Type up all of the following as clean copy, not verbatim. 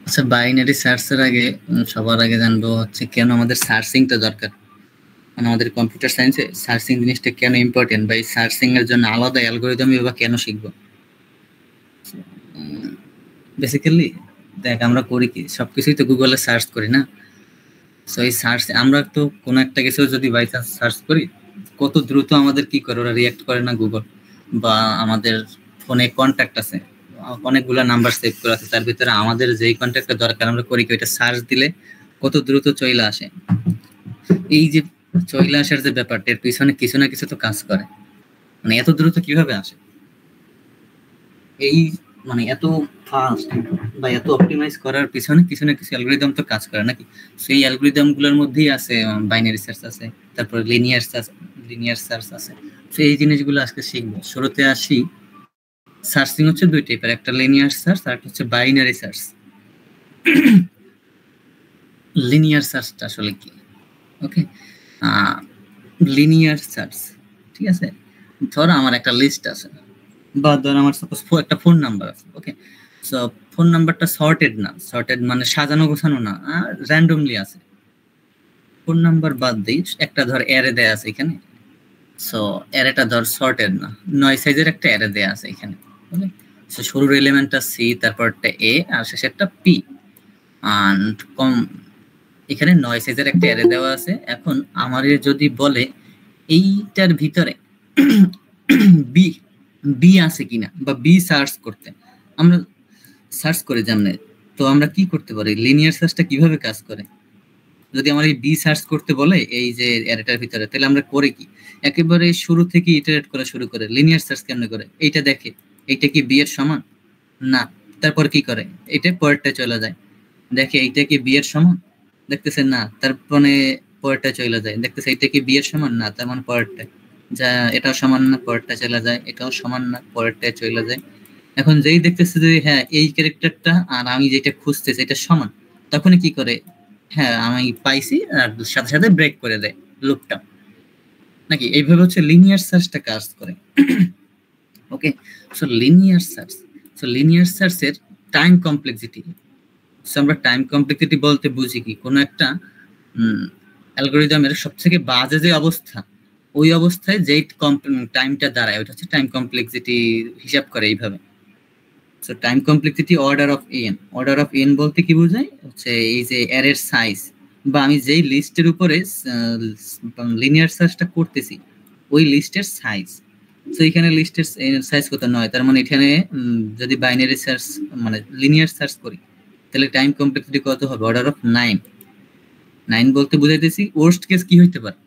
আচ্ছা, বাইনারি সার্চের আগে সবার আগে জানবো হচ্ছে কেন আমাদের সার্চিংটা দরকার। মানে আমাদের কম্পিউটার সায়েন্সে সার্চিং জিনিসটা কেন ইম্পর্টেন্ট, বা এই সার্চিং এর জন্য আলাদা অ্যালগরিদম বা কেন শিখবো। বেসিক্যালি দেখ, আমরা করি কি, সবকিছুই তো গুগলে সার্চ করি না। সো এই সার্চ, আমরা তো কোনো একটা কিছু যদি বাই চান্স সার্চ করি, কত দ্রুত আমাদের কি করে ওরা রিয়াক্ট করে না গুগল। বা আমাদের ফোনে কন্ট্যাক্ট আছে, অনেকগুলো নাম্বার সেভ করা আছে, তার ভিতরে আমাদের যেই কন্ট্যাক্টটা দরকার আমরা করি কি, ওইটা সার্চ দিলে কত দ্রুত চলে আসে। এই যে চলে আসার যে ব্যাপারটা, এর পিছনে কিছু না কিছু তো কাজ করে। মানে এত দ্রুত কিভাবে আসে, এই মানে এত ফাস্ট বা এত অপটিমাইজ করার পিছনে কিছু না কিছু অ্যালগরিদম তো কাজ করে নাকি। সেই অ্যালগরিদম গুলোর মধ্যেই আছে বাইনারি সার্চ আছে, তারপর লিনিয়ার সার্চ আছে। তো এই জিনিসগুলো আজকে শিখবো। শুরুতে আসি, সার্চিং হচ্ছে দুই টাইপের, একটা লিনিয়ার সার্চ আর একটা হচ্ছে বাইনারি সার্চ। লিনিয়ার সার্চটা আসলে কি? ওকে, লিনিয়ার সার্চ, ঠিক আছে। ধর আমার একটা লিস্ট আছে, বা ধর আমার সাপোজ একটা ফোন নাম্বার আছে। ওকে, সো ফোন নাম্বারটা সর্টেড না, সর্টেড মানে সাজানো গোছানো না, র্যান্ডমলি আছে। ফোন নাম্বার বাদ দিই, একটা ধর অ্যারে দেয়া আছে এখানে। সো অ্যারেটা ধর সর্টেড না, 9 সাইজের একটা অ্যারে দেয়া আছে এখানে। ওকে, সো শুরুর এলিমেন্টটা সি, তারপরটা এ, আর শেষেরটা পি। এন্ড কম এখানে 9 সাইজের একটা অ্যারে দেওয়া আছে। এখন আমার যদি বলে এইটার ভিতরে বি বি আছে কিনা, বা বি সার্চ করতে, আমরা সার্চ করে জানলে তো আমরা কি করতে পারি, লিনিয়ার সার্চটা কিভাবে কাজ করে। যদি আমার এই বি সার্চ করতে বলে এই যে অ্যারেটার ভিতরে, তাহলে আমরা করে কি, একেবারে শুরু থেকে ইটারেট করা শুরু করে। লিনিয়ার সার্চ কেন করে, এইটা দেখে এইটা কি বি এর সমান না, তারপর কি করে, এটা পরেরটা চলে যায়, দেখে এইটা কি বি এর সমান, দেখতেছে না, তার মানে পরেরটা চলে যায়, দেখতেছে এইটা কি বি এর সমান না, তার মানে পরেরটা, যা এটাও সমান না, পরেরটা চলে যায়, এটাও সমান না, পরেরটা চলে যায়। এখন যেই দেখতেছে যে হ্যাঁ এই ক্যারেক্টারটা আর আমি যেটা খুঁজতেছি এটা সমান, তখন কি করে, হ্যাঁ আমি পাইছি, আর সাথে সাথে ব্রেক করে দেয় লুপটা। নাকি এইভাবে হচ্ছে লিনিয়ার সার্চটা কাজ করে। ওকে, সো লিনিয়ার সার্চের টাইম কমপ্লেক্সিটি। সো আমরা টাইম কমপ্লেক্সিটি বলতে বুঝি কি, কোনো একটা অ্যালগরিদমের সবথেকে বাজে যে অবস্থা, ওই অবস্থায় যেই টাইমটা দাঁড়ায় ওটা হচ্ছে টাইম কমপ্লেক্সিটি হিসাব করে এইভাবে। So time complexity order of N. Order of N বলতে কি বোঝায়, হচ্ছে এই যে অ্যারের সাইজ, বা আমি যেই লিস্টের উপরে লিনিয়ার সার্চটা করতেছি ওই লিস্টের সাইজ। তো এখানে লিস্টের সাইজ কত, 9, তার মানে এখানে যদি বাইনারি সার্চ মানে লিনিয়ার সার্চ করি, তাহলে টাইম কমপ্লেক্সিটি কত হবে, অর্ডার অফ 9। 9 বলতে বুঝাইতেছি ওয়ার্স্ট কেস কি হইতে পারে।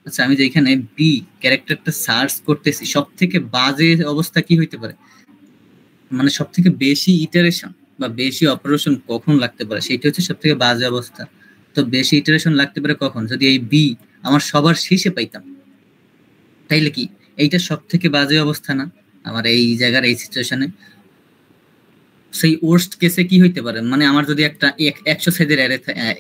আচ্ছা, আমি যে এখানে বি ক্যারেক্টারটা সার্চ করতেছি, সব থেকে বাজে অবস্থা কি হইতে পারে, মানে সব থেকে বেশি ইটারেশন বা বেশি অপারেশন কখন লাগতে পারে, সেটা হচ্ছে সব থেকে বাজে অবস্থা। তো বেশি ইটারেশন লাগতে পারে কখন, যদি এই বি আমার সবার শেষে পাইতাম, তাইলে কি এইটা সব থেকে বাজে অবস্থা না আমার এই জায়গার এই সিচুয়েশনে। সেই ওয়ার্স্ট কেসে কি হইতে পারে, মানে আমার যদি একটা 100 সাইজের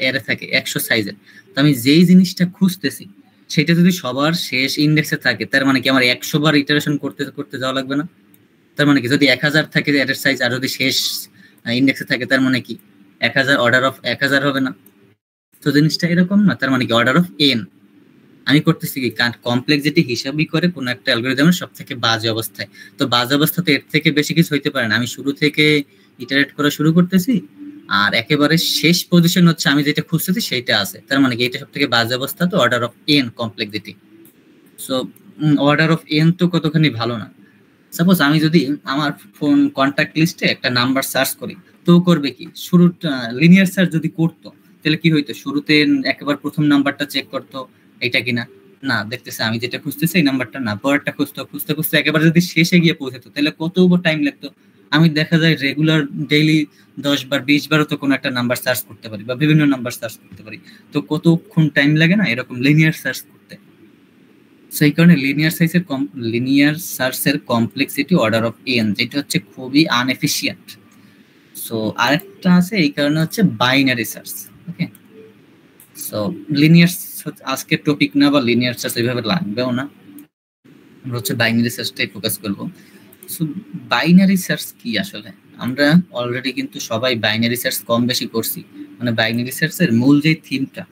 অ্যারে থাকে, 100 সাইজের, তো আমি যেই জিনিসটা খুঁজতেছি সেটা যদি সবার শেষ ইন্ডেক্সে থাকে, তার মানে কি আমার 100 বার ইটারেশন করতে করতে যাওয়া লাগবে না। তার মানে কি যদি 1000 থাকে অ্যারের সাইজ, আর যদি শেষ ইন্ডেক্সে থাকে, তার মানে কি 1000 অর্ডার অফ 1000 হবে না। তো জিনিসটা এরকম না, তার মানে কি অর্ডার অফ এন। আমি করতেছি কি, কমপ্লেক্সিটি হিসাবই করে কোন একটা অ্যালগরিদমের সব থেকে বাজে অবস্থায়। তো বাজে অবস্থা তো এর থেকে বেশি কিছু হইতে পারে না। আমি শুরু থেকে ইটারেট করা শুরু করতেছি, আর একেবারে শেষ পজিশন হচ্ছে আমি যেটা খুঁজতেছি সেইটা আছে, তার মানে কি এটা সব থেকে বাজে অবস্থা, তো order of N complexity. So order of N তো কতখানি ভালো না। সাপোজ আমি যদি আমার ফোন কন্ট্যাক্ট লিস্টে একটা নাম্বার সার্চ করি, তো করবে কি, শুরুটা লিনিয়ার সার্চ যদি করতো তাহলে কি হইতো, শুরুতে একেবারে প্রথম নাম্বারটা চেক করতো এটা কিনা, না দেখতেছে আমি যেটা খুঁজতেছি এই নাম্বারটা না, পরেরটা খুঁজতো, খুঁজতে খুঁজতে একেবারে যদি শেষে গিয়ে পৌঁছাতো তাহলে কত টাইম লাগতো। আমি দেখা যায় রেগুলার ডেইলি 10 বার 20 বারও তো কোনো একটা নাম্বার সার্চ করতে পারি, বা বিভিন্ন নাম্বার সার্চ করতে পারি, তো কতক্ষণ টাইম লাগে না এরকম লিনিয়ার সার্চ করতে। সেই কারণে লিনিয়ার সার্চের কমপ্লেক্সিটি অর্ডার অফ এন, যেটা হচ্ছে খুবই আনএফিশিয়েন্ট। সো আরেকটা আছে, এই কারণে হচ্ছে বাইনারি সার্চ। ওকে, সো লিনিয়ার আজকের টপিক না, বা লিনিয়ার সার্চ এইভাবে লাগবেও না, আমরা হচ্ছে বাইনারি সার্চটাই ফোকাস করবো। সো বাইনারি সার্চ কি আসলে, আমরা অলরেডি কিন্তু সবাই বাইনারি সার্চ কম বেশি করছি, মানে বাইনারি সার্চের মূল যে থিমটা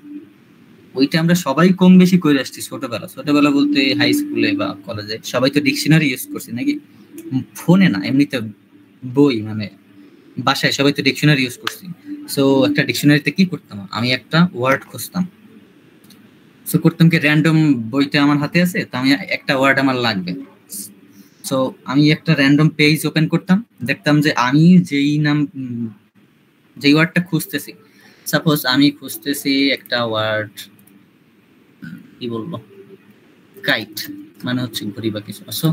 ওইটা আমরা সবাই কম বেশি করে আসছি ছোটবেলা বলতে হাই স্কুলে বা কলেজে সবাই তো ডিকশনারি ইউজ করছি নাকি, ফোনে না এমনিতে বই, মানে বাসায় সবাই তো ডিকশনারি ইউজ করছি। সো একটা ডিকশনারিতে কি করতাম, আমি একটা ওয়ার্ড খুঁজতাম। সো করতাম কি, র্যান্ডম বইটা আমার হাতে আছে, তো আমি একটা ওয়ার্ড আমার লাগবে। সো আমি একটা র্যান্ডম পেজ ওপেন করতাম, দেখতাম যে আমি যেই ওয়ার্ডটা খুঁজতেছি, সাপোজ আমি খুঁজতেছি একটা ওয়ার্ড, কি বলবো, কাইট, মানে হচ্ছে ঘড়ি বা কিছু। সো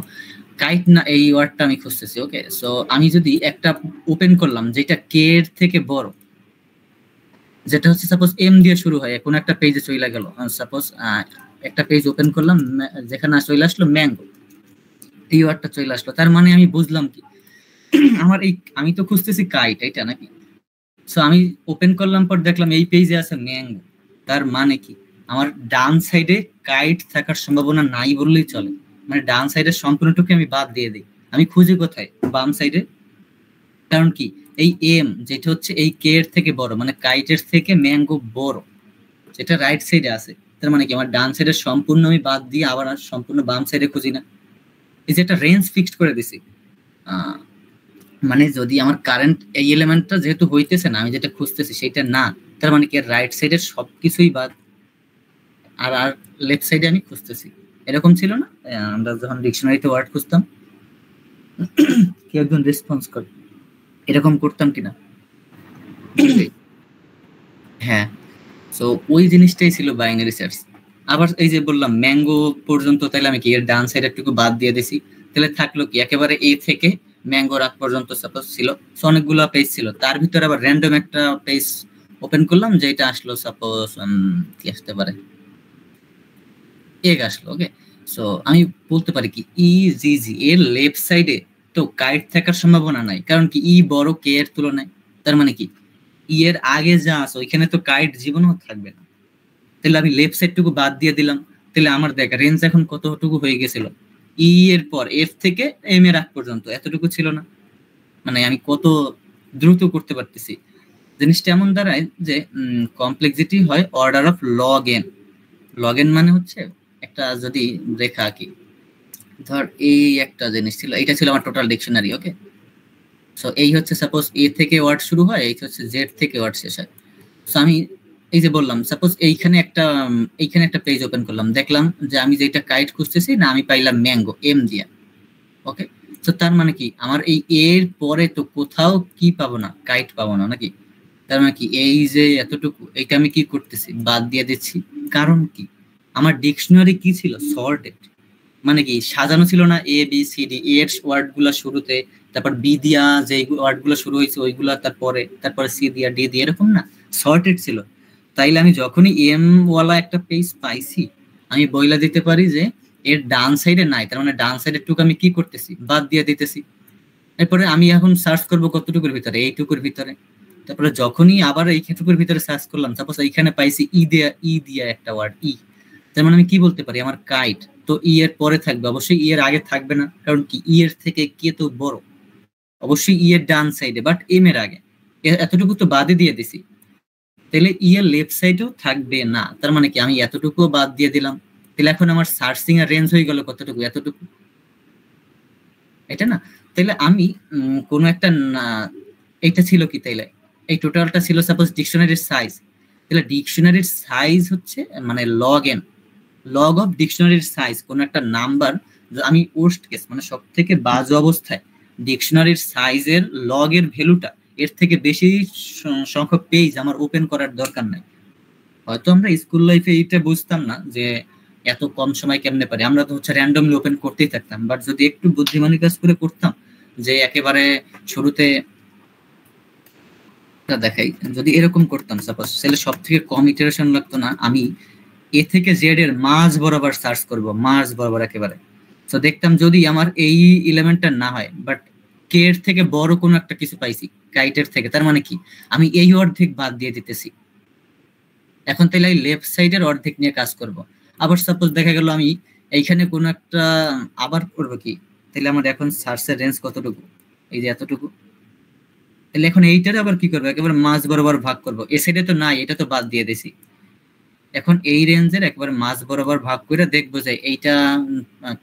কাইট না, এই ওয়ার্ডটা আমি খুঁজতেছি। ওকে, সো আমি যদি একটা ওপেন করলাম যেটা কে এর থেকে বড়, যেটা হচ্ছে সাপোজ এম দিয়ে শুরু হয়, কোন একটা পেজে চলে গেল, সাপোজ একটা পেজ ওপেন করলাম যেখানে চলে আসলো ম্যাঙ্গো, এই ওয়ার্ডটা চলে আসলো, তার মানে আমি বুঝলাম কি আমার এই, আমি তো খুঁজতেছি কাইট, এটা নাকি। সো আমি ওপেন করলাম, পর দেখলাম এই পেজে আছে ম্যাঙ্গো, তার মানে কি আমার ডান সাইডে কাইট থাকার সম্ভাবনা নাই বললেই চলে, মানে ডান সাইডের সম্পূর্ণটুকু আমি বাদ দিয়ে দিই। আমি খুঁজি কোথায়, বাম সাইডে। কারণ কি, এই এম যেটা হচ্ছে এই কে এর থেকে বড়, মানে কাইটের থেকে ম্যাঙ্গো বড়, যেটা রাইট সাইডে আছে, তার মানে কি আমার ডান সাইডের সম্পূর্ণ আমি বাদ দিয়ে আবার সম্পূর্ণ বাম সাইডে খুঁজি না। এই যে একটা রেঞ্জ ফিক্সড করে দিছি, মানে যদি আমার কারেন্ট এই এলিমেন্টটা যেহেতু হইতেছে না, আমি যেটা খুঁজতেছি সেটা না, তার মানে কি রাইট সাইডের সবকিছুই বাদ, আর আর লেফট সাইডে আমি খুঁজতেছি। এরকম ছিল না আমরা যখন ডিকশনারিতে ওয়ার্ড খুঁজতাম? কেউ একজন রেসপন্স করে, এরকম করতাম কিনা? হ্যাঁ, সো ওই জিনিসটাই ছিল বাইনারি সার্চ। আবার এই যে বললাম ম্যাঙ্গো পর্যন্ত, তাহলে আমি কি এর ডান সাইড একটু বাদ দিয়ে দিছি, তাহলে থাকলো কি একেবারে এ থেকে ম্যাঙ্গো রাত পর্যন্ত সাপোজ ছিল, অনেকগুলো পেজ ছিল, তার ভিতরে আবার র্যান্ডম একটা পেজ ওপেন করলাম যেটা আসলো সাপোজ কি আসতে পারে, এগ আসলো। ওকে, সো আমি বলতে পারি কি ই জি জি এর লেফট সাইডে তো কাইট থাকার সম্ভাবনা নাই, কারণ কি ই বড় কে এর তুলনায়, তার মানে কি ই এর আগে যা আছে ওইখানে তো কাইট জীবনও থাকবে না, তাহলে আমি লেফট সাইডটুকু বাদ দিয়ে দিলাম, তাহলে আমার দেখ রেঞ্জ এখন কতটুকু হয়ে গেছিল, ই এর পর এফ থেকে এম এর আগ পর্যন্ত এতটুকু ছিল না, মানে আমি কত দ্রুত করতে পারতেছি। জিনিসটা এমন দাঁড়ায় যে কমপ্লেক্সিটি হয় order of log n. Log N মানে হচ্ছে একটা যদি রেখা আঁকি, ধর এই একটা জিনিস ছিল, এটা ছিল আমার টোটাল ডিকশনারি। ওকে, সো এই হচ্ছে সাপোজ এ থেকে ওয়ার্ড শুরু হয়, এই হচ্ছে জেড থেকে ওয়ার্ড শেষ হয়। সো আমি এই যে বললাম সাপোজ এইখানে একটা পেজ ওপেন করলাম, দেখলাম যে আমি যেটা কাইট খুঁজতেছি না, আমি পাইলাম ম্যাঙ্গো এম দিয়া। ওকে, তো তার মানে কি আমার এই এর পরে তো কোথাও কি পাবো না, কাইট পাবো না নাকি, তার মানে কি এই যে এতটুকু এইটা আমি কি করতেছি, বাদ দিয়ে দিচ্ছি। কারণ কি আমার ডিকশনারি কি ছিল, সর্টেড, মানে কি সাজানো ছিল না, এ বি সি ডি, এর ওয়ার্ড গুলা শুরুতে, তারপর বি দিয়া যে ওয়ার্ড গুলো শুরু হয়েছে ওইগুলা তারপরে সি দিয়া ডি দিয়ে, এরকম না, সর্টেড ছিল। তাইলে আমি যখনই এম ওয়ালা একটা পেজ পাইছি, আমি বইলা দিতে পারি যে এর ডান সাইডে নাই, তার মানে ডান সাইডের টুকু আমি কি করতেছি, বাদ দিয়ে দিতেছি। এরপরে আমি এখন সার্চ করব কতটুকুর ভিতরে, এইটুকুর ভিতরে। তারপরে যখনই আবার এইটুকুর ভিতরে সার্চ করলাম, সাপোজ এইখানে পাইছি ই দিয়া একটা ওয়ার্ড ই, তার মানে আমি কি বলতে পারি, আমার কাইট তো ই এর পরে থাকবে, অবশ্যই ই এর আগে থাকবে না, কারণ কি ই এর থেকে কে তো বড়, অবশ্যই ই এর ডান সাইডে, বাট এম এর আগে, এতটুকু তো বাদে দিয়ে দিছি, তাহলে ই এর লেফট সাইডেও থাকবে না, তার মানে কি আমি এতটুকু বাদ দিয়ে দিলাম, তাহলে এখন আমার সার্চিং এর রেঞ্জ হয়ে গেল কতটুকু, এতটুকু, এটা না। তাহলে আমি কোনো একটা এইটা ছিল কি, তাইলে এই টোটালটা ছিল সাপোজ ডিকশনারির সাইজ, তাহলে ডিকশনারির সাইজ হচ্ছে মানে লগ এন, লগ অফ ডিকশনারির সাইজ, কোন একটা নাম্বার আমি ওয়ার্স্ট কেস মানে সব থেকে বাজে অবস্থায় ডিকশনারির সাইজের লগ এর ভ্যালুটা এর থেকে বেশি সংখ্যক পেজ আমার ওপেন করার দরকার নাই। হয়তো আমরা স্কুল লাইফে এইটা বুঝতাম না যে এত কম সময় কেমনে পারি, আমরা তো হচ্ছে র্যান্ডমলি ওপেন করতেই থাকতাম, বাট যদি একটু বুদ্ধিমানী কাজ করে করতাম, যে একেবারে শুরুতে দেখাই যদি এরকম করতাম, সাপোজ তাহলে সব থেকে কম ইটারেশন লাগতো না, আমি এ থেকে জেড এর মাঝ বরাবর সার্চ করব, মাঝ বরাবর একেবারে। তো দেখতাম যদি আমার এই এলিমেন্টটা না হয়, বাট কে এর থেকে বড় কোনো একটা কিছু পাইছি কাইটের থেকে, তার মানে কি আমি এই অর্ধেক বাদ দিয়ে দিতেছি। এখন তাহলে এই লেফট সাইডের অর্ধেক নিয়ে কাজ করব। আবার সাপোজ দেখা গেল আমি এইখানে কোনো একটা আবার করবো কি, তাহলে আমার এখন সার্চের রেঞ্জ কতটুকু, এই যে এতটুকু, তাহলে এখন এইটারে আবার কি করবো, একেবারে মাঝ বরাবর ভাগ করবো। এ সাইডে তো নাই, এটা তো বাদ দিয়ে দিছি। এখন এই রেঞ্জের একবার মাঝ বরাবর ভাগ করে দেখবো যে এইটা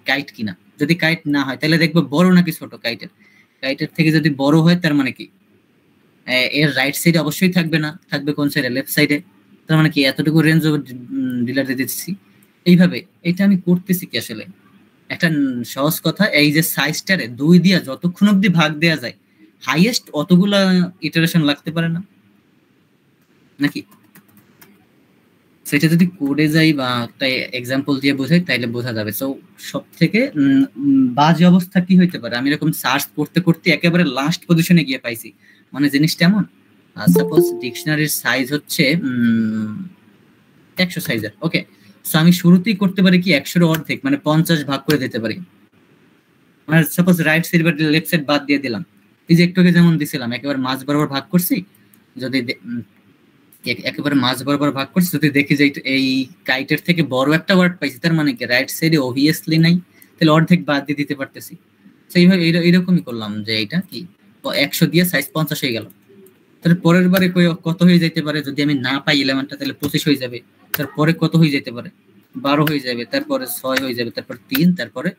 কাইট কিনা। যদি কাইট না হয় তাহলে দেখবো বড় নাকি ছোট। কাইটের কাইটের থেকে যদি বড় হয় তার মানে কি এর রাইট সাইডে অবশ্যই থাকবে না, থাকবে কোন সাইডে, লেফট সাইডে। তার মানে কি এতটুকু রেঞ্জ ডিলার দিয়ে দিচ্ছি। এইভাবে এটা আমি করতেছি কি আসলে একটা সহজ কথা, এই যে সাইজটারে 2 দিয়া যতক্ষণ অব্দি ভাগ দেয়া যায় হাইয়েস্ট অতগুলা ইটারেশন লাগতে পারে না নাকি? সেটা যদি কোডে যাই বা একটা এক্সাম্পল দিয়ে বোঝাই তাইলে বোঝা যাবে। সো সব থেকে বাজে অবস্থা কি হইতে পারে, আমি এরকম সার্চ করতে করতে একেবারে লাস্ট পজিশনে গিয়ে পাইছি। মানে জিনিসটা এমন, সাপোজ ডিকশনারির সাইজ হচ্ছে 100 সাইজের, ওকে। সো আমি শুরুতেই করতে পারি কি 100 অর্ধেক মানে 50 ভাগ করে দিতে পারি। মানে সাপোজ রাইট সাইড বা লেফট সাইড বাদ দিয়ে দিলাম, এই যে একটু আগে যেমন দিছিলাম একেবারে মাঝ বরাবর ভাগ করছি। যদি একেবারে মাঝ বরাবর ভাগ করছি, যদি দেখি যে এই কাইটের থেকে বড় একটা ওয়ার্ড পাইছি, তার মানে কি রাইট সাইডে অবভিয়াসলি নাই, তাহলে অর্ধেক বাদ দিয়ে দিতে পারতেছি। সেইভাবে এইরকমই করলাম যে এটা কি 100 দিয়ে সাইজ 50 হয়ে গেল। তাহলে পরের বারে কত হয়ে যেতে পারে, যদি আমি না পাই এলিমেন্টটা তাহলে 25 হয়ে যাবে। তারপরে কত হয়ে যেতে পারে, 12 হয়ে যাবে, তারপরে 6 হয়ে যাবে, তারপর 3, তারপরে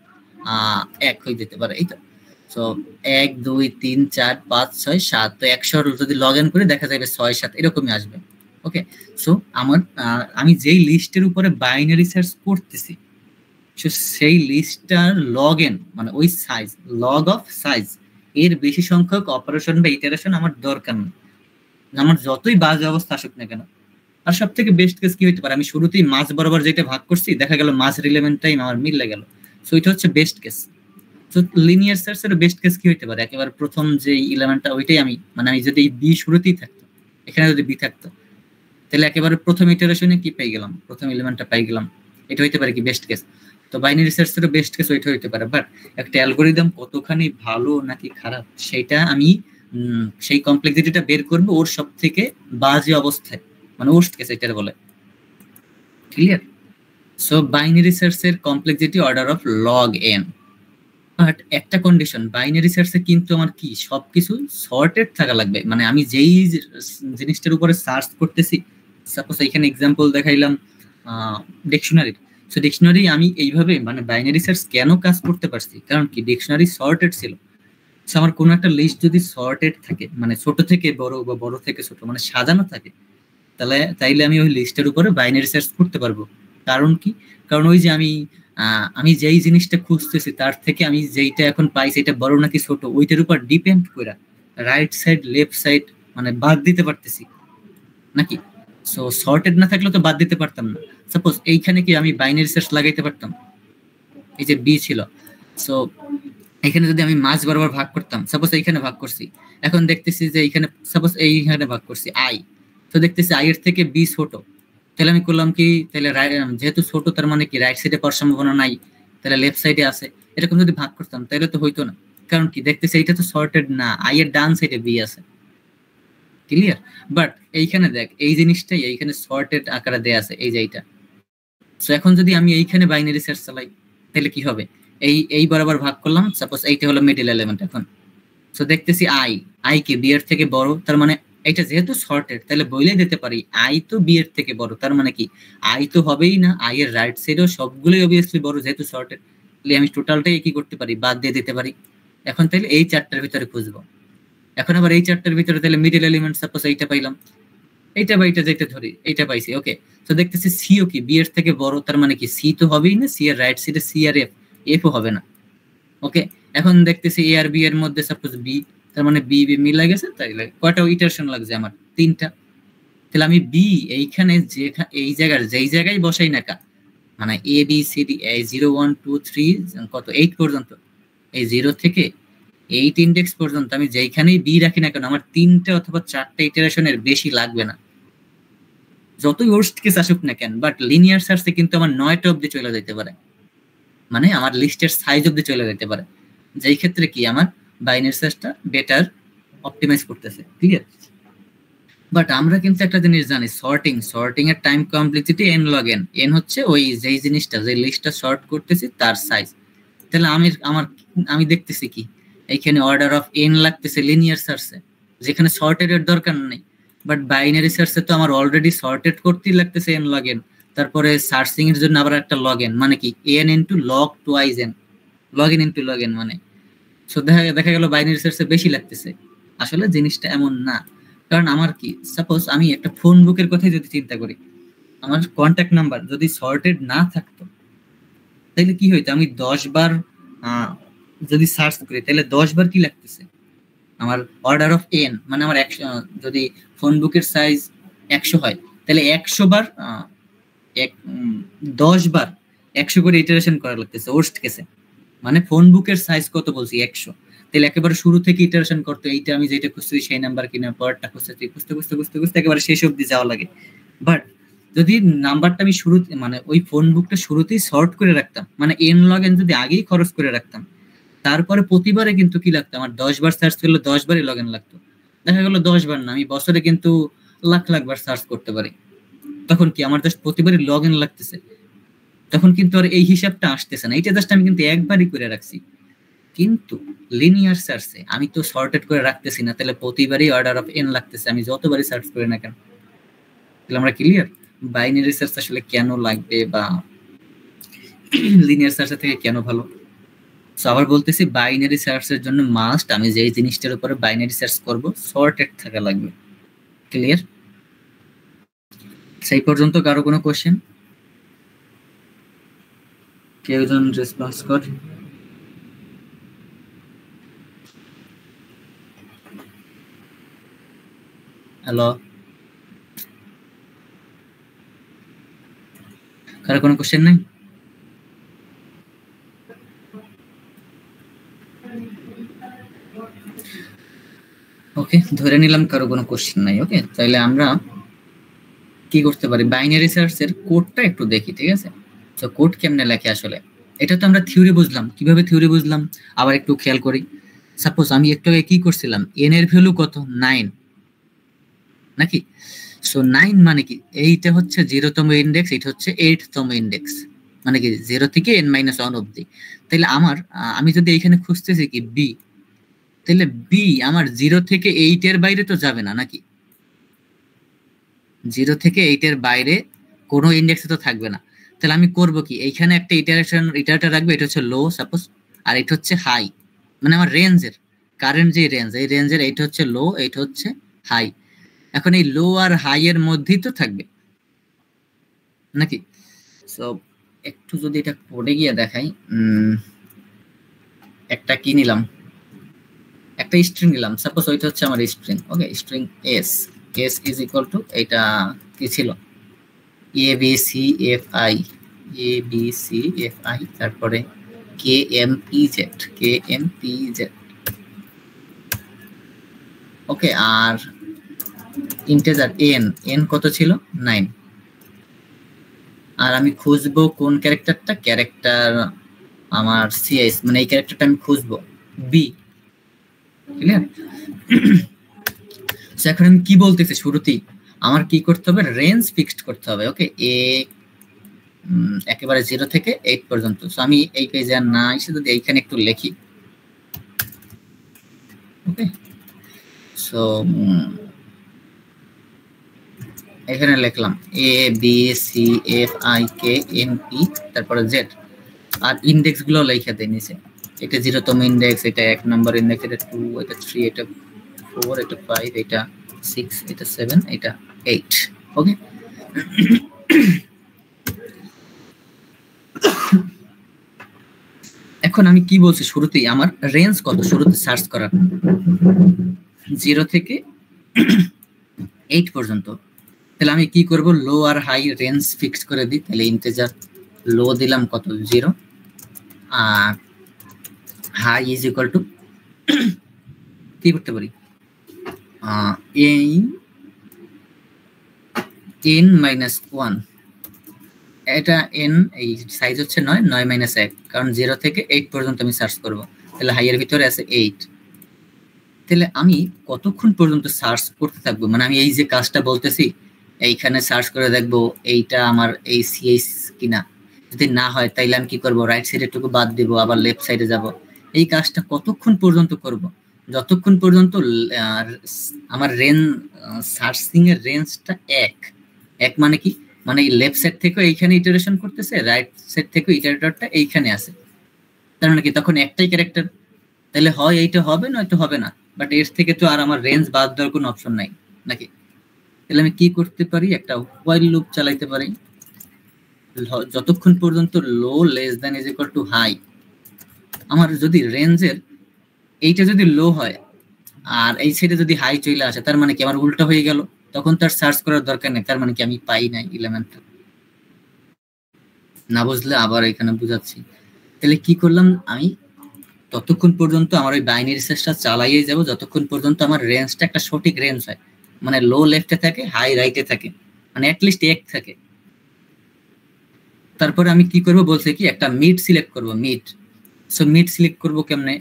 1 হয়ে যেতে পারে। এই তো। সো 1 2 3 4 5 6 7, তো 100 যদি লগ ইন করে দেখা যাবে 6 7 এরকমই আসবে। ওকে। সো আমি যেই লিস্টের উপরে বাইনারি সার্চ করতেছি সেই লিস্টটার লগ ইন মানে ওই সাইজ, লগ অফ সাইজ এর বেশি সংখ্যক অপারেশন বা ইটারেশন আমার দরকার নেই, আমার যতই বাজে অবস্থা আসুক না কেন। আর সব থেকে বেস্ট কেস কি হইতে পারে, আমি শুরুতেই মাঝ বরাবর যেটা ভাগ করছি দেখা গেল মাঝ রিলেভেন্ট টাইম আমার মিলে গেল। সো এটা হচ্ছে বেস্ট কেস। তো লিনিয়ার সার্চের বেস্ট কেস কি হইতে পারে, একেবারে প্রথম যে ইলেভেন্টটা ওইটাই আমি মানে আমি যদি বি শুরুতেই থাকতো, এখানে যদি বি থাকতো তাহলে একেবারে প্রথম ইটারেশনে কি পেয়ে গেলাম, প্রথম এলিমেন্টটা পাই গেলাম। এটা হইতে পারে কি বেস্ট কেস। তো বাইনারি সার্চের বেস্ট কেস ওইটা হইতে পারে। বাট একটা অ্যালগোরিদম কতখানি ভালো নাকি খারাপ সেটা আমি সেই কমপ্লেক্সিটিটা বের করব ওর সব থেকে বাজে অবস্থায়, মানে ওর্স্ট কেস এটার বলে। ক্লিয়ার? সো বাইনারি সার্চের complexity order of log N. But একটা কন্ডিশন, বাইনারি সার্চে কিন্তু আমার কি সবকিছু সর্টেড থাকা লাগবে। মানে আমি যেই জিনিসটার উপরে সার্চ করতেছি, সাপোজ এখানে এক্সাম্পল দেখাইলাম ডিকশনারি। সো ডিকশনারি আমি এইভাবে মানে বাইনারি সার্চ কেন কাজ করতে পারছি, কারণ কি ডিকশনারি সর্টেড ছিল। সো আমার কোনো একটা লিস্ট যদি সর্টেড থাকে মানে ছোট থেকে বড় বা বড় থেকে ছোট মানে সাজানো থাকে, তাইলে আমি ওই লিস্টের উপরে বাইনারি সার্চ করতে পারবো। কারণ কি, কারণ ওই যে আমি যেই জিনিসটা খুঁজতেছি তার থেকে আমি যেইটা এখন পাই সেটা বড় নাকি ছোট ওইটার উপর ডিপেন্ড করে রাইট সাইড লেফট সাইড মানে বাদ দিতে পারতেছি নাকি। সো সর্টেড না থাকলে তো বাদ দিতে পারতাম না। সাপোজ এইখানে কি আমি বাইনারি সার্চ লাগাইতে পারতাম, এই যে বি ছিল। সো এখানে যদি আমি মাঝ বরাবর ভাগ করতাম, সাপোজ এইখানে ভাগ করছি, এখন দেখতেছি যে এইখানে সাপোজ এইখানে ভাগ করছি আই, তো দেখতেছি আই এর থেকে বি ছোট, তাহলে আমি করলাম কি, তাহলে যেহেতু ছোট তার মানে কি রাইট সাইডে পাওয়ার সম্ভাবনা নাই, তাহলে লেফট সাইডে আছে। এরকম যদি ভাগ করতাম তাহলে তো হইতো না, কারণ কি দেখতেছি এইটা তো সর্টেড না, আই এর ডান সাইডে বি আছে। ক্লিয়ার? বাট এইখানে দেখ এই জিনিসটাই এইখানে সর্টেড আকারে দেয়া আছে, এই যে এইটা। সো এখন যদি আমি এইখানে বাইনারি সার্চ চালাই তাহলে কি হবে, এই বরাবর ভাগ করলাম, সাপোজ এইটা হলো মিডল এলিমেন্ট। এখন সো দেখতেছি আই কি বি এর থেকে বড়, তার মানে এটা যেহেতু সর্টেড তাহলে বইলেই দিতে পারি আই তো বি এর থেকে বড়, তার মানে কি আই তো হবেই না, আই এর রাইট সাইডেও সবগুলোই অবভিয়াসলি বড় যেহেতু সর্টেড, তাহলে আমি টোটালটাই কি করতে পারি বাদ দিয়ে দিতে পারি। এখন তাহলে এই চারটার ভিতরে খুঁজবো। এখন আবার এই চারটার ভিতরে তাহলে মিডল এলিমেন্ট সাপোজ এইটা পাইলাম, এইটা বা এইটা যেটা ধরি এইটা পাইছি, ওকে। তো দেখতেছি সিও কি বি এর থেকে বড়, তার মানে কি সি তো হবেই না, সি এর রাইট সাইডে সি আর এফও হবে না, ওকে। এখন দেখতেছি এ আর বি এর মধ্যে সাপোজ বি, তার মানে বি বি মিলে গেছে, তাইলে কয়টা ইটারেশন লাগছে আমার 3টা। তাহলে আমি বি এইখানে যে এই জায়গার যেই জায়গায় বসাই না কা, মানে এ বি সি ডি 0 1 2 3 কত 8 পর্যন্ত, এই 0 থেকে 8 ইন্ডেক্স পর্যন্ত আমি যেইখানেই বি রাখি না কেন আমার 3টা অথবা 4টা ইটারেশনের বেশি লাগবে না, যতই ওর্স্ট কেস আসুক না কেন। বাট লিনিয়ার সার্চে কিন্তু আমার 9টা অব্দি চলে যেতে পারে, মানে আমার লিস্টের সাইজ অব্দি চলে যেতে পারে, যেই ক্ষেত্রে কি আমার বাইনারি সার্চটা বেটার অপটিমাইজ করতেছে। ক্লিয়ার? বাট আমরা কিন্তু একটা জিনিস জানি, সর্টিং এর time complexity n log n, n হচ্ছে ওই যেই জিনিসটা যে লিস্টটা সর্ট করতেছি তার সাইজ। তাহলে আমি দেখতেছি কি এইখানে অর্ডার অফ n লাগতেছে লিনিয়ার সার্চে, যেখানে সর্টেড এর দরকার নেই। বাট বাইনারি সার্চে তো আমার অলরেডি সর্টেড করতেই লাগতেছে n log n, তারপরে সার্চিং এর জন্য আবার একটা log n, মানে কি n into log twice n, log n into log n, মানে সো দেখা গেল বাইনারি সার্চে বেশি লাগতেছে। আসলে জিনিসটা এমন না, কারণ আমার কি সাপোজ আমি একটা ফোন বুকের কথাই যদি চিন্তা করি, আমার কন্ট্যাক্ট নাম্বার যদি সর্টেড না থাকতো তাহলে কি হইতো, আমি 10 বার যদি সার্চ করি তাহলে 10 বার কি লাগতেছে, আমার অর্ডার অফ n, মানে আমার 100, যদি ফোন বুকের সাইজ 100 হয় তাহলে 100 বার 10 বার 100 করে ইটারেশন করা লাগতেছে ওর্স্ট কেসে। মানে ফোন বুকের সাইজ কত বলছি 100, তাহলে একেবারে শুরু থেকে ইটারেশন করতে, এইটা আমি যেটা খুঁজছি সেই নাম্বার কিনা পরেরটা খুঁজতে খুঁজতে খুঁজতে খুঁজতে খুঁজতে একেবারে শেষ অবধি যাওয়া লাগে। বাট যদি নাম্বারটা আমি শুরুতে, মানে ওই ফোন বুকটা শুরুতেই সর্ট করে রাখতাম, মানে n log n যদি আগেই খরচ করে রাখতাম, তারপরে প্রতিবারে কিন্তু কি লাগতো, আমার 10 বার সার্চ করলে 10 বারই লগ ইন লাগতো। দেখা গেল 10 বার না, আমি বছরে কিন্তু লাখ লাখ বার সার্চ করতে পারি, তখন কি আমার জাস্ট প্রতিবারই লগ ইন লাগতেছে, তখন কিন্তু আর এই হিসাবটা আসতেছে না। এইটা জাস্ট আমি কিন্তু একবারই করে রাখছি। কিন্তু লিনিয়ার সার্চে আমি তো সর্টেড করে রাখতেছি না, তাহলে প্রতিবারই অর্ডার অফ n লাগতেছে, আমি যতবারই সার্চ করি না কেন। তাহলে আমরা ক্লিয়ার বাইনারি সার্চ আসলে কেন লাগবে বা লিনিয়ার সার্চের থেকে কেন ভালো। সো আবার বলতেছি, বাইনারি সার্চের জন্য মাস্ট আমি যেই জিনিসটার উপরে বাইনারি সার্চ করব সর্টেড থাকা লাগবে। ক্লিয়ার? সেই পর্যন্ত কারো কোনো কোশ্চেন? কেউ জন রেসপন্স কর। হ্যালো, কারো কোনো কোশ্চেন নাই? ওকে, ধরে নিলাম কারো কোনো কোশ্চেন নাই। ওকে, তাহলে আমরা কি করতে পারি, বাইনারি সার্চের কোডটা একটু দেখি, ঠিক আছে? তো কোড কেমনে লেখে আসলে, এটা তো আমরা থিওরি বুঝলাম। কিভাবে থিওরি বুঝলাম আবার একটু খেয়াল করি। সাপোজ আমি একটু আগে কি করছিলাম, n এর ভ্যালু কত, 9 নাকি? সো 9 মানে কি, এইটা হচ্ছে 0তম ইন্ডেক্স, এটা হচ্ছে 8তম ইন্ডেক্স, মানে কি 0 থেকে n-1 অবধি। তাহলে আমার আমি যদি এইখানে খুঁজতেছি কি b, তাহলে b আমার 0 থেকে 8 এর বাইরে তো যাবে না, নাকি? 0 থেকে 8 এর বাইরে কোনো ইন্ডেক্সে তো থাকবে না। তাহলে আমি করব কি, এইখানে একটা ইটারেটর রাখবো, এটা হচ্ছে লো সাপোজ, আর এটা হচ্ছে হাই, মানে আমার রেঞ্জের কারেন্ট যে রেঞ্জ, এই রেঞ্জের এইটা হচ্ছে লো, এইটা হচ্ছে হাই। এখন এই লো আর হাই এর মধ্যেই তো থাকবে, নাকি? সো একটু যদি এটা কোডে গিয়ে দেখাই, একটা কি নিলাম, একটা স্ট্রিং নিলাম সাপোজ, ওইটা হচ্ছে আমার string. Okay, string S, S is equal to, এটা কি ছিল, A B C F I, A B C F I, তারপরে K M P Z, K M P Z. Okay, আর ইন্টিজার এন, এন কত ছিল, 9। আর আমি খুঁজবো কোন ক্যারেক্টারটা, ক্যারেক্টার আমার সিএস, মানে এই ক্যারেক্টারটা আমি খুঁজবো বি। ক্লিয়ার? এখন আমি কি বলতেছি, শুরুতেই আমার কি করতে হবে, রেঞ্জ ফিক্সড করতে হবে। ওকে, এ একেবারে 0 থেকে 8 পর্যন্ত। সো আমি এই পেজে আর না এসে যদি এইখানে একটু লিখি, ওকে, সো এখানে লিখলাম A B C F I K M P, তারপরে জেড, আর ইন্ডেক্স গুলো লিখে দেই নিচে। এটা 0তম ইন্ডেক্স, এটা 1 নম্বর ইন্ডেক্স, এটা 2, এটা 3, এটা 4, এটা 5, এটা 6, এটা 7, এটা 8। ওকে, এখন আমি কি বলছি, শুরুতেই আমার রেঞ্জ কত, শুরুতে সার্চ করার 0 থেকে 8 পর্যন্ত। তাহলে আমি কি করব, লো আর হাই রেঞ্জ ফিক্স করে দিই। তাহলে ইন্টিজার লো দিলাম কত, 0, আর হাই ইজ ইকুয়াল টু কি করতে পারি, n মাইনাস 1, এটা n, এই সাইজ হচ্ছে 9, 9 মাইনাস 1, কারণ 0 থেকে 8 পর্যন্ত আমি সার্চ করব। তাহলে হাই এর ভিতরে আছে 8। তাহলে আমি কতক্ষণ পর্যন্ত সার্চ করতে থাকবো, মানে আমি এই যে কাজটা বলতেছি, এইখানে সার্চ করে দেখবো এইটা আমার এই সিএস কিনা, যদি না হয় তাইলে আমি কি করব, রাইট সাইডের টুকু বাদ দিব, আবার লেফট সাইডে যাব। এই কাজটা কতক্ষণ পর্যন্ত করব, যতক্ষণ পর্যন্ত আমার সার্চিং এর রেঞ্জটা এক মানে কি, মানে লেফট সাইড থেকে এইখানে ইটারেশন করতেছে, রাইট সাইড থেকে ইটারেটরটা এইখানে আছে, তার মানে কি তখন একটাই ক্যারেক্টার, তাহলে হয় এইটা হবে নয়তো হবে না, বাট এর থেকে তো আর আমার রেঞ্জ বাদ দেওয়ার কোনো অপশন নাই নাকি। তাহলে আমি কি করতে পারি, একটা হোয়াইল লুপ চালাইতে পারি, যতক্ষণ পর্যন্ত low less than is equal to high, আমার যদি রেঞ্জের এইটা যদি লো হয় আর এই সাইডে যদি হাই চলে আসে, তার মানে কি আমার উল্টা হয়ে গেল, তখন তার সার্চ করার দরকার নেই, তার মানে কি আমি পাই নাই এলিমেন্টটা। না বুঝলে আবার এখানে বুঝাচ্ছি। তাহলে কি করলাম আমি, ততক্ষণ পর্যন্ত আমার ওই বাইনারি সার্চটা চালাইয়ে যাব যতক্ষণ পর্যন্ত আমার রেঞ্জটা একটা সঠিক রেঞ্জ হয়, মানে লো লেফটে থাকে হাই রাইটে থাকে, মানে অ্যাটলিস্ট এক থাকে। তারপরে আমি কি করব বলছে কি, একটা মিড সিলেক্ট করব, মিড। সো মিড সিলেক্ট করব কেমনে,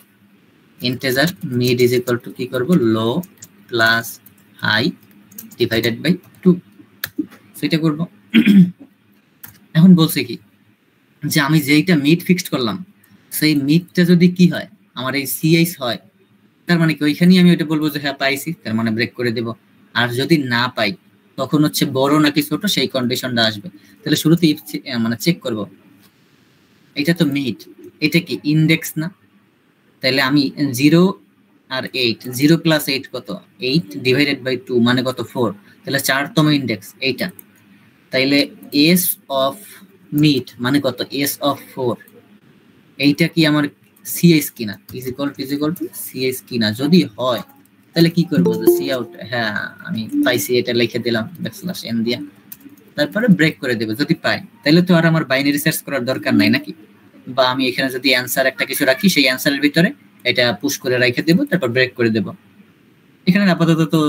integer mid is equal two কি করব, লো প্লাস হাই ডিভাইডেড বাই 2, সেটা করব। এখন বলছে কি যে আমি যেইটা মিড ফিক্সড করলাম সেই মিডটা যদি কি হয় আমার এই সিএইচ হয়, তার মানে কি ওইখানেই আমি ওইটা বলবো যে হ্যাঁ পাইছি, তার মানে ব্রেক করে দেব। আর যদি না পাই তখন হচ্ছে বড় নাকি ছোট সেই কন্ডিশনটা আসবে। তাহলে শুরুতে মানে চেক করব, এটা তো মিড, এটা কি ইন্ডেক্স না, তাহলে আমি 0 আর 8, 0 প্লাস 8 কত, 8 ডিভাইডেড বাই 2 মানে কত 4, তাহলে 4তম ইন্ডেক্স এইটা, তাইলে এস অফ মিড মানে কত, এস অফ 4, এইটা কি আমার সিএস কিনা, ইজ ইকুয়াল টু সিএস কিনা, যদি হয় তাহলে কি করবো, যে সি আউট, হ্যাঁ আমি পাইছি, এটা লিখে দিলাম ব্যাকস্ল্যাশ এন দিয়া, তারপরে ব্রেক করে দেবো। যদি পাই তাহলে তো আর আমার বাইনারি সার্চ করার দরকার নাই নাকি, বা আমি এখানে যদি অ্যান্সার একটা কিছু রাখি সেই অ্যান্সারের ভিতরে এটা পুশ করে রেখে দেবো, তারপর ব্রেক করে দেবো। এখানে আপাতত তো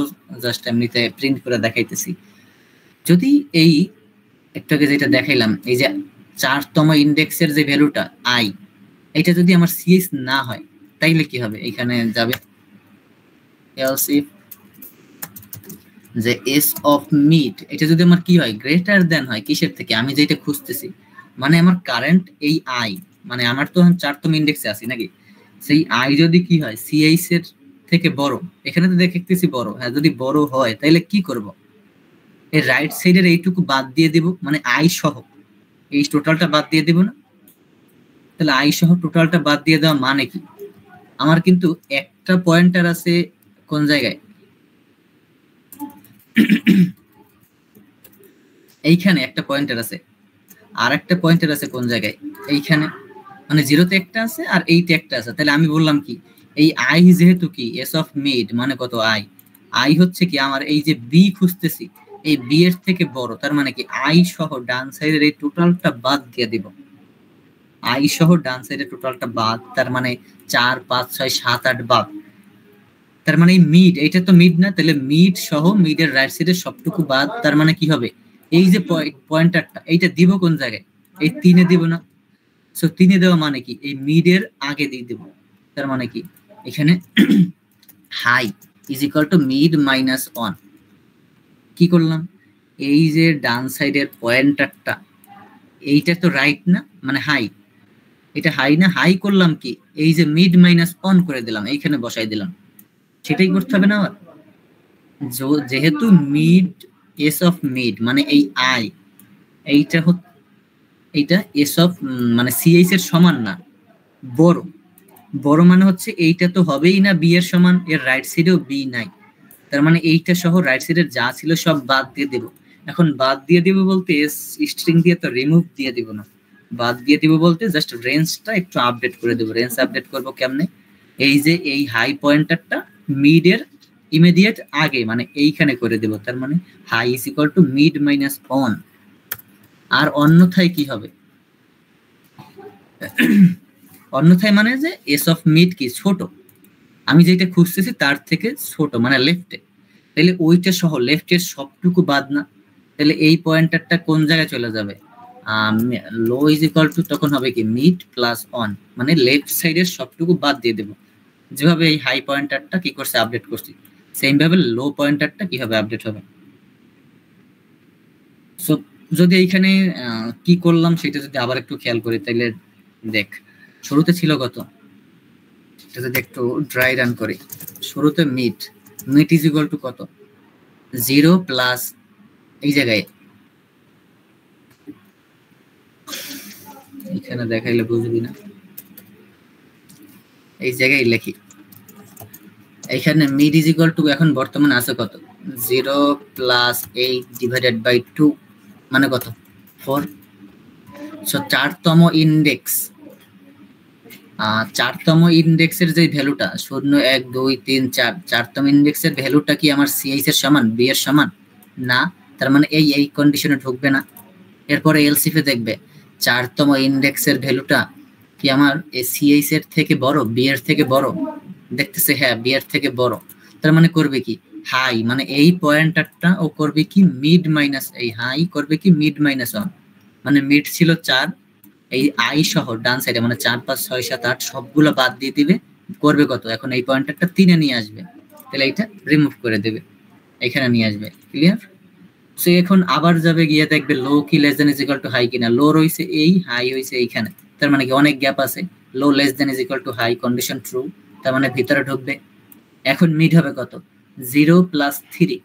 জাস্ট এমনিতে প্রিন্ট করে দেখাইতেছি। যদি এই একটাকে যেটা দেখাইলাম, এই যে 4তম ইন্ডেক্সের যে ভ্যালুটা আই, এটা যদি আমার সিএস না হয় তাইলে কি হবে, এখানে যাবে এলস ইফ যে এস অফ মিড, এটা যদি আমার কি হয়, গ্রেটার দেন হয় কিসের থেকে, আমি যেটা খুঁজতেছি, মানে আমার কারেন্ট এই আই, মানে আমার তো 4তম ইন্ডেক্সে আছি নাকি, সেই আই যদি কি হয় সিএইচ এর থেকে বড়, এখানে তো দেখতেছি বড়, হ্যাঁ যদি বড় হয় তাহলে কি করব, এই রাইট সাইডের এইটুকু বাদ দিয়ে দিব, মানে আই সহ এই টোটালটা বাদ দিয়ে দিব না, তাহলে আই সহ টোটালটা বাদ দিয়ে দেওয়া মানে কি, আমার কিন্তু একটা পয়েন্টার আছে কোন জায়গায়, এইখানে একটা পয়েন্টার আছে, আর একটা পয়েন্টার আছে কোন জায়গায়, এইখানে, মানে 0তে একটা আছে আর 8তে একটা আছে। তাহলে আমি বললাম কি, এই আই যেহেতু কি এস অফ মিড মানে কত আই, আই হচ্ছে কি আমার এই যে বি খুঁজতেছি এই বি এর থেকে বড়, তার মানে কি আই সহ ডান সাইডের এই টোটালটা বাদ দিয়ে দিব, আই সহ ডান সাইডের টোটালটা বাদ, তার মানে 4 5 6 7 8 বাদ, তার মানে এই মিড, এইটা তো মিড না, তাহলে মিড সহ মিডের রাইট সাইডের সবটুকু বাদ, তার মানে কি হবে, এই যে পয়েন্টারটা এইটা দিব কোন জায়গায়, এই 3-এ দিব না, সো 3-এ দেওয়া মানে কি এই মিডের আগে দিয়ে দেব, তার মানে কি এখানে high is equal to mid minus 1, কি করলাম, এই যে ডান সাইডের পয়েন্টারটা এইটা তো রাইট না, মানে হাই, এটা হাই না, হাই করলাম কি এই যে মিড মাইনাস 1 করে দিলাম, এইখানে বসাই দিলাম, সেটাই করতে হবে না আবার, যেহেতু মিড এস অফ মিড মানে এই আই, এইটা এইটা এস অফ মানে সিএইচ এর সমান না, বড়, বড় মানে হচ্ছে এইটা তো হবেই না বি এর সমান, এর রাইট সাইডেও বি নাই, তার মানে এইটা সহ রাইট সাইডের যা ছিল সব বাদ দিয়ে দেব। এখন বাদ দিয়ে দিব বলতে স্ট্রিং দিয়ে তো রিমুভ দিয়ে দিব না, বাদ দিয়ে দিব বলতে জাস্ট রেঞ্জটা একটু আপডেট করে দেব। রেঞ্জ আপডেট করব কেমনে, এই যে এই হাই পয়েন্টারটা মিডের ইমিডিয়েট আগে মানে এইখানে করে দেব, তার মানে high is equal to mid minus 1, আর অন্যথায় কি হবে, অন্যথায় মানে যে এস অফ মিড কি ছোট, আমি যেটা খুঁজতেছি তার থেকে ছোট মানে লেফটে, তাহলে ওইটা সহ লেফটের সবটুকু বাদ না, তাহলে এই পয়েন্টারটা কোন জায়গায় চলে যাবে, লো ইজ ইকুয়াল টু তখন হবে কি মিড প্লাস 1, মানে লেফট সাইডের সবটুকু বাদ দিয়ে দেবো, যেভাবে এই হাই পয়েন্টারটা কি করছে আপডেট করছি সেম ভাবে লো পয়েন্টারটা কিভাবে আপডেট হবে। সো যদি এইখানে কি করলাম সেটা যদি আবার একটু খেয়াল করি, তাহলে দেখ শুরুতে ছিল কত এটা যদি একটু ড্রাই রান করি, শুরুতে মিড ইজ ইকুয়াল টু কত 0 প্লাস এই জায়গায় এখানে দেখাইলে বুঝবি না, এই জায়গায় লিখি এখানে মিড ইজ ইকুয়াল টু এখন বর্তমানে আছে কত 0 প্লাস 8 ডিভাইডেড বাই 2 মানে কত 4। সো চারতম ইন্ডেক্স, চারতম ইন্ডেক্সের যে ভ্যালুটা 0 1 2 3 4, চারতম ইন্ডেক্সের ভ্যালুটা কি আমার সিএইচ এর সমান, বি এর সমান না, তার মানে এই কন্ডিশনে ঢুকবে না। এরপরে এলসিএফ এ দেখবে চারতম ইন্ডেক্সের ভ্যালুটা কি আমার সিএইচ এর থেকে বড়, বি এর থেকে বড়, দেখতেছে হ্যাঁ বি এর থেকে বড়, তার মানে করবে কি হাই, মানে এই পয়েন্টারটা ও করবে কি মিড মাইনাস, এই হাই করবে কি মিড মাইনাস 1, মানে মিড ছিল 4, এই আই সহ ডান সাইডে মানে 4 5 6 7 8 সবগুলো বাদ দিয়ে দিবে, করবে কত এখন এই পয়েন্টারটা 3 এ নিয়ে আসবে, তাহলে এটা রিমুভ করে দেবে, এখানে নিয়ে আসবে। ক্লিয়ার? সো এখন আবার যাবে গিয়ে দেখবে লো কি less than is equal to high কিনা, লো রইছে এই, হাই হইছে এইখানে, তার মানে কি অনেক গ্যাপ আছে, low less than is equal to high condition true, তার মানে ভিতরে ঢুকবে। এখন মিড হবে কত 0 প্লাস 3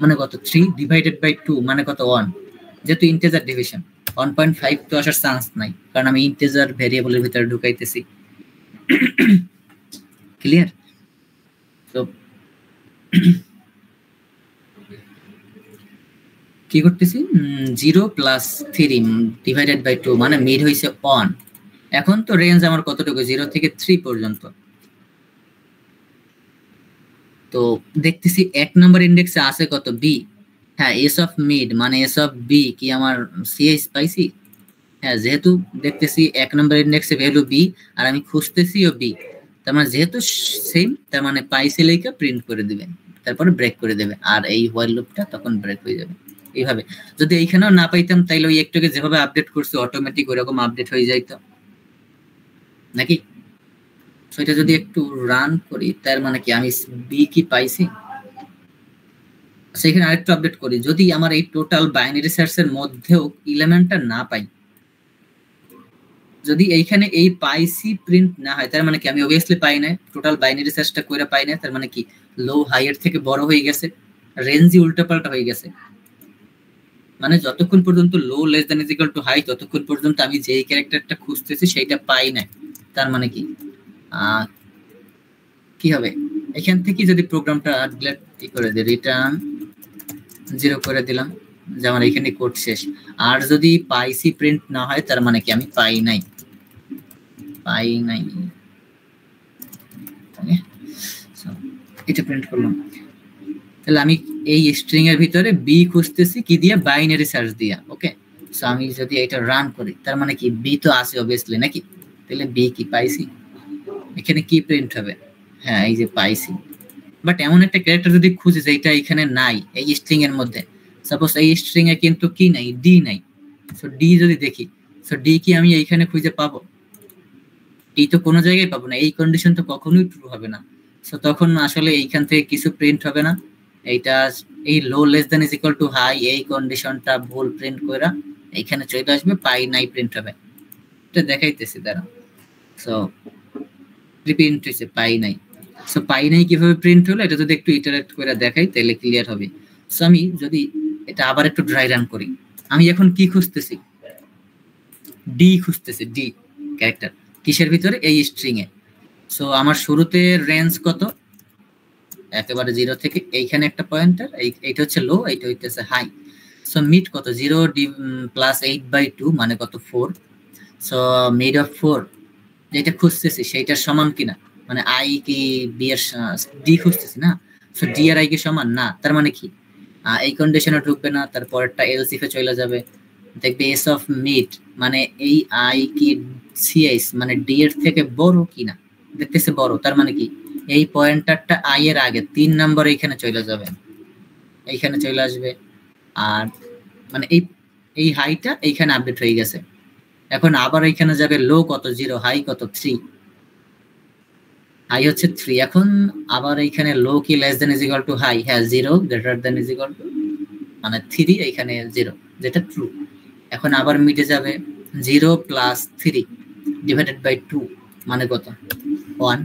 মানে কত 3 ডিভাইডেড বাই 2 মানে কত 1, যেহেতু ইন্টিজার ডিভিশন 1.5 তো আসার চান্স নাই, কারণ আমি ইন্টিজার ভেরিয়েবলের ভিতরে ঢুকাইতেছি। ক্লিয়ার? তো কি করতেছি 0 প্লাস 3 ডিভাইডেড বাই 2 মানে মিড হইছে 1। এখন তো রেঞ্জ আমার কতটুকু 0 থেকে 3 পর্যন্ত, তো দেখতেছি 1 নম্বর ইন্ডেক্সে আছে কত বি, হ্যাঁ এস অফ মিড মানে এস অফ বি কি আমার সিএইচ পাইছি, হ্যাঁ যেহেতু দেখতেছি 1 নম্বর ইন্ডেক্সে ভ্যালু বি আর আমি খুঁজতেছি ও বি, তার মানে যেহেতু সেম তার মানে পাইছি লেখা প্রিন্ট করে দিবেন, তারপরে ব্রেক করে দেবে, আর এই হোয়াইল লুপটা তখন ব্রেক হয়ে যাবে। এইভাবে যদি এইখানেও না পাইতাম তাইলে ওই একটুকে যেভাবে আপডেট করছি অটোমেটিক ওইরকম আপডেট হয়ে যাইতো নাকি। সেটা যদি একটু রান করি তার মানে কি আমি বি কি পাইছি, সেখানে আরেকটু আপডেট করি, যদি আমার এই টোটাল বাইনারি সার্চ এর মধ্যেও এলিমেন্টটা না পাই, যদি এইখানে এই পাইসি প্রিন্ট না হয় তার মানে কি আমি অবভিয়াসলি পাই না, টোটাল বাইনারি সার্চটা কইরা পাই না, তার মানে কি লো হাই এর থেকে বড় হয়ে গেছে, রেঞ্জই উল্টাপাল্টা হয়ে গেছে, মানে যতক্ষণ পর্যন্ত low less than is equal to high ততক্ষণ পর্যন্ত আমি যেই ক্যারেক্টারটা খুঁজতেছি সেইটা পাই না, তার মানে কি কি হবে এখান থেকে যদি প্রোগ্রামটা ডিলিট করে দিই, রিটার্ন 0 করে দিলাম যে আমার এখানে কোড শেষ, আর যদি পাইসি প্রিন্ট না হয় তার মানে কি আমি পাই নাই, এটা প্রিন্ট করলাম, তাহলে আমি এই স্ট্রিং এর ভিতরে বি খুঁজতেছি কি দিয়ে বাইনারি সার্চ দিয়া। ওকে, সো আমি যদি এটা রান করি তার মানে কি বি তো আছে অবভিয়াসলি নাকি, তাহলে বি কি পাইছি, এখানে কি প্রিন্ট হবে, হ্যাঁ এই যে পাইছি, বাট এমন একটা ক্যারেক্টার যদি খুঁজে যেটা এখানে নাই এই স্ট্রিং এর মধ্যে, সাপোজ এই স্ট্রিং এ কিন্তু কি নাই ডি নাই, সো ডি যদি দেখি, সো ডি কি আমি এইখানে খুঁজে পাবো, ডি তো কোনো জায়গায় পাবো না, এই কন্ডিশন তো কখনোই ট্রু হবে না, সো তখন আসলে এইখান থেকে কিছু প্রিন্ট হবে না, এইটা এই low less than is equal to high এই কন্ডিশনটা ভুল প্রিন্ট কইরা এইখানে চলে আসবে পাই নাই প্রিন্ট হবে, এটা দেখাইতেছি দাঁড়া। সো প্রিন্ট হইছে পাই নাই, সো পাই নাই কিভাবে প্রিন্ট হলো এটা যদি একটু ইটারেট করে দেখাই তাহলে ক্লিয়ার হবে। সো আমি যদি এটা আবার একটু ড্রাই রান করি, আমি এখন কি খুঁজতেছি ডি খুঁজতেছি, ডি ক্যারেক্টার কিসের ভিতরে এই স্ট্রিং এ, সো আমার শুরুতে রেঞ্জ কত একেবারে 0 থেকে এইখানে একটা পয়েন্টার, এইটা হচ্ছে লো এইটা হইতেছে হাই, সো মিড কত 0 প্লাস 8/2 মানে কত 4, সো মিড অফ 4 যেটা খুঁজতেছি সেইটার সমান কিনা, মানে আই কি বি এর ডি খুঁজতেছি না, সো ডি আর আই কি সমান না, তার মানে কি এই কন্ডিশনে ঢুকবে না, তারপরটা এলসিএফ এ চলে যাবে, দেখবে এস অফ মিড মানে এই আই কি সিএস মানে ডি এর থেকে বড় কিনা, দেখতেছে বড়, তার মানে কি এই পয়েন্টারটা আই এর আগে 3 নম্বর এইখানে চলে যাবে, এইখানে চলে আসবে, আর মানে এই হাইটা এইখানে আপডেট হয়ে গেছে, এখন আবার এইখানে যাবে লো কত 0 হাই কত 3, হাই হচ্ছে 3, এখন আবার এইখানে লো কি less than is equal to high, হ্যাঁ 0 greater than is equal to মানে 3 এইখানে 0 যেটা ট্রু, এখন আবার মিডে যাবে 0 প্লাস 3 ডিভাইডেড বাই 2 মানে কত 1।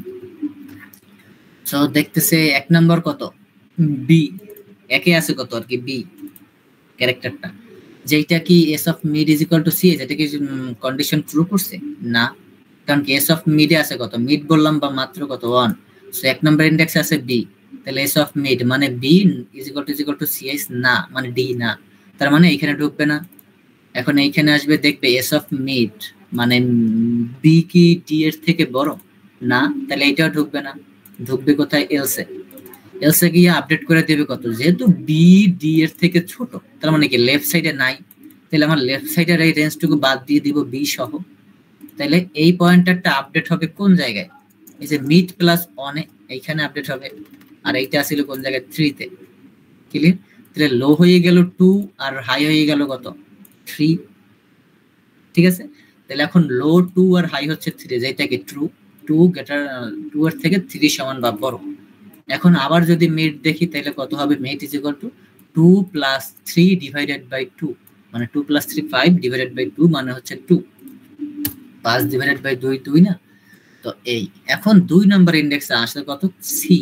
সো দেখতেছে এক নাম্বার কত, বি, একে আছে কত আর কি বি ক্যারেক্টারটা, যেটা কি S of mid is equal to C, এটা কি কন্ডিশন ট্রু করছে না, কারণ কি এস অফ মিডে আছে কত, মিড বললাম বা মাত্র কত 1। সো এক নাম্বার ইন্ডেক্স আছে বি, তাহলে এস অফ মিড মানে B is equal to C S না, মানে ডি না, তার মানে এইখানে ঢুকবে না। এখন এইখানে আসবে দেখবে এস অফ মিড মানে বি কি ডি এর থেকে বড় না, তাহলে এইটাও ঢুকবে না, ঢুকবে কোথায় এলসে, এলসে গিয়ে আপডেট করে দেবে কত, যেহেতু বি ডি এর থেকে ছোট তার মানে কি লেফট সাইডে নাই, তাহলে আমার লেফট সাইডের এই রেঞ্জটুকু বাদ দিয়ে দিব বি সহ, তাহলে এই পয়েন্টারটা আপডেট হবে কোন জায়গায়, এই যে মিড প্লাস অনে এইখানে আপডেট হবে, আর এইটা আসলে কোন জায়গায় 3 তে, ক্লিয়ার। তাহলে লো হয়ে গেল 2 আর হাই হয়ে গেল কত 3, ঠিক আছে। তাহলে এখন লো 2 আর হাই হচ্ছে 3, যেটা কি ট্রু, 2 গ্রেটার 2 এর থেকে 3 সমান বা বড়। এখন আবার যদি মিড দেখি তাহলে কত হবে, mid is equal to 2 plus 3 divided by 2, মানে 2 প্লাস 3 5 ডিভাইডেড বাই 2 মানে হচ্ছে 2, 5 ডিভাইডেড বাই 2 2 না, তো এই এখন 2 নাম্বার ইন্ডেক্সে আসলে কত সি,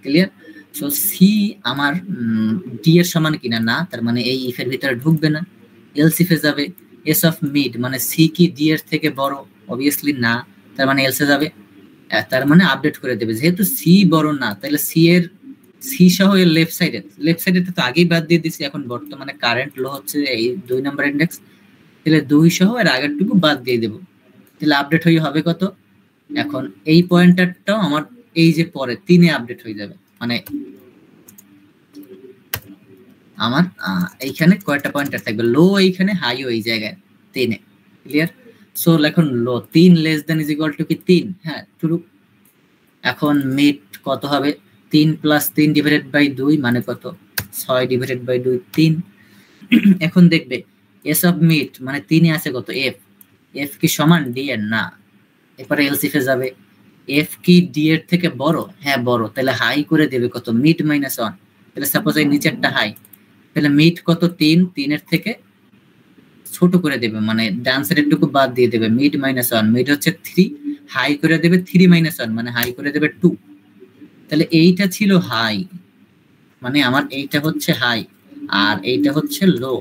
ক্লিয়ার। সো সি আমার ডি এর সমান কিনা না, তার মানে এই ইফের ভিতরে ঢুকবে না, এলস ইফে যাবে, এস অফ মিড মানে সি কি ডি এর থেকে বড়, অবভিয়াসলি না, তার মানে এলসে যাবে, তার মানে আপডেট করে দেবে, যেহেতু সি বড় না তাহলে সি এর সি সহ এর লেফট সাইডে তো আগেই বাদ দিয়ে দিছি, এখন বর্তমানে কারেন্ট লো হচ্ছে এই 2 নাম্বার ইন্ডেক্স, তাহলে 2 সহ এর আগেরটুকু বাদ দিয়ে দেব, তাহলে আপডেট হয়ে হবে কত, এখন এই পয়েন্টারটাও আমার এই যে পরে 3 এ আপডেট হয়ে যাবে, মানে আমার এইখানে কয়টা পয়েন্টার থাকবে, লো এইখানে হাইও এই জায়গায় 3 এ, ক্লিয়ার। সো এখন লো 3 less than is equal two কি 3, হ্যাঁ ট্রু। এখন মিড কত হবে, 3 প্লাস 3 ডিভাইডেড বাই 2 মানে কত 6 ডিভাইডেড বাই 2 3। এখন দেখবে এস অফ মিড মানে 3 এ আছে কত এফ, এফ কি সমান ডি এর না, এরপরে এলসিফে যাবে, এফ কি ডি এর থেকে বড়, হ্যাঁ বড়, তাহলে হাই করে দেবে কত মিড মাইনাস 1, তাহলে সাপোজ এই নিচেরটা হাই, তাহলে মিড কত 3, 3 এর থেকে ছোট করে দেবে, মানে ডান সাইডেরটুকু বাদ দিয়ে দেবে, মিড মাইনাস 1, মিড হচ্ছে 3, হাই করে দেবে 3 মাইনাস 1 মানে হাই করে দেবে 2, তাহলে এইটা ছিল হাই, মানে আমার এইটা হচ্ছে হাই আর এইটা হচ্ছে লো,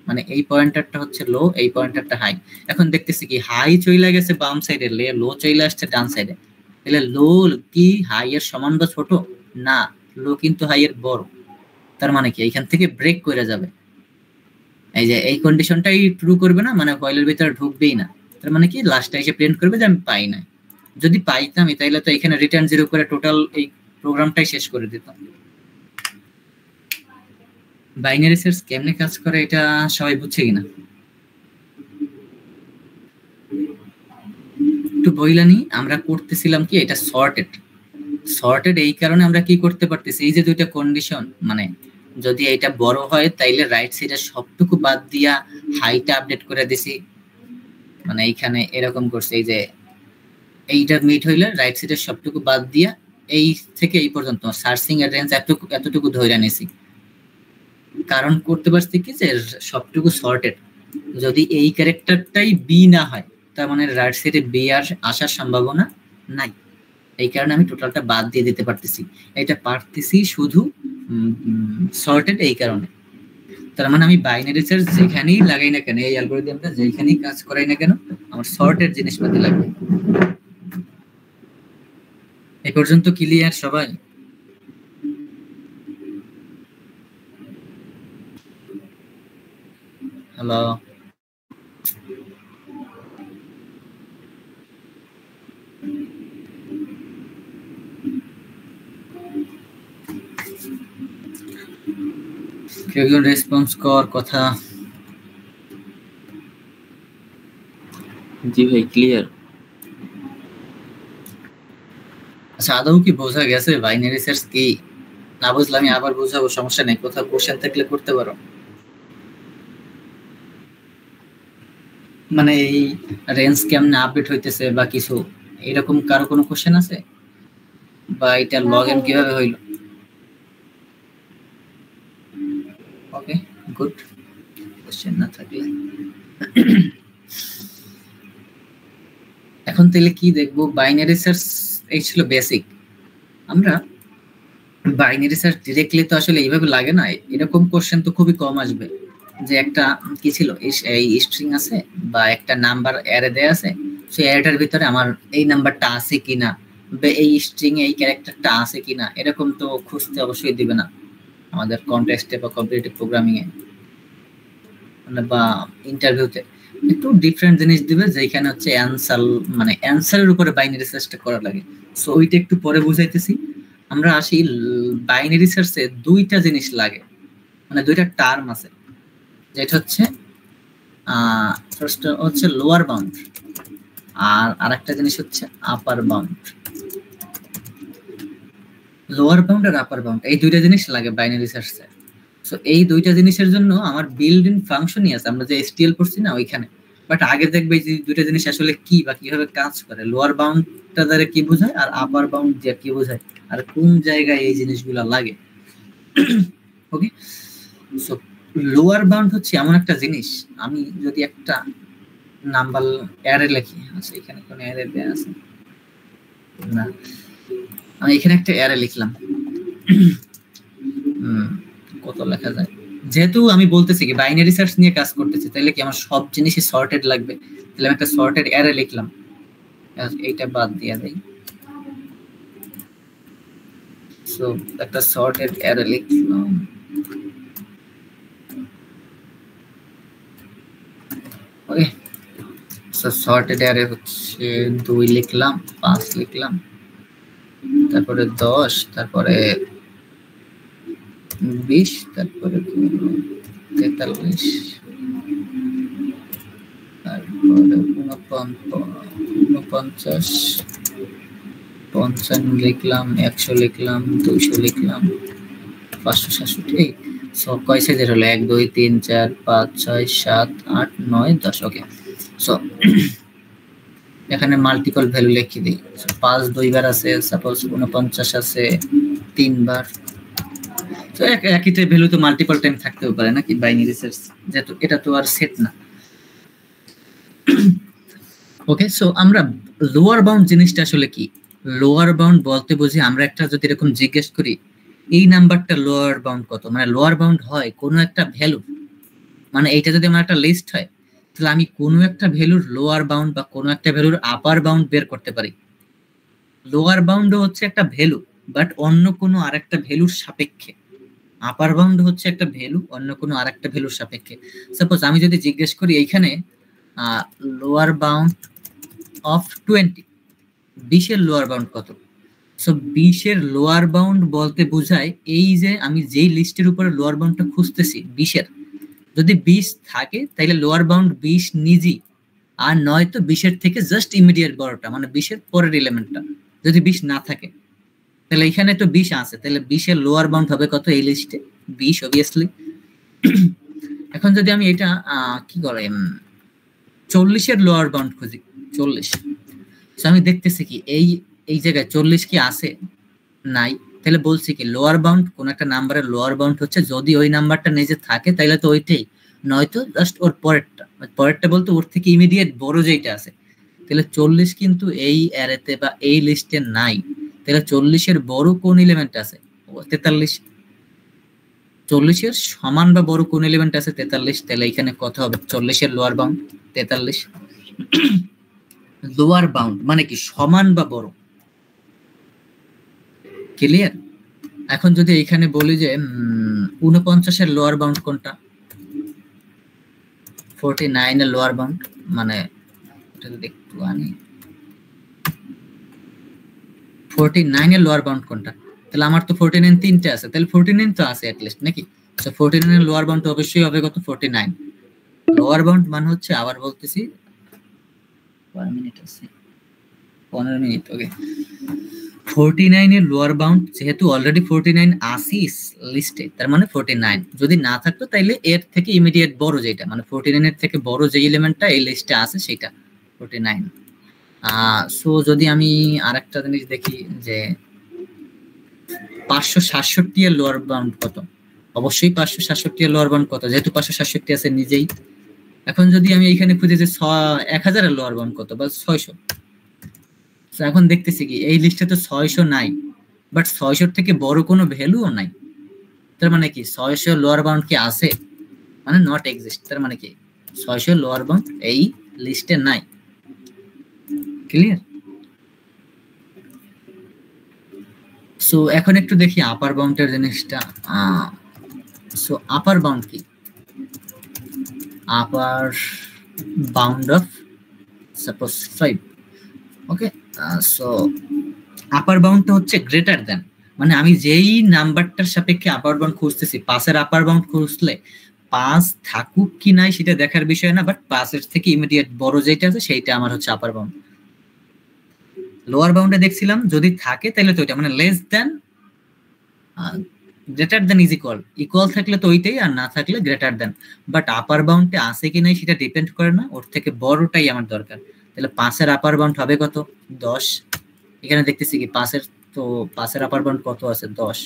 মানে এই পয়েন্টারটা হচ্ছে লো, এই পয়েন্টারটা হাই। এখন দেখতেছি কি হাই চলে গেছে বাম সাইডে, লো চলে আসছে ডান সাইডে, তাহলে লো কি হাই এর সমান বা ছোট না, লো কিন্তু হাই এর বড়, তার মানে কি এইখান থেকে ব্রেক করে যাবে, এই যে এই কন্ডিশনটাই ট্রু করবে না, মানে কয়েলের ভিতরে ঢুকবেই না, তার মানে কি লাস্টে এসে প্রিন্ট করবে যে আমি পাই না, যদি পাইতাম তাহলে তো এখানে রিটার্ন 0 করে টোটাল এই প্রোগ্রামটাই শেষ করে দিতাম। বাইনারি সার্চ কেমনে কাজ করে এটা সবাই বুঝছে কিনা একটু বইলানি, আমরা করতেছিলাম কি এটা সর্টেড এই কারণে আমরা কি করতে পারতেছি, এই যে দুইটা কন্ডিশন, মানে যদি এটা বড় হয় তাইলে রাইট সাইডে সবটুকু বাদ দিয়া হাইটা আপডেট করে দিছি, মানে এইখানে এরকম করছে, এই যে এইটা মিড হইলে রাইট সাইডের সবটুকু বাদ দিয়া এই থেকে এই পর্যন্ত সার্চিং এর রেঞ্জ এতটুকু ধরে নিছি, কারণ করতে পারছি কি যে সবটুকু সর্টেড, যদি এই ক্যারেক্টারটাই বি না হয় তার মানে রাইট সাইডে বি আর আসার সম্ভাবনা নাই, এই কারণে আমি টোটালটা বাদ দিয়ে দিতে পারতেছি, এটা পারতেছি শুধু সর্টেড এই কারণে, তার মানে আমি বাইনারি সার্চ যেখানেই লাগাই না কেন, এই অ্যালগরিদমটা যেখানেই কাজ করাই না কেন আমার সর্টেড জিনিসপাতি লাগবে। এই পর্যন্ত ক্লিয়ার সবাই? হ্যালো, কেউ রেসপন্স কর কথা, জি ভাই ক্লিয়ার। আচ্ছা আদৌ কি বোঝা গেছে বাইনারি সার্চ কি? না বুঝলে আমি আবার বুঝাবো, সমস্যা নেই, কোথাও কোশ্চেন থাকলে করতে পারো। মানে এই রেঞ্জ কেমনে আপডেট হইতেছে বা কিছু এরকম কারো কোনো কোশ্চেন আছে, বা এটা লগইন কিভাবে হইলো? ওকে গুড, কোশ্চেন না থাকলে এখন তাহলে কি দেখবো, বাইনারি সার্চ এই ছিল বেসিক। আমরা বাইনারি সার্চ ডিরেক্টলি তো আসলে এইভাবে লাগে না, এরকম কোশ্চেন তো খুবই কম আসবে যে একটা কি ছিল এই স্ট্রিং আছে বা একটা নাম্বার অ্যারে দেয়া আছে, সেই অ্যারেটার ভিতরে আমার এই নাম্বারটা আছে কিনা বা এই স্ট্রিং এই ক্যারেক্টারটা আছে কিনা, এরকম তো খুঁজতে অবশ্যই দিবে না আমাদের কনটেক্সটে বা কম্পিটিটিভ প্রোগ্রামিং এ বা ইন্টারভিউতে। একটু ডিফারেন্ট জিনিস দিবে যেখানে হচ্ছে অ্যানসার, মানে অ্যানসারের উপরে বাইনারি সার্চটা করা লাগে। সো ওইটা একটু পরে বুঝাইতেছি। আমরা আসি বাইনারি সার্চে দুইটা জিনিস লাগে, মানে দুইটা টার্ম আছে, যেটা হচ্ছে ফার্স্ট হচ্ছে লোয়ার বাউন্ড আর আরেকটা জিনিস হচ্ছে আপার বাউন্ড। লোয়ার বাউন্ড আর আপার বাউন্ড এই দুইটা জিনিস লাগে বাইনারি সার্চে। সো এই দুইটা জিনিসের জন্য আমার বিল্ড ইন ফাংশনই আছে, আমরা যে এসটিএল পড়ছি না ওইখানে। বাট আগে দেখবে যে দুইটা জিনিস আসলে কি বা কিভাবে কাজ করে, লোয়ার বাউন্ডটা দ্বারা কি বোঝায় আর আপার বাউন্ড দিয়ে কি বোঝায় আর কোন জায়গায় এই জিনিসগুলো লাগে। ওকে, সো লোয়ার বাউন্ড হচ্ছে এমন একটা জিনিস, আমি যদি একটা নাম্বার অ্যারে লিখি, আচ্ছা এখানে কোন অ্যারে দেয়া আছে না, আমি এখানে একটা অ্যারে লিখলাম, কত লেখা যায়, যেহেতু আমি বলতেছি কি বাইনারি সার্চ নিয়ে কাজ করতেছি, তাহলে কি আমার সব জিনিসই সর্টেড লাগবে, তাহলে আমি একটা সর্টেড অ্যারে লিখলাম, এইটা বাদ দিয়ে দেই। সো একটা সর্টেড অ্যারে লিখলাম, ওকে। সো সর্টেড অ্যারে হচ্ছে 2 লিখলাম, 5 লিখলাম, তারপরে 10, তারপরে 20, তারপরে 43, তারপরে 49, 55 লিখলাম, 100 লিখলাম, 200 লিখলাম, 567। সব কয় সাইজের হলো? 1 2 3 4 5 6 7 8 9 10। ওকে, সো এখানে মাল্টিপল ভ্যালু লিখে দিই। 5 দুইবার আছে, সাপোজ 49 আছে 3 বার। তো একইটা ভ্যালু তো মাল্টিপল টাইম থাকতেও পারে নাকি বাইনারি সার্চ, যেহেতু এটা তো আর সেট না। ওকে, সো আমরা লোয়ার বাউন্ড জিনিসটা আসলে কি, লোয়ার বাউন্ড বলতে বুঝি আমরা একটা যদি এরকম জিজ্ঞেস করি এই নাম্বারটা লোয়ার বাউন্ড কত, মানে লোয়ার বাউন্ড হয় কোনো একটা ভ্যালু, মানে এইটা যদি আমার একটা লিস্ট হয় তাহলে আমি কোনো একটা ভ্যালুর লোয়ার বাউন্ড বা কোনো একটা ভ্যালুর আপার বাউন্ড বের করতে পারি। লোয়ার বাউন্ড হচ্ছে একটা ভ্যালু বাট অন্য কোনো আরেকটা ভ্যালুর সাপেক্ষে, আপার বাউন্ড হচ্ছে একটা ভ্যালু অন্য কোনো আরেকটা ভ্যালুর সাপেক্ষে। সাপোজ আমি যদি জিজ্ঞেস করি এইখানে লোয়ার বাউন্ড অফ 20, 20 এর লোয়ার বাউন্ড কত, সো 20 এর লোয়ার বাউন্ড বলতে বোঝায় এই যে আমি যেই লিস্টের উপরে লোয়ার বাউন্ডটা খুঁজতেছি 20 এর, যদি 20 থাকে তাহলে লোয়ার বাউন্ড 20 নিজেই, আর নয়তো 20 এর থেকে জাস্ট ইমিডিয়েট বড়টা, মানে 20 এর পরের এলিমেন্টটা। যদি 20 না থাকে তাহলে এখানে তো 20 আছে, তাহলে 20 এর লোয়ার বাউন্ড হবে কত এই লিস্টে? 20 অবভিয়াসলি। এখন যদি আমি এটা কি করে 40 এর লোয়ার বাউন্ড খুঁজি, 40, তো আমি দেখতেছি কি এই জায়গায় 40 কি আছে? নাই। তাহলে বলছি কি লোয়ার বাউন্ড কোন একটা নাম্বারের লোয়ার বাউন্ড হচ্ছে যদি ওই নাম্বারটা নিজে থাকে তাহলে তো ওইটাই, নয়তো জাস্ট ওর পরেরটা বলতে ওর থেকে ইমিডিয়েট বড় যেটা আছে। তাহলে 40 কিন্তু এই অ্যারেতে বা এই লিস্টে নাই, তাহলে 40 এর বড় কোন এলিমেন্ট আছে? 43। 40 এর সমান বা বড় কোন এলিমেন্ট আছে? 43। তাহলে এখানে কত হবে? 40 এর লোয়ার বাউন্ড 43। লোয়ার বাউন্ড মানে কি সমান বা বড়, ক্লিয়ার? এখন যদি এখানে বলি যে 49 এর লোয়ার বাউন্ড কোনটা, 49 এর লোয়ার বাউন্ড, মানে এটা যদি একটু আনি 49 এর লোয়ার বাউন্ড কোনটা, তাহলে আমার তো 49 তিনটে আছে, তাহলে 49 তো আছে এট লিস্ট নাকি? সো 49 এর লোয়ার বাউন্ড অবশ্যই হবে কত? 49। লোয়ার বাউন্ড মানে হচ্ছে, আবার বলতেছি 1 মিনিট আছে, 15 মিনিট। ওকে, 49 এর লোয়ার বাউন্ড যেহেতু অলরেডি 49 আসিস লিস্টে, তার মানে 49। যদি না থাকতো তাইলে এর থেকে ইমিডিয়েট বড় যেটা, মানে 49 এর থেকে বড় যে এলিমেন্টটা এই লিস্টে আছে সেটা 49। সো যদি আমি আরেকটা জিনিস দেখি যে 567 এর লোয়ার বাউন্ড কত, অবশ্যই 567 এর লোয়ার বাউন্ড কত, যেহেতু 567 আছে নিজেই। এখন যদি আমি এখানে খুঁজে যে 1000 এর লোয়ার বাউন্ড কত বা 600, তো এখন দেখতেছি কি এই লিস্টে তো 600 নাই, বাট 600 থেকে বড় কোনো ভ্যালুও নাই। তার মানে কি 600 লোয়ার বাউন্ড কি আছে, মানে নট এক্সিস্ট। তার মানে কি 600 লোয়ার বাউন্ড এই লিস্টে নাই। ক্লিয়ার? সো এখন একটু দেখি আপার বাউন্ডের জিনিসটা। সো আপার বাউন্ড কি, upper bound of suppose 5। Okay, so upper বাউন্ডটা হচ্ছে গ্রেটার দেন, মানে আমি যেই নাম্বারটার সাপেক্ষে আপার বাউন্ড খুঁজতেছি, 5 এর আপার বাউন্ড খুঁজলে 5 থাকুক কি নাই সেটা দেখার বিষয় না, বাট 5 এর থেকে ইমিডিয়েট বড় যেটা আছে সেইটা আমার হচ্ছে আপার বাউন্ড। লোয়ার বাউন্ডে দেখছিলাম যদি থাকে তাহলে তো ওইটা, মানে less than greater than is equal, equal থাকলে তো ওইটাই, আর না থাকলে গ্রেটার দেন। বাট আপার বাউন্ডে আছে কি নাই সেটা ডিপেন্ড করে না, ওর থেকে বড়টাই আমার দরকার। তাহলে 5 এর আপার বাউন্ড হবে কত, 10। এখানে দেখতেছি কি 5 এর, তো 5 এর আপার বাউন্ড কত আছে, 10।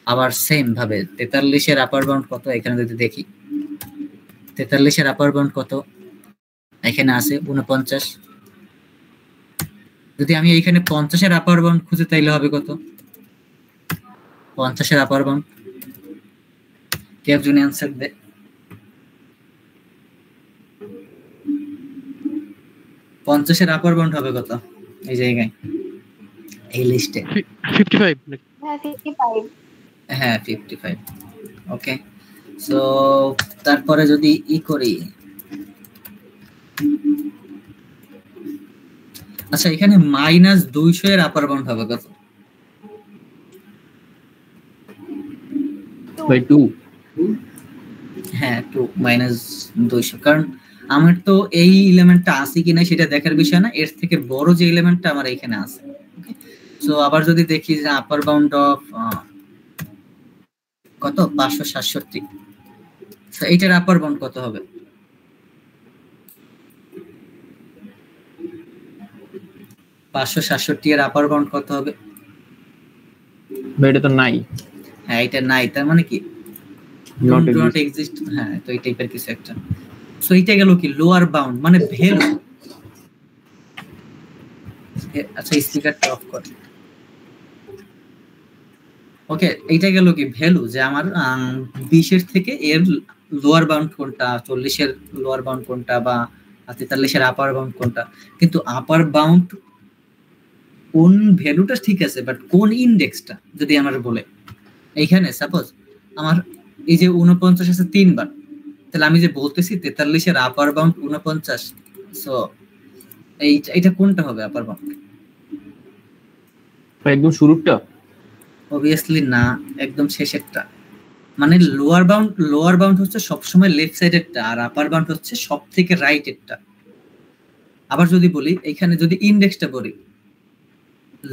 আবার সেম ভাবে 43 এর আপার বাউন্ড কত, এখানে যদি দেখি 43 এর আপার বাউন্ড কত, এখানে আছে 49। যদি আমি এইখানে 50 এর আপার বাউন্ড খুঁজে তাইলে হবে কত, 50 এর আপার বাউন্ড। কে একজন অ্যানসার দে। 50 এর আপার বাউন্ড হবে কত এই জায়গায়, এই লিস্টে 55। হ্যাঁ 55। হ্যাঁ 55। ওকে, সো তারপরে যদি ই করি, আচ্ছা এখানে -200 এর আপার বাউন্ড হবে কত, বাই 2। হ্যাঁ 2 -200, কারণ আমার তো এই এলিমেন্টটা আছে কিনা সেটা দেখার বিষয় না, এর থেকে বড় যে এলিমেন্টটা আমার এখানে আছে। ওকে, সো আবার যদি দেখি যে আপার বাউন্ড অফ কত 567, সো এইটার আপার বাউন্ড কত হবে, 567 এর আপার বাউন্ড কত হবে, এটা তো নাই, হ্যাঁ এটা নাই, তার মানে কি নট নট এক্সিস্ট। হ্যাঁ তো এই টাইপের কিছু একটা। সো এইটা গেল কি লোয়ার বাউন্ড, মানে ভ্যালু। আচ্ছা স্পিকারটা অফ কর। ওকে, এইটা গেল কি ভ্যালু, যে আমার 20 এর থেকে এর লোয়ার বাউন্ড কোনটা, 40 এর লোয়ার বাউন্ড কোনটা, বা 43 এর আপার বাউন্ড কোনটা। কিন্তু আপার বাউন্ড কোন ভ্যালুটা ঠিক আছে, বাট কোন ইনডেক্সটা যদি আমার বলে, এইখানে সাপোজ আমার এই যে 49 আছে 3 বার, তাহলে আমি যে বলতেছি 43 এর আপার বাউন্ড 49, সো এইটা কোনটা হবে আপার বাউন্ড, একদম শুরুরটা? অবভিয়াসলি না, একদম শেষেরটা। মানে লোয়ার বাউন্ড হচ্ছে সবসময় লেফট সাইডেরটা, আর আপার বাউন্ড হচ্ছে সব থেকে রাইটেরটা। আবার যদি বলি এখানে যদি ইনডেক্সটা বলি,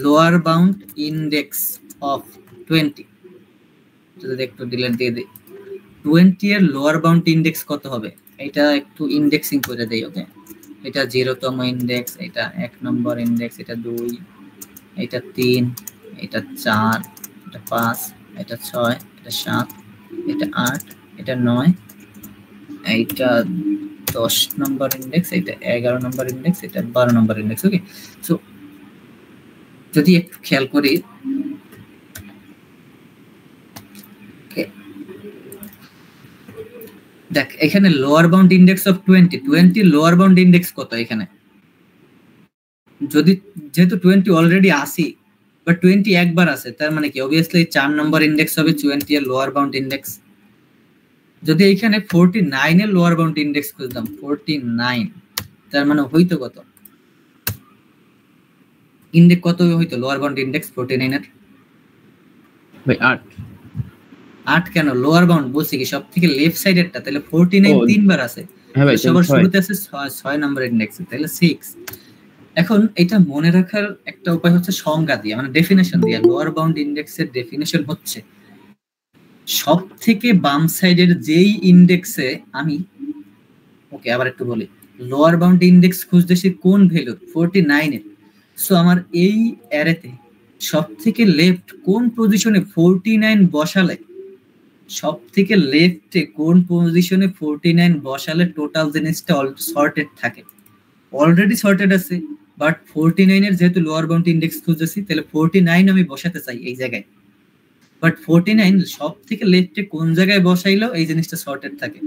লোয়ার বাউন্ড ইনডেক্স অফ 20, যদি একটু ডিলিট দিয়ে দিই, 20 এর লোয়ার বাউন্ড ইনডেক্স কত হবে, এটা একটু ইনডেক্সিং করে দেই। ওকে, এটা 0তম ইনডেক্স, এটা 1 নম্বর ইনডেক্স, এটা 2, এটা 3, এটা 4, এটা 5, এটা 6, এটা 7, এটা 8, এটা 9, এইটা 10 নম্বর ইনডেক্স, এটা 11 নম্বর ইনডেক্স, এটা 12 নম্বর ইনডেক্স। ওকে, সো যদি একটু খেয়াল করি, দেখ এখানে lower bound index of 20 lower bound index কত এখানে, যদি যেহেতু 20 অলরেডি আসি, বাট 20 একবার আছে, তার মানে কি অবভিয়াসলি 4 নম্বর ইনডেক্স হবে 20 এর লোয়ার বাউন্ড ইনডেক্স। যদি এখানে 49 এর লোয়ার বাউন্ড ইনডেক্স খুঁজতাম, 49, তার মানে হইতো কত, ইনডেক্স কত হইতো লোয়ার বাউন্ড ইনডেক্স 49 এর, ভাই 8। 8 কেন, লোয়ার বাউন্ড বলছি কি সব থেকে লেফট সাইডেরটা, তাহলে 49 তিনবার আছে, হ্যাঁ ভাই, সবার শুরুতে আছে 6 নম্বর ইনডেক্স, তাহলে 6। এখন এটা মনে রাখার একটা উপায় হচ্ছে সংজ্ঞা দিয়ে, মানে ডেফিনেশন দিয়ে। লোয়ার বাউন্ড ইনডেক্সের ডেফিনেশন হচ্ছে সব থেকে বাম সাইডের যেই ইনডেক্সে আমি, ওকে আবার একটু বলি, লোয়ার বাউন্ড ইনডেক্স খুঁজতেছি কোন ভ্যালু 49 এর, সো আমার এই অ্যারেতে সব থেকে লেফট কোন পজিশনে 49 বসালে, সব থেকে লেফটে কোন পজিশনে 49 বসালে টোটাল জিনিসটা সর্টেড থাকে। অলরেডি সর্টেড আছে, বাট 49 এর যেহেতু লোয়ার বাউন্ড ইন্ডেক্স খুঁজেছি, তাহলে 49 আমি বসাতে চাই এই জায়গায়। বাট 49 সব থেকে লেফটে কোন জায়গায় বসাইলেও এই জিনিসটা সর্টেড থাকে,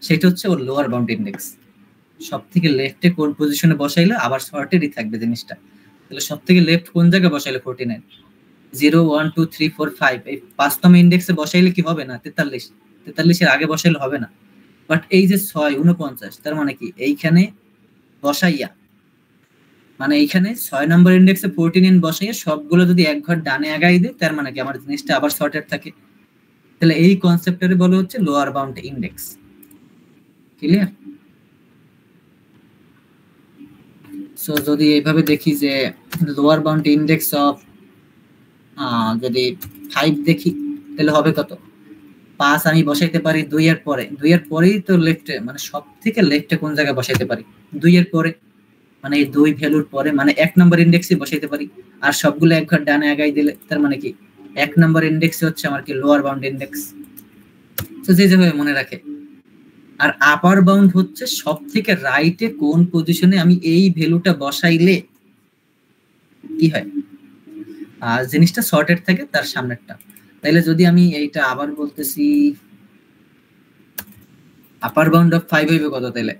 সেটা হচ্ছে ওর লোয়ার বাউন্ড ইন্ডেক্স। সব থেকে লেফটে কোন পজিশনে বসাইলে আবার সর্টেডই থাকবে জিনিসটা। তাহলে সব থেকে লেফট কোন জায়গায় বসাইলে 49, 0 1 2 3 4 5 এই 5তম ইন্ডেক্সে বসাইলে কি হবে না 43, 43 এর আগে বসাইলে হবে না। বাট এই যে 6 49, তার মানে কি এইখানে বসাইয়া, মানে এইখানে 6 নম্বর ইন্ডেক্সে 49 বসাইয়া সবগুলো যদি এক ঘর ডানে আগাই দেয়, তার মানে কি আমার জিনিসটা আবার সর্টেড থাকে। তাহলে এই কনসেপ্টটারে বলা হচ্ছে lower bound index. Clear? So যদি এইভাবে দেখি যে লোয়ার বাউন্ড ইন্ডেক্স অফ যদি 5 দেখি, তাহলে হবে কত? 5 আমি বসাইতে পারি 2 এর পরে, 2 এর পরেই তো লেফটে, মানে সব থেকে লেফটে কোন জায়গায় বসাইতে পারি? 2 এর পরে, মানে এই 2 ভ্যালুর পরে, মানে 1 নম্বর ইন্ডেক্সে বসাইতে পারি। আর সবগুলো এক ঘর ডানে আগাই দিলে তার মানে কি 1 নম্বর ইন্ডেক্সে হচ্ছে আমার কি লোয়ার বাউন্ড ইন্ডেক্স। তো যেভাবে মনে রাখে। আর আপার বাউন্ড হচ্ছে সব থেকে রাইটে কোন পজিশনে আমি এই ভ্যালুটা বসাইলে কি হয়, আর জিনিসটা সর্টেড থাকে তার সামনেরটা। তাইলে যদি আমি এইটা আবার বলতেছি, আপার বাউন্ড অফ 5 হইবে কত? তাইলে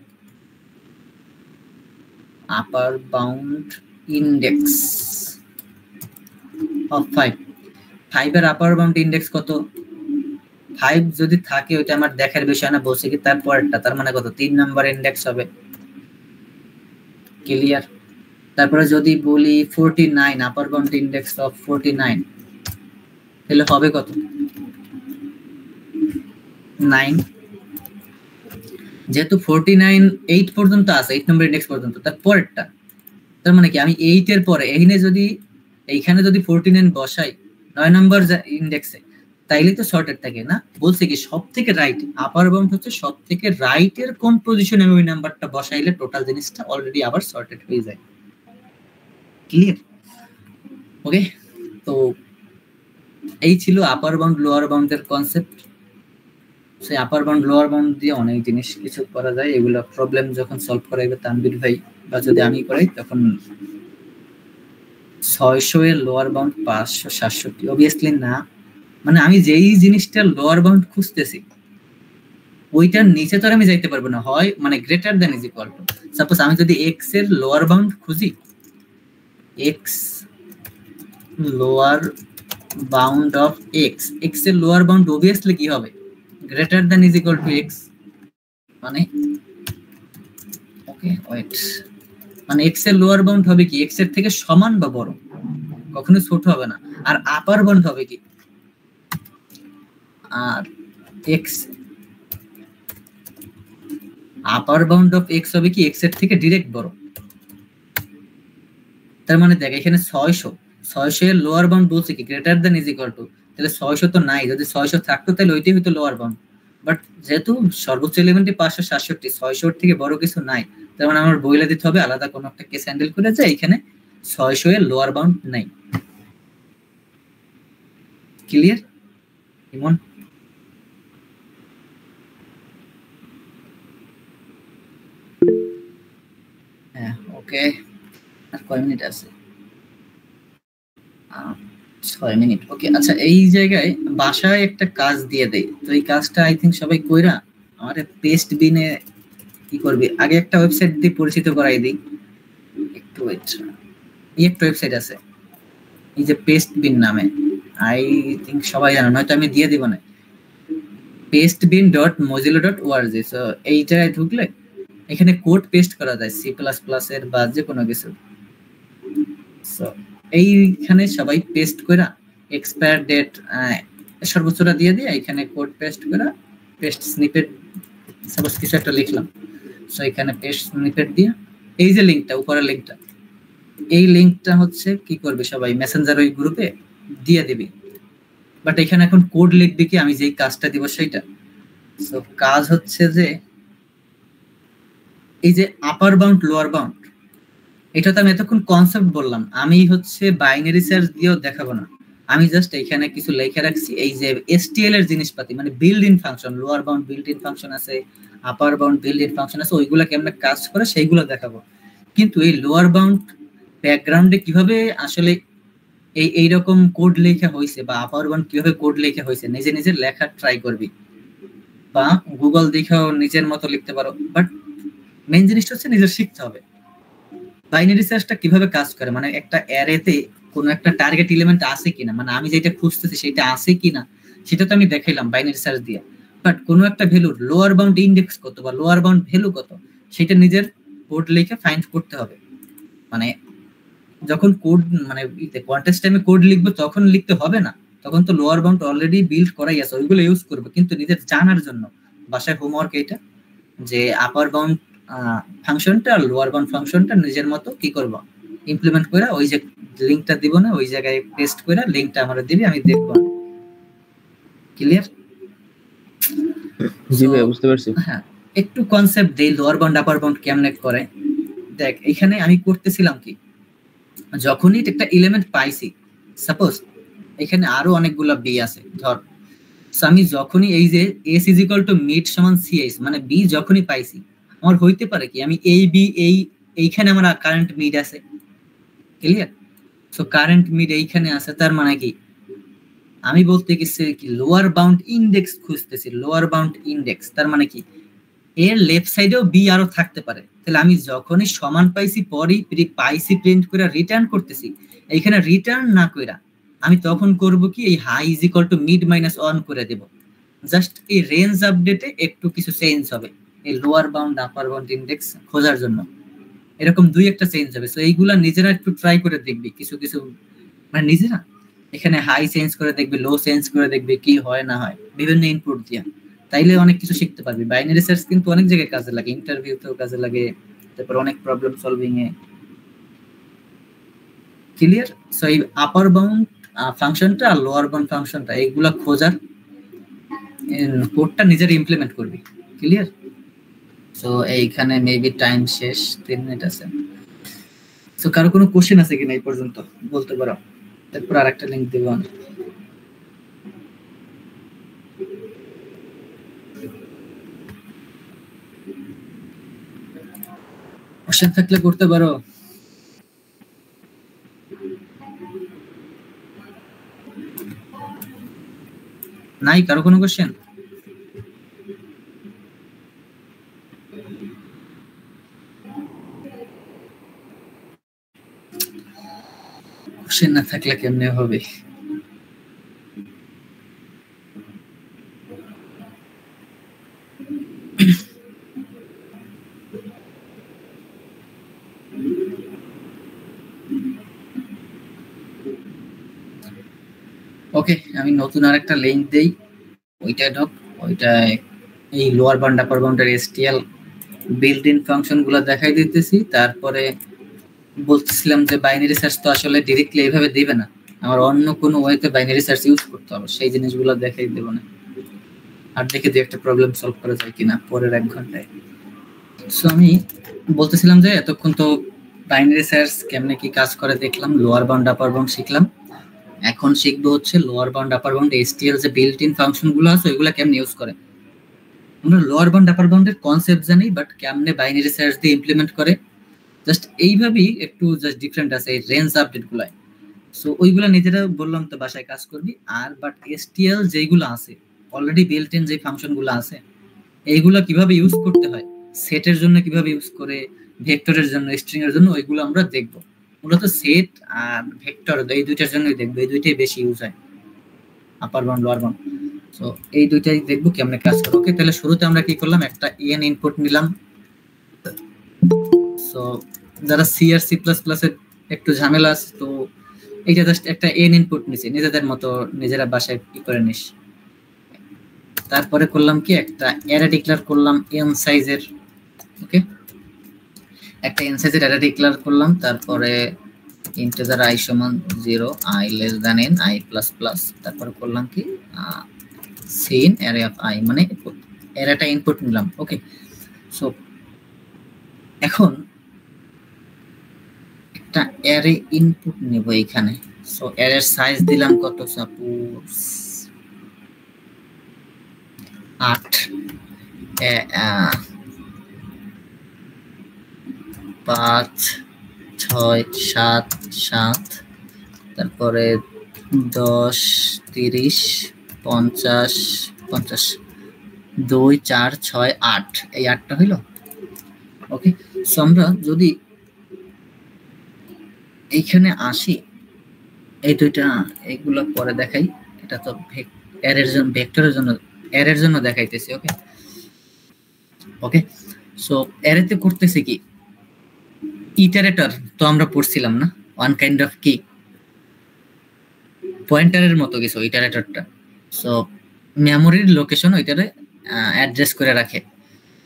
আপার বাউন্ড ইন্ডেক্স অফ 5 এর আপার বাউন্ড ইন্ডেক্স কত? 5 যদি থাকে ওইটা আমার দেখার বিষয় না, বলছি কি তার পরেরটা, তার মানে কত? 3 নাম্বার ইন্ডেক্স হবে। ক্লিয়ার? তারপরে যদি বলি 49, আপার বাউন্ড ইন্ডেক্স অফ 49, তাহলে হবে কত? 9। যেহেতু 49 8 পর্যন্ত আছে, 8 নম্বর ইন্ডেক্স পর্যন্ত, তার পরেরটা, তার মানে কি আমি 8 এর পরে এইখানে যদি 49 বসাই 9 নম্বর ইন্ডেক্সে, তাইলে তো সর্টেড থাকে না। বলছে কি সব থেকে রাইট, আপার বাউন্ড হচ্ছে সব থেকে রাইট এর কোন পজিশনে ওই নাম্বারটা বসাইলে টোটাল জিনিসটা অলরেডি আবার সর্টেড হয়ে যায়। ক্লিয়ার? ওকে, তো এই ছিল আপার বাউন্ড লোয়ার বাউন্ডের কনসেপ্ট। সেই আপার বাউন্ড লোয়ার বাউন্ড দিয়ে অনেক জিনিস কিছু করা যায়। এগুলো প্রবলেম যখন সলভ করাইবে তানভীর ভাই বা যদি আমি করাই, তখন 600 এর লোয়ার বাউন্ড 567 অবভিয়াসলি না, মানে আমি যেই জিনিসটার লোয়ার বাউন্ড খুঁজতেছি ওইটার নিচে তো আমি যাইতে পারবো না, হয় মানে greater than is equal two, suppose আমি যদি এক্স এর লোয়ার বাউন্ড খুঁজি, x lower bound of x, x এর লোয়ার বাউন্ড অবভিয়াসলি কি হবে? Greater than is equal two x. মানে ওকে ওয়েট, মানে এক্স এর লোয়ার বাউন্ড হবে কি এক্স এর থেকে সমান বা বড়, কখনো ছোট হবে না। আর আপার বাউন্ড হবে কি, আর X upper bound of X হবে কি এক্স এর থেকে ডাইরেক্ট বড়। তার মানে দেখ এখানে 600 এর লোয়ার বাউন্ড বলছে কি greater than is equal two, তাহলে 600 তো নাই, যদি 600 থাকতো তাহলে ওইটাই হতো লোয়ার বাউন্ড। বাট যেহেতু সর্বোচ্চ এলিমেন্টই 567, 600 থেকে বড় কিছু নাই, তার মানে আমার বইলে দিতে হবে আলাদা কোনো একটা কেস হ্যান্ডেল করে যে এখানে 600 এর লোয়ার বাউন্ড নাই। ক্লিয়ার ইমন? হ্যাঁ ওকে, আর কয় মিনিট আছে? 6 মিনিট। ওকে আচ্ছা, এই জায়গায় বাসায় একটা কাজ দিয়ে দেই, তো এই কাজটা আই থিঙ্ক সবাই কইরা আমারে পেস্ট বিনে কি করবি, আগে একটা ওয়েবসাইট দিয়ে পরিচিত করাই দিই। একটু ওয়েট, এই একটা ওয়েবসাইট আছে এই যে পেস্ট বিন নামে, আই থিঙ্ক সবাই জানো, নয়তো আমি দিয়ে দিব না, pastebin.mozilla.org। সো এই জায়গায় ঢুকলে এখানে কোড পেস্ট করা যায় সি প্লাস প্লাস এর বা যে কোনো কিছু। সো এইখানে সবাই পেস্ট করা এক্সপায়ার ডেট সর্বোচ্চটা দিয়ে দিয়ে এখানে কোড পেস্ট করা, পেস্ট স্নিপেট সাপোজ কিছু একটা লিখলাম, সো এখানে পেস্ট স্নিপেট দিয়ে এই যে লিংকটা উপরের লিংকটা, এই লিংকটা হচ্ছে কি করবে সবাই মেসেঞ্জার ওই গ্রুপে দিয়ে দিবি। বাট এখানে এখন কোড লিখবি কি আমি যেই কাজটা দিব সেইটা। সো কাজ হচ্ছে যে এই যে আপার বাউন্ড লোয়ার বাউন্ড, এটা তো আমি এতক্ষণ কনসেপ্ট বললাম, আমি হচ্ছে বাইনারি সার্চ দিয়েও দেখাবো না, আমি জাস্ট এখানে কিছু লেখা রাখছি এই যে এসটিএল এর জিনিসপাতি, মানে build in function, lower bound build in function আছে, upper bound build in function আছে, ওইগুলা কেমনে কাজ করে সেইগুলো দেখাবো। কিন্তু এই লোয়ার বাউন্ড ব্যাকগ্রাউন্ডে কিভাবে আসলে এইরকম কোড লেখা হয়েছে বা আপার বাউন্ড কিভাবে কোড লেখা হয়েছে নিজে নিজে লেখা ট্রাই করবি, বা গুগল দেখেও নিজের মতো লিখতে পারো, বাট মেইন জিনিসটা হচ্ছে নিজের শিখতে হবে বাইনারি সার্চটা কিভাবে কাজ করে। মানে একটা অ্যারেতে কোনো একটা টার্গেট এলিমেন্ট আছে কিনা, মানে আমি যেটা খুঁজতেছি সেটা আছে কিনা সেটা তো আমি দেখাইলাম বাইনারি সার্চ দিয়ে, বাট কোনো একটা ভ্যালুর লোয়ার বাউন্ড ইন্ডেক্স কত বা লোয়ার বাউন্ড ভ্যালু কত সেটা নিজের কোড লিখে ফাইন্ড করতে হবে। মানে যখন কোড মানে কন্টেস্ট টাইমে কোড লিখবো তখন লিখতে হবে না, তখন তো লোয়ার বাউন্ড অলরেডি বিল্ড করাই আছে, ওইগুলো ইউজ করবো। কিন্তু নিজের জানার জন্য বাসায় হোমওয়ার্ক এটা, যে আপার বাউন্ড ফাংশনটা আর লোয়ার বাউন্ড ফাংশনটা নিজের মতো কি করব ইমপ্লিমেন্ট করে, ওই যে লিংকটা দিব না ওই জায়গায় পেস্ট করে লিংকটা আমরা দিবি, আমি দেখব। ক্লিয়ার? জি ভাই বুঝতে পারছি। হ্যাঁ, একটু কনসেপ্ট দেই লোয়ার বাউন্ড আপার বাউন্ড কেমনে করে। দেখ এখানে আমি করতেছিলাম কি, যখনই একটা এলিমেন্ট পাইছি, সাপোজ এখানে আরো অনেকগুলা বি আছে ধর, আমি যখনই এই যে S is equal to mid সমান সিএস মানে বি যখনই পাইছি, আমার হইতে পারে কি আমি এই বি এইখানে আমার কারেন্ট মিড আছে। ক্লিয়ার? সো কারেন্ট মিড এইখানে আছে, তার মানে কি আমি বলতে গেছি কি লোয়ার বাউন্ড ইন্ডেক্স খুঁজতেছি, লোয়ার বাউন্ড ইন্ডেক্স তার মানে কি এর লেফট সাইডেও বি আরো থাকতে পারে। তাহলে আমি যখনই সমান পাইছি পরেই পাইছি প্রিন্ট করে রিটার্ন করতেছি, এইখানে রিটার্ন না কইরা আমি তখন করব কি এই high is equal to mid minus 1 করে দেব। জাস্ট এই রেঞ্জ আপডেটে একটু কিছু চেঞ্জ হবে এই লোয়ার বাউন্ড আপার বাউন্ড ইন্ডেক্স খোঁজার জন্য, এরকম দুই একটা চেঞ্জ হবে। সো এইগুলা নিজেরা একটু ট্রাই করে দেখবি, কিছু কিছু মানে নিজেরা এখানে হাই চেঞ্জ করে দেখবি, লো চেঞ্জ করে দেখবি কি হয় না হয় বিভিন্ন ইনপুট দিয়া, তাইলে অনেক কিছু শিখতে পারবি। বাইনারি সার্চ কিন্তু অনেক জায়গায় কাজে লাগে, ইন্টারভিউতেও কাজে লাগে, তারপর অনেক প্রবলেম সলভিং এ। ক্লিয়ার? সো এই আপার বাউন্ড ফাংশনটা আর লোয়ার বাউন্ড ফাংশনটা এইগুলা খোঁজার কোডটা নিজের ইমপ্লিমেন্ট করবি। ক্লিয়ার? সো এইখানে মেবি টাইম শেষ, 3 মিনিট আছে। সো কারো কোনো কোশ্চেন আছে কিনা এই পর্যন্ত বলতে পারো, তারপর আরেকটা লিংক দেব আমি। কোশ্চেন থাকলে করতে পারো। নাই কারো কোনো কোশ্চেন? কোশ্চেন না থাকলে কেমনে হবে? ওকে, আমি নতুন আরেকটা লিংক দেই, ওইটা ঢোক, ওইটা এই লোয়ার বাউন্ড আপার বাউন্ডের এসটিএল বিল্ট ইন ফাংশন গুলো দেখাই দিতেছি। তারপরে বলতেছিলাম যে বাইনারি সার্চ তো আসলে ডিরেক্টলি এইভাবে দিবে না, আমার অন্য কোনো ওয়েতে বাইনারি সার্চ ইউজ করতে হবে, সেই জিনিসগুলো দেখাই দেব না। আর দেখে দিয়ে একটা প্রবলেম সলভ করা যায় কিনা পরের 1 ঘন্টায়। সো আমি বলতেছিলাম যে এতক্ষণ তো বাইনারি সার্চ কেমনে কি কাজ করে দেখলাম, লোয়ার বাউন্ড আপার বাউন্ড শিখলাম, এখন শিখবো হচ্ছে লোয়ার বাউন্ড আপার বাউন্ড এসটিএল যে বিল্ট ইন ফাংশন গুলো আছে ওইগুলো কেমনে ইউজ করে। আমরা লোয়ার বাউন্ড আপার বাউন্ডের কনসেপ্ট জানি, বাট কেমনে বাইনারি সার্চ দিয়ে ইমপ্লিমেন্ট করে জাস্ট এইভাবেই একটু জাস্ট ডিফারেন্ট আছে এই রেঞ্জ আপডেট গুলাই। সো ওইগুলা নিজেরা বললাম তো বাসায় কাজ করবি। আর বাট এসটিএল যেগুলো আছে অলরেডি বিল্ট ইন যে ফাংশন গুলো আছে এইগুলা কিভাবে ইউজ করতে হয়, সেটের জন্য কিভাবে ইউজ করে, ভেক্টরের জন্য, স্ট্রিং এর জন্য, ওইগুলো আমরা দেখবো। মূলত সেট আর ভেক্টর এই দুইটার জন্যই দেখবো, এই দুইটাই বেশি ইউজ হয়, আপার বাউন্ড লোয়ার বাউন্ড। সো এই দুইটাই দেখবো কেমনে কাজ করে। ওকে, তাহলে শুরুতে আমরা কি করলাম, একটা এন ইনপুট নিলাম। সো যারা সি আর সি প্লাস প্লাস এর একটু ঝামেলা আছে তো এইটা জাস্ট একটা এন ইনপুট নিছি, নিজেদের মতো নিজেরা বাসায় কি করে নিস। তারপরে করলাম কি একটা অ্যারে ডিক্লেয়ার করলাম এন সাইজের। ওকে, একটা এন সাইজের অ্যারে ডিক্লেয়ার করলাম। তারপরে ইন্টিজার i সমান 0, i less than n, i plus plus. তারপরে করলাম কি সিন অ্যারে অফ i, মানে অ্যারেটা ইনপুট নিলাম। ওকে, সো এখন একটা অ্যারে ইনপুট নেব এখানে। সো অ্যারের সাইজ দিলাম কত, সাপোজ 8, 5, 6 7 7, তারপরে 10 30 50 50, 2 4 6 8, এই 8টা হইলো। ওকে, সো আমরা যদি এইখানে আসি, এই দুইটা এইগুলো পরে দেখাই, এটা তো অ্যারের জন্য, ভেক্টরের জন্য, অ্যারের জন্য দেখাইতেছি। ওকে ওকে, সো অ্যারেতে করতেছি কি, ইটারেটর তো আমরা পড়ছিলাম না, ওয়ান কাইন্ড অফ কি পয়েন্টারের মতো কিছু ইটারেটরটা। সো মেমোরির লোকেশন ওইটারে অ্যাড্রেস করে রাখে।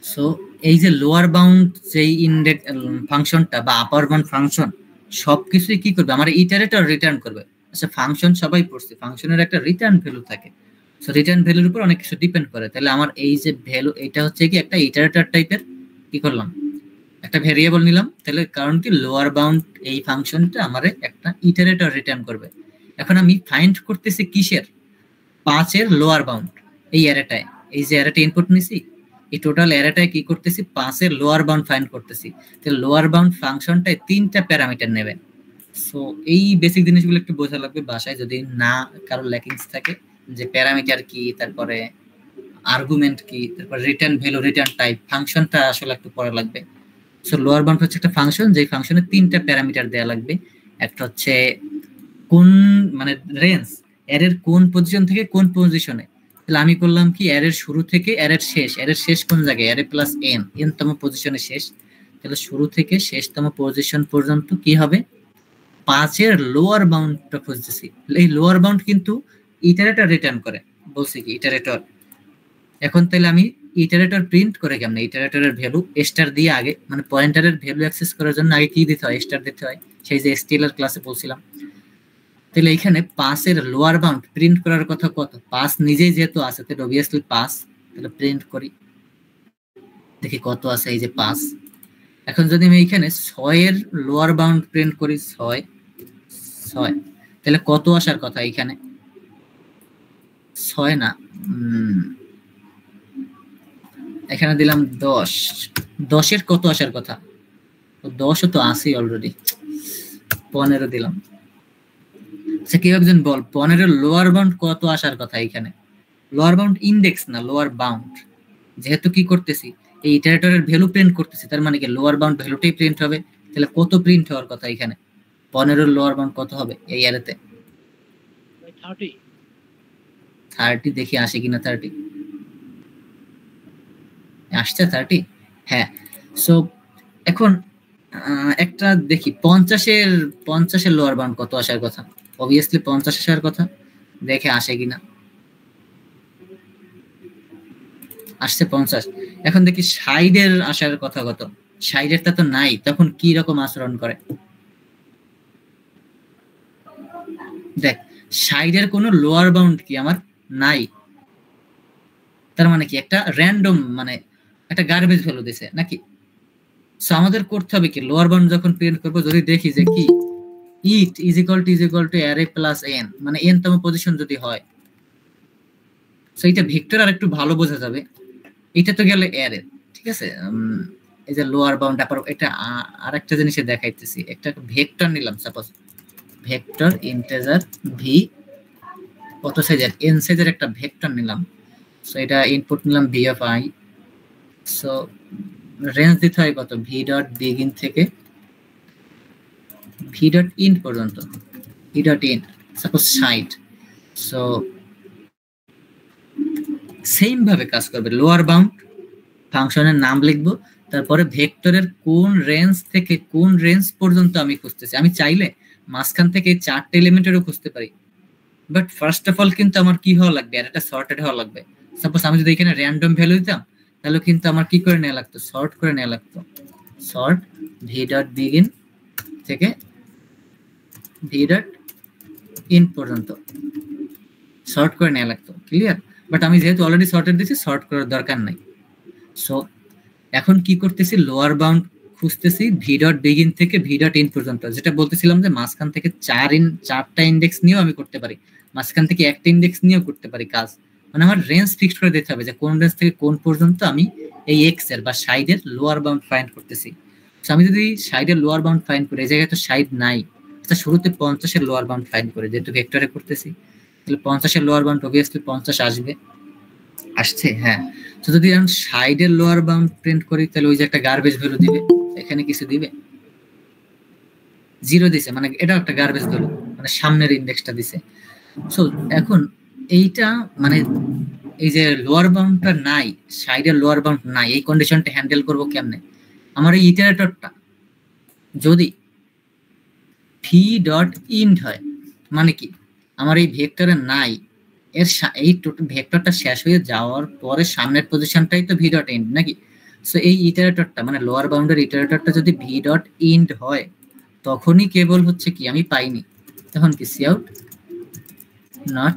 সো এই যে লোয়ার বাউন্ড যেই ইনডেক্স ফাংশনটা বা আপার বাউন্ড ফাংশন সবকিছুই কি করবে, আমার ইটারেটর রিটার্ন করবে। আচ্ছা, ফাংশন সবাই পড়ছে, ফাংশনের একটা রিটার্ন ভ্যালু থাকে। সো রিটার্ন ভ্যালুর উপর অনেক কিছু ডিপেন্ড করে। তাহলে আমার এই যে ভ্যালু, এটা হচ্ছে কি একটা ইটারেটর টাইপের কি করলাম, একটা ভেরিয়েবল নিলাম। তাহলে কারণ কি লোয়ার বাউন্ড এই ফাংশনটা আমার একটা ইটারেটর রিটার্ন করবে। এখন আমি ফাইন্ড করতেছি কিসের, 5 এর লোয়ার বাউন্ড। এই অ্যারেটায়, এই যে অ্যারেটা ইনপুট নিছি, এই টোটাল অ্যারেটায় কি করতেছি, 5 এর লোয়ার বাউন্ড ফাইন্ড করতেছি। তাহলে লোয়ার বাউন্ড ফাংশনটায় 3টা প্যারামিটার নেবে। সো এই বেসিক জিনিসগুলো একটু বোঝা লাগবে বাসায়, যদি না কারো ল্যাকিংস থাকে, যে প্যারামিটার কি, তারপরে আর্গুমেন্ট কি, তারপর রিটার্ন ভ্যালু, রিটার্ন টাইপ, ফাংশনটা আসলে একটু পড়া লাগবে। সো লোয়ার বাউন্ড হচ্ছে একটা ফাংশন, যে ফাংশনে 3টা প্যারামিটার দেয়া লাগবে। একটা হচ্ছে কোন মানে রেঞ্জ, অ্যারের কোন পজিশন থেকে কোন পজিশনে। তাহলে আমি করলাম কি, অ্যারের শুরু থেকে অ্যারের শেষ, অ্যারের শেষ কোন জায়গায়, অ্যারে প্লাস এন, এন তম পজিশনে শেষ। তাহলে শুরু থেকে শেষতম পজিশন পর্যন্ত কি হবে, 5 এর লোয়ার বাউন্ডটা খুঁজতেছি। এই লোয়ার বাউন্ড কিন্তু ইটারেটর রিটার্ন করে, বলছি কি ইটারেটর। এখন তাহলে আমি ইটারেটর প্রিন্ট করে কেমনে, ইটারেটরের ভ্যালু স্টার দিয়ে আগে, মানে পয়েন্টারের ভ্যালু অ্যাক্সেস করার জন্য আগে কি দিতে হয়, স্টার দিতে হয়, সেই যে এসটিএলআর ক্লাসে বলছিলাম। তাহলে এখানে 5 এর লোয়ার বাউন্ড প্রিন্ট করার কথা কত, 5 নিজেই যেহেতু আছে, তাহলে অবভিয়াসলি 5, তাহলে প্রিন্ট করি, দেখি কত আছে, এই যে 5। এখন যদি আমি এখানে 6 এর লোয়ার বাউন্ড প্রিন্ট করি, 6 6, তাহলে কত আসার কথা এখানে, 6 না, এখানে দিলাম 10, 10 এর কত আসার কথা, 10 তো আসেই অলরেডি, 15 দিলাম। আচ্ছা, কেউ একজন বল, 15 এর লোয়ার বাউন্ড কত আসার কথা এখানে, লোয়ার বাউন্ড ইন্ডেক্স না, লোয়ার বাউন্ড। যেহেতু কি করতেছি, এই ইটারেটরের ভ্যালু প্রিন্ট করতেছি, তার মানে কি লোয়ার বাউন্ড ভ্যালুটাই প্রিন্ট হবে। তাহলে কত প্রিন্ট হওয়ার কথা এখানে, 15 এর লোয়ার বাউন্ড কত হবে এই অ্যারেতে, 30। দেখি আসে কিনা, 30 আসছে, 30, হ্যাঁ। সো এখন একটা দেখি 50 এর লোয়ার বাউন্ড কত আসার কথা, অবভিয়াসলি 50 আসার কথা, দেখে আসে কিনা, আসছে 50। এখন দেখি 60 এর আসার কথা কত, 60 এর তা তো নাই, তখন কি রকম আচরণ করে দেখ, 60 এর কোনো লোয়ার বাউন্ড কি আমার নাই, তার মানে কি একটা র্যান্ডম, মানে একটা গার্বেজ ভ্যালু দিছে নাকি। সো আমাদের করতে হবে কি, লোয়ার বাউন্ড যখন প্রিন্ট করব, যদি দেখি যে কি it is equal two array plus N, মানে এন তম পজিশন যদি হয়, সো এটা ভেক্টর আর একটু ভালো বোঝা যাবে। এটা তো গেলে অ্যারে, ঠিক আছে। এই যে লোয়ার বাউন্ড, তারপর এটা আরেকটা জিনিসে দেখাইতেছি, একটা ভেক্টর নিলাম, সাপোজ ভেক্টর ইন্টিজার ভি, কত সাইজের, এন সাইজের একটা ভেক্টর নিলাম। সো এটা ইনপুট নিলাম V of I. So range দিতে হয় কত, ভি ডট বিগিন থেকে ভি ডট ইন পর্যন্ত, V dot in suppose 60। So same ভাবে কাজ করবে, লোয়ার বাউন্ড ফাংশনের নাম লিখবো, তারপরে ভেক্টরের কোন রেঞ্জ থেকে কোন রেঞ্জ পর্যন্ত আমি খুঁজতেছি। আমি চাইলে মাঝখান থেকে 4টে এলিমেন্টেরও খুঁজতে পারি, বাট ফার্স্ট অফ অল কিন্তু আমার কি হওয়া লাগবে, এটা সর্টেড হওয়া লাগবে। সাপোজ আমি যদি এখানে র্যান্ডম ভ্যালু দিতাম, তাহলে কিন্তু আমার কি করে নেওয়া লাগতো, সর্ট করে নেওয়া লাগতো, সর্ট ভি ডট বিগিন থেকে ভি ডট ইন পর্যন্ত সর্ট করে নেওয়া লাগতো, ক্লিয়ার। বাট আমি যেহেতু অলরেডি সর্টেড দিয়েছি, সর্ট করার দরকার নাই। সো এখন কি করতেছি, লোয়ার বাউন্ড খুঁজতেছি ভি ডট বিগিন থেকে ভি ডট ইন পর্যন্ত, যেটা বলতেছিলাম যে মাঝখান থেকে 4টা ইন্ডেক্স নিয়েও আমি করতে পারি, মাঝখান থেকে একটা ইন্ডেক্স নিয়েও করতে পারি কাজ। মানে আমার রেঞ্জ ফিক্সড করে দিতে হবে যে কোন রেঞ্জ থেকে কোন পর্যন্ত আমি এই এক্স এর বা 60 এর লোয়ার বাউন্ড ফাইন্ড করতেছি। সো আমি যদি সাইডের লোয়ার বাউন্ড ফাইন্ড করি, এই জায়গায় তো সাইড নাই, আচ্ছা শুরুতে 50 এর লোয়ার বাউন্ড ফাইন্ড করে, যেহেতু ভেক্টরে করতেছি তাহলে 50 এর লোয়ার বাউন্ড অবভিয়াসলি 50 আসবে, আসছে, হ্যাঁ। তো যদি আমি সাইডের লোয়ার বাউন্ড প্রিন্ট করি তাহলে ওই যে একটা গার্বেজ ভ্যালু দিবে, এখানে কিছু দিবে, 0 দিছে, মানে এটা একটা গার্বেজ ভ্যালু, মানে সামনের ইন্ডেক্সটা দিছে। সো এখন এইটা মানে এই যে লোয়ার বাউন্ডটা নাই, সাইডের লোয়ার বাউন্ড নাই, এই কন্ডিশনটা হ্যান্ডেল করব কেমনে? আমার এই ইটারেটরটা যদি ভি ডট ইন্ড হয়, মানে কি আমার এই ভেক্টরে নাই, এর এই ভেক্টরটা শেষ হয়ে যাওয়ার পরে সামনের পজিশনটাই তো ভি ডট ইন্ড নাকি? সো এই ইটারেটরটা মানে লোয়ার বাউন্ডের ইটারেটরটা যদি ভি ডট ইন্ড হয় তখনই কেবল হচ্ছে কি আমি পাইনি, তখন কি সি আউট নট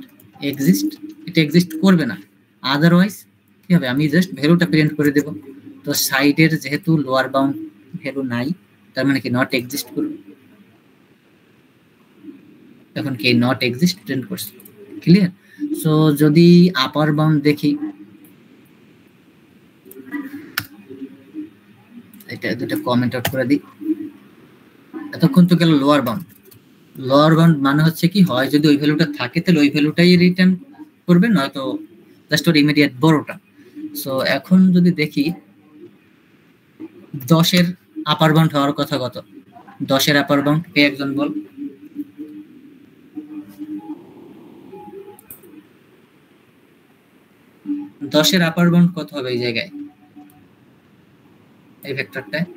এক্সিস্ট, এটা এক্সিস্ট করবে না। আদারওয়াইজ কি হবে, আমি জাস্ট ভ্যালুটা প্রিন্ট করে দেব। তো সাইডের যেহেতু লোয়ার বাউন্ড ভ্যালু নাই তার মানে কি নট এক্সিস্ট করবে, তখন কি নট এক্সিস্ট প্রিন্ট করছে, ক্লিয়ার? সো যদি আপার বাউন্ড দেখি, এটা দুটো কমেন্ট আউট করে দিই। এতক্ষণ তো গেল লোয়ার বাউন্ড, লোয়ার বাউন্ড মানে হচ্ছে কি হয় যদি ওই ভ্যালুটা থাকে তাহলে ওই ভ্যালুটাই রিটার্ন করবে, নয়তো জাস্ট ওর ইমিডিয়েট বড়টা। সো এখন যদি দেখি 10 এর আপার বাউন্ড হওয়ার কথা কত, 10 এর আপার বাউন্ড কে একজন বল? 10 এর আপার বাউন্ড কত হবে এই জায়গায়, এই ভেক্টরটায়?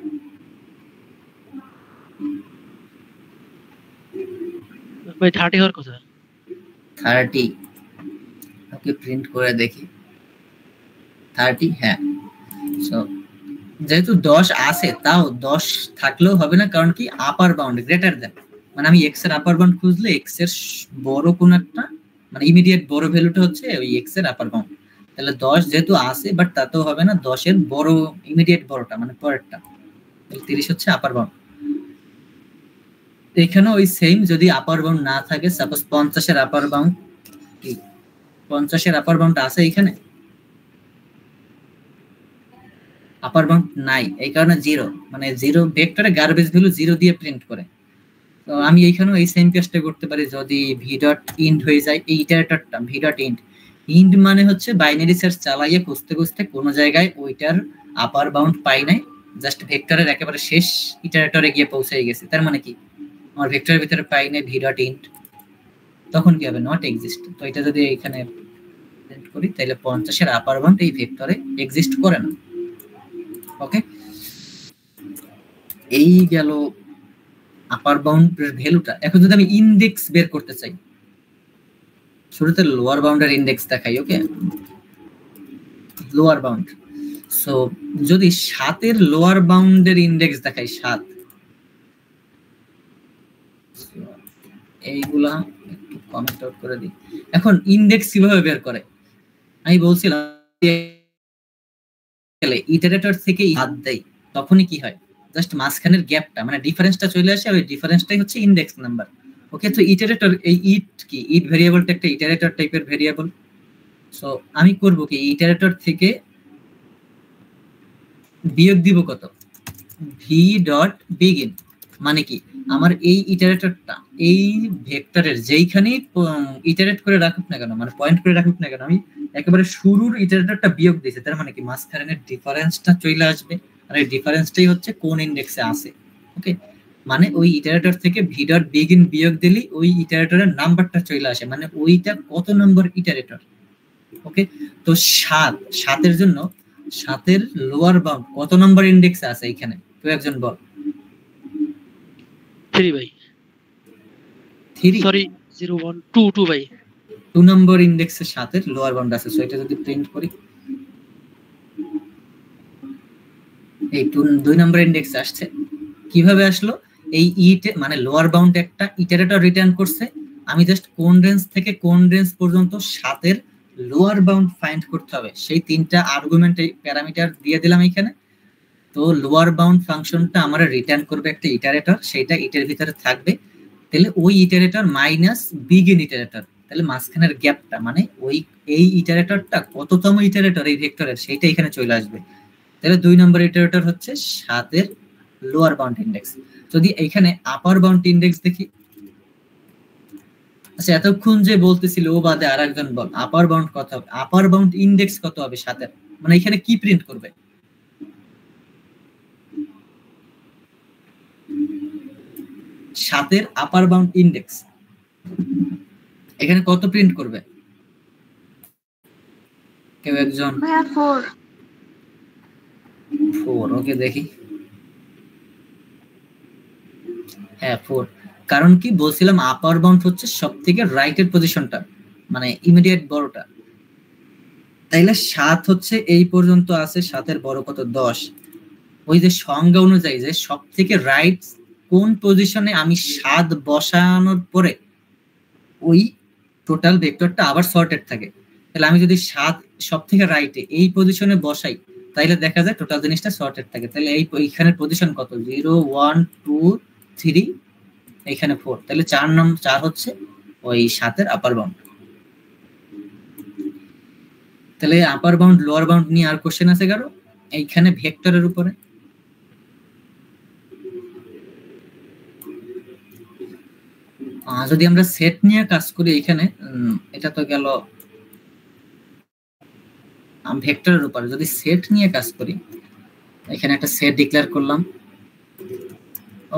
ভাই 30 হওয়ার কথা। 30, ওকে প্রিন্ট করে দেখি 30, হ্যাঁ। সো যেহেতু 10 আছে, তাও 10 থাকলেও হবে না, কারণ কি আপার বাউন্ড গ্রেটার দেন, মানে আমি এক্স এর আপার বাউন্ড খুঁজলে এক্স এর বড় কোন একটা মানে ইমিডিয়েট বড় ভ্যালুটা হচ্ছে ওই এক্স এর আপার বাউন্ড, তাহলে 10 যেহেতু আছে বাট তাতেও হবে না, 10 এর বড় ইমিডিয়েট বড়টা মানে পরেরটা, তাহলে 30 হচ্ছে আপার বাউন্ড। এখানে ওই সেম যদি আপার বাউন্ড না থাকে, সাপোজ 50 এর আপার বাউন্ড, কি 50 এর আপার বাউন্ড আছে এখানে? আপার বাউন্ড নাই, এই কারণে 0, মানে 0 ভেক্টরে গার্বেজ ভ্যালু 0 দিয়ে প্রিন্ট করে। তো আমি এইখানেও এই সেম কেসটা করতে পারি, যদি ভি ডট ইন্ড হয়ে যায় এই ইটারেটরটা, ভি ডট ইন্ড, ইন্ড মানে হচ্ছে বাইনারি সার্চ চালাইয়ে খুঁজতে খুঁজতে কোনো জায়গায় ওইটার আপার বাউন্ড পাই নাই, জাস্ট ভেক্টরের একেবারে শেষ ইটারেটরে গিয়ে পৌঁছে গেছে, তার মানে কি আমার ভেক্টরের ভিতরে পাই নাই ভি ডট ইন্ড, তখন কি হবে, নট এক্সিস্ট। তো এটা যদি এখানে প্রিন্ট করি তাহলে 50 এর আপার বাউন্ড এই ভেক্টরে এক্সিস্ট করে না। ওকে, এই গেল আপার বাউন্ডের ভ্যালুটা। এখন যদি আমি ইনডেক্স বের করতে চাই, শুরুতে লোয়ার বাউন্ডের ইনডেক্স দেখাই। ওকে, লোয়ার বাউন্ড, সো যদি 7 এর লোয়ার বাউন্ডের ইনডেক্স দেখাই, 7, এইগুলা একটু কমেন্ট আউট করে দিই। এখন ইনডেক্স কিভাবে বের করে, আমি বলছিলাম ইটারেটর থেকে বাদ দেই, তখনই কি হয়, জাস্ট মাঝখানের গ্যাপটা মানে ডিফারেন্সটা চলে আসে, ওই ডিফারেন্সটাই হচ্ছে ইনডেক্স নাম্বার। ওকে, তো ইটারেটর এই ইট কি, ইট ভেরিয়েবলটা একটা ইটারেটর টাইপের ভেরিয়েবল। সো আমি করব কি, ইটারেটর থেকে বিয়োগ দিব কত, ভি ডট বিগিন, মানে কি আমার এই ইটারেটরটা এই ভেক্টরের যেইখানেই ইটারেট করে রাখুক না কেন, মানে পয়েন্ট করে রাখুক না কেন, আমি একেবারে শুরুর ইটারেটরটা বিয়োগ দিয়েছি, তার মানে কি মাঝখানের ডিফারেন্সটা চলে আসবে, আর এই ডিফারেন্সটাই হচ্ছে কোন ইনডেক্সে আছে। ওকে, মানে ওই ইটারেটর থেকে ভি ডট বিগিন বিয়োগ দিলি ওই ইটারেটরের নাম্বারটা চলে আসে, মানে ওইটা কত নম্বর ইটারেটর। ওকে, তো 7 এর জন্য 7 এর লোয়ার বাউন্ড কত নম্বর ইনডেক্সে আছে এখানে, কেউ একজন বল। 3 ভাই, 3, সরি 0 1 2 2 ভাই, 2 নম্বর ইনডেক্সে 7 এর লোয়ার বাউন্ড আছে। সো এটা যদি প্রিন্ট করি, এই 2 নম্বর ইনডেক্সে আসছে। কিভাবে আসলো, এই ইট মানে লোয়ার বাউন্ড একটা ইটারেটর রিটার্ন করছে, আমি জাস্ট কোন রেঞ্জ থেকে কোন রেঞ্জ পর্যন্ত 7 এর লোয়ার বাউন্ড ফাইন্ড করতে হবে, সেই 3টা আর্গুমেন্ট এই প্যারামিটার দিয়ে দিলাম এখানে। তো লোয়ার বাউন্ড ফাংশনটা আমরা রিটার্ন করবে একটা ইটারেটর, সেটা ইটের ভিতরে থাকবে, তাহলে ওই ইটারেটর মাইনাস বিগিন ইটারেটর, তাহলে মাঝখানের গ্যাপটা মানে ওই এই ইটারেটরটা কততম ইটারেটর এই ভেক্টরের সেইটা এখানে চলে আসবে। তাহলে 2 নম্বর ইটারেটর হচ্ছে 7 এর লোয়ার বাউন্ড ইন্ডেক্স। যদি এইখানে আপার বাউন্ড ইন্ডেক্স দেখি, আচ্ছা এতক্ষণ যে বলতেছিল ও বাদে আর একজন বল আপার বাউন্ড কত হবে, আপার বাউন্ড ইন্ডেক্স কত হবে সাতের, মানে এখানে কি প্রিন্ট করবে? সাতের আপার বাউন্ড ইন্ডেক্স এখানে কত প্রিন্ট করবে? কেউ একজন? 4। ওকে দেখি, হ্যাঁ 4। কারণ কি বলছিলাম, আপার বাউন্ড হচ্ছে সব থেকে রাইটের পজিশনটা, মানে ইমিডিয়েট বড়টা। তাইলে 7 হচ্ছে এই পর্যন্ত আছে, 7-এর বড় কত? 10। ওই যে সংজ্ঞা অনুযায়ী যে সব থেকে রাইট কোন পজিশনে আমি 7 বসানোর পরে ওই টোটাল ভেক্টরটা আবার সর্টেড থাকে, তাহলে আমি যদি 7 সব থেকে রাইটে এই পজিশনে বসাই তাইলে দেখা যায় টোটাল জিনিসটা সর্টেড থাকে। তাহলে এইখানের পজিশন কত? 0 1 2 3, এইখানে 4, তাহলে 4 হচ্ছে ওই 7-এর আপার বাউন্ড। তাহলে আপার বাউন্ড লোয়ার বাউন্ড নিয়ে আর কোশ্চেন আছে কারো এইখানে ভেক্টরের উপরে? যদি আমরা সেট নিয়ে কাজ করি এখানে, এটা তো গেল ভেক্টরের উপরে। যদি সেট নিয়ে কাজ করি, এখানে একটা সেট ডিক্লেয়ার করলাম,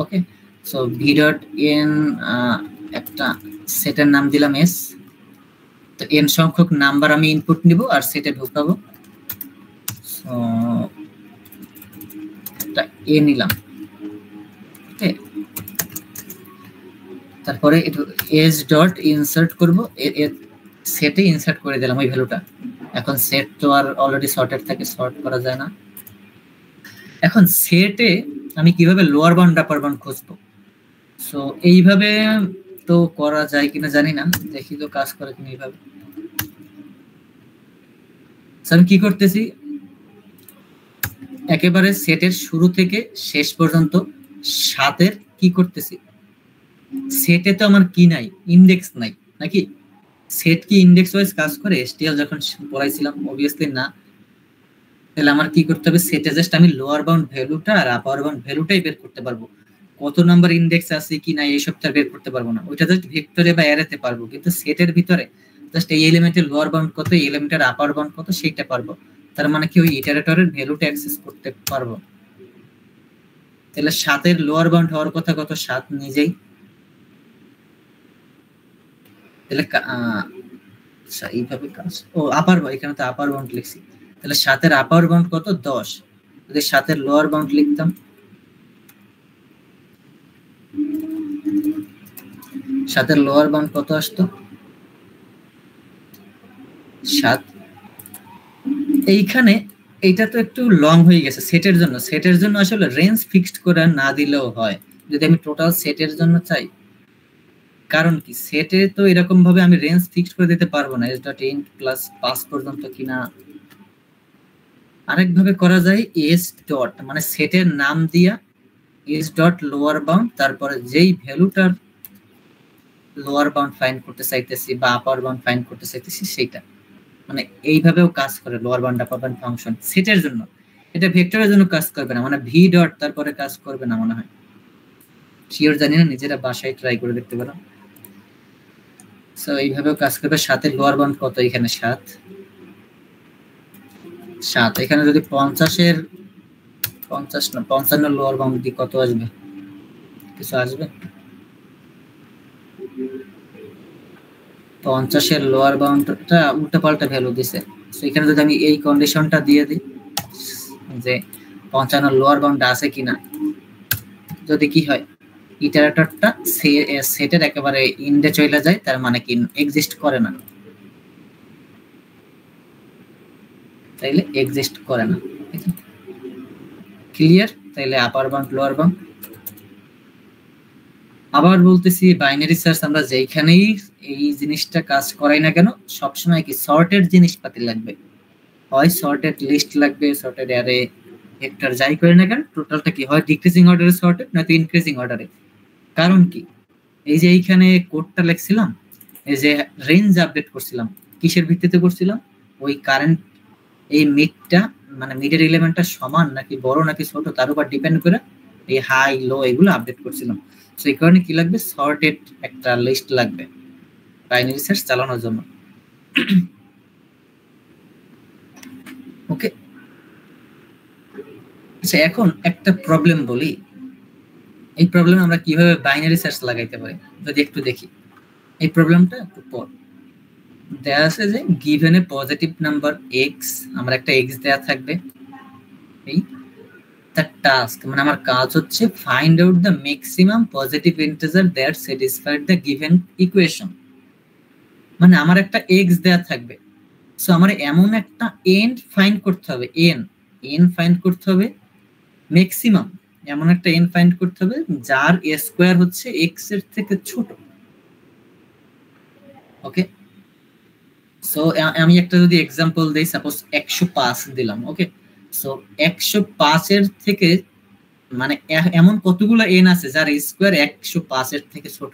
ওকে। সো ভি ডট এন, একটা সেটের নাম দিলাম এস। তো এন সংখ্যক নাম্বার আমি ইনপুট নিব আর সেটে ঢুকাবো। সো একটা এ নিলাম, ওকে। তারপরে এস ডট ইনসার্ট করব, সেটে ইনসার্ট করে দিলাম ওই ভ্যালুটা। এখন সেট তো আর অলরেডি সর্টেড থাকে, সর্ট করা যায় না। এখন সেটে আমি কিভাবে লোয়ার বাউন্ড আপার বাউন্ড খুঁজবো? সো এইভাবে তো করা যায় কিনা জানি না, দেখি তো কাজ করে কিনা এইভাবে। আমি কি করতেছি, একেবারে সেটের শুরু থেকে শেষ পর্যন্ত 7-এর কি করতেছি, সেটে তো আমার কি নাই, ইন্ডেক্স নাই নাকি? সেট কি ইন্ডেক্স ওয়াইজ কাজ করে? এসটিএল যখন পড়াইছিলাম অবভিয়াসলি না। তাহলে আমার কি করতে হবে, সেটে জাস্ট আমি লোয়ার বাউন্ড ভ্যালুটা আর আপার বাউন্ড ভ্যালুটাই বের করতে পারবো। কত নাম্বার ইন্ডেক্স আছে কি না এই সবটা বের করতে পারবো না, ওইটা জাস্ট ভেক্টরে বা অ্যারেতে পারবো। কিন্তু সেটের ভিতরে জাস্ট এই এলিমেন্টের লোয়ার বাউন্ড কত, এই এলিমেন্টের আপার বাউন্ড কত সেইটা পারবো। তার মানে কি ওই ইটারেটরের ভ্যালুটা অ্যাক্সেস করতে পারবো। তাহলে 7-এর লোয়ার বাউন্ড হওয়ার কথা কত? 7 নিজেই। তাহলে আচ্ছা এইভাবে কাজ, ও আপার, এখানে তো আপার বাউন্ড লিখছি। তাহলে 7-এর আপার বাউন্ড কত? 10। যদি 7-এর লোয়ার বাউন্ড লিখতাম, 7-এর লোয়ার বাউন্ড কত আসতো? 7। এইখানে এইটা তো একটু লং হয়ে গেছে সেটের জন্য। সেটের জন্য আসলে রেঞ্জ ফিক্সড করে না দিলেও হয় যদি আমি টোটাল সেটের জন্য চাই। কারণ কি, সেটে তো এরকম ভাবে আমি রেঞ্জ ফিক্সড করে দিতে পারবো না, এস ডট ইন্ট প্লাস 5 পর্যন্ত কিনা। আরেক ভাবে করা যায়, এস ডট মানে সেটের নাম দিয়া এস ডট লোয়ার বাউন্ড, তারপরে যেই ভ্যালুটার লোয়ার বাউন্ড ফাইন্ড করতে চাইতেছি বা আপার বাউন্ড ফাইন্ড করতে চাইতেছি সেইটা, মানে এইভাবেও কাজ করে লোয়ার বাউন্ড আপার বাউন্ড ফাংশন সেটের জন্য। এটা ভেক্টরের জন্য কাজ করবে না, মানে ভি ডট তারপরে কাজ করবে না মনে হয়, শিওর জানি না, নিজেরা বাসায় ট্রাই করে দেখতে পারো। সো এইভাবেও কাজ করবে। 7-এর লোয়ার বাউন্ড কত? এখানে 7। এখানে যদি 50-এর 50 না 55 লোয়ার বাউন্ড দিয়ে কত আসবে? কিছু আসবে? 50-এর লোয়ার বাউন্ডটা উল্টা পাল্টা ভ্যালু দিছে। সো এখানে যদি আমি এই কন্ডিশনটা দিয়ে দিই যে 55 লোয়ার বাউন্ড আছে কিনা, যদি কি হয় ইটারেটরটা সেটের একেবারে ইন্ডে চলে যায়, তার মানে কি এক্সিস্ট করে না, তাইলে এক্সিস্ট করে না। ক্লিয়ার? তাইলে আপার বাউন্ড লোয়ার বাউন্ড। আবার বলতেছি, বাইনারি সার্চ আমরা যেখানেই এই জিনিসটা কাজ করাই না কেন সবসময় কি সর্টেড জিনিসপাতি লাগবে, হয় সর্টেড লিস্ট লাগবে, সর্টেড অ্যারে, ভেক্টর, যাই করি না কেন টোটালটা কি হয় ডিক্রিজিং অর্ডারে সর্টেড নয়তো ইনক্রিজিং অর্ডারে। কারণ কি, এই যে এইখানে কোডটা লিখছিলাম, এই যে রেঞ্জ আপডেট করছিলাম কিসের ভিত্তিতে করছিলাম, ওই কারেন্ট এই মিডটা মানে মিডের এলিমেন্টটা সমান নাকি বড় নাকি ছোট তার উপর ডিপেন্ড করে এই হাই লো এগুলো আপডেট করছিলাম। সো এই কারণে কি লাগবে, সর্টেড একটা লিস্ট লাগবে বাইনারি সার্চ চালানোর জন্য। ওকে, আচ্ছা এখন একটা প্রবলেম বলি, এই প্রবলেম আমরা কিভাবে বাইনারি সার্চ লাগাইতে পারি যদি একটু দেখি। এই প্রবলেমটা একটু পর দেয়া আছে যে given a positive number x, আমার একটা এক্স দেয়া থাকবে, এই তার টাস্ক মানে আমার কাজ হচ্ছে find out the maximum positive integer that satisfied the given equation. মানে আমার একটা এক্স দেয়া থাকবে, সো আমার এমন একটা এন ফাইন্ড করতে হবে, এন ফাইন্ড করতে হবে ম্যাক্সিমাম, এমন একটা এন ফাইন্ড করতে হবে যার এ স্কয়ার হচ্ছে এক্স এর থেকে ছোট। ওকে, সো আমি একটা যদি এক্সাম্পল দেই, সাপোজ 105 দিলাম। ওকে, সো 105 এর থেকে মানে এমন কতগুলো এন আছে যার স্কয়ার 105 এর থেকে ছোট?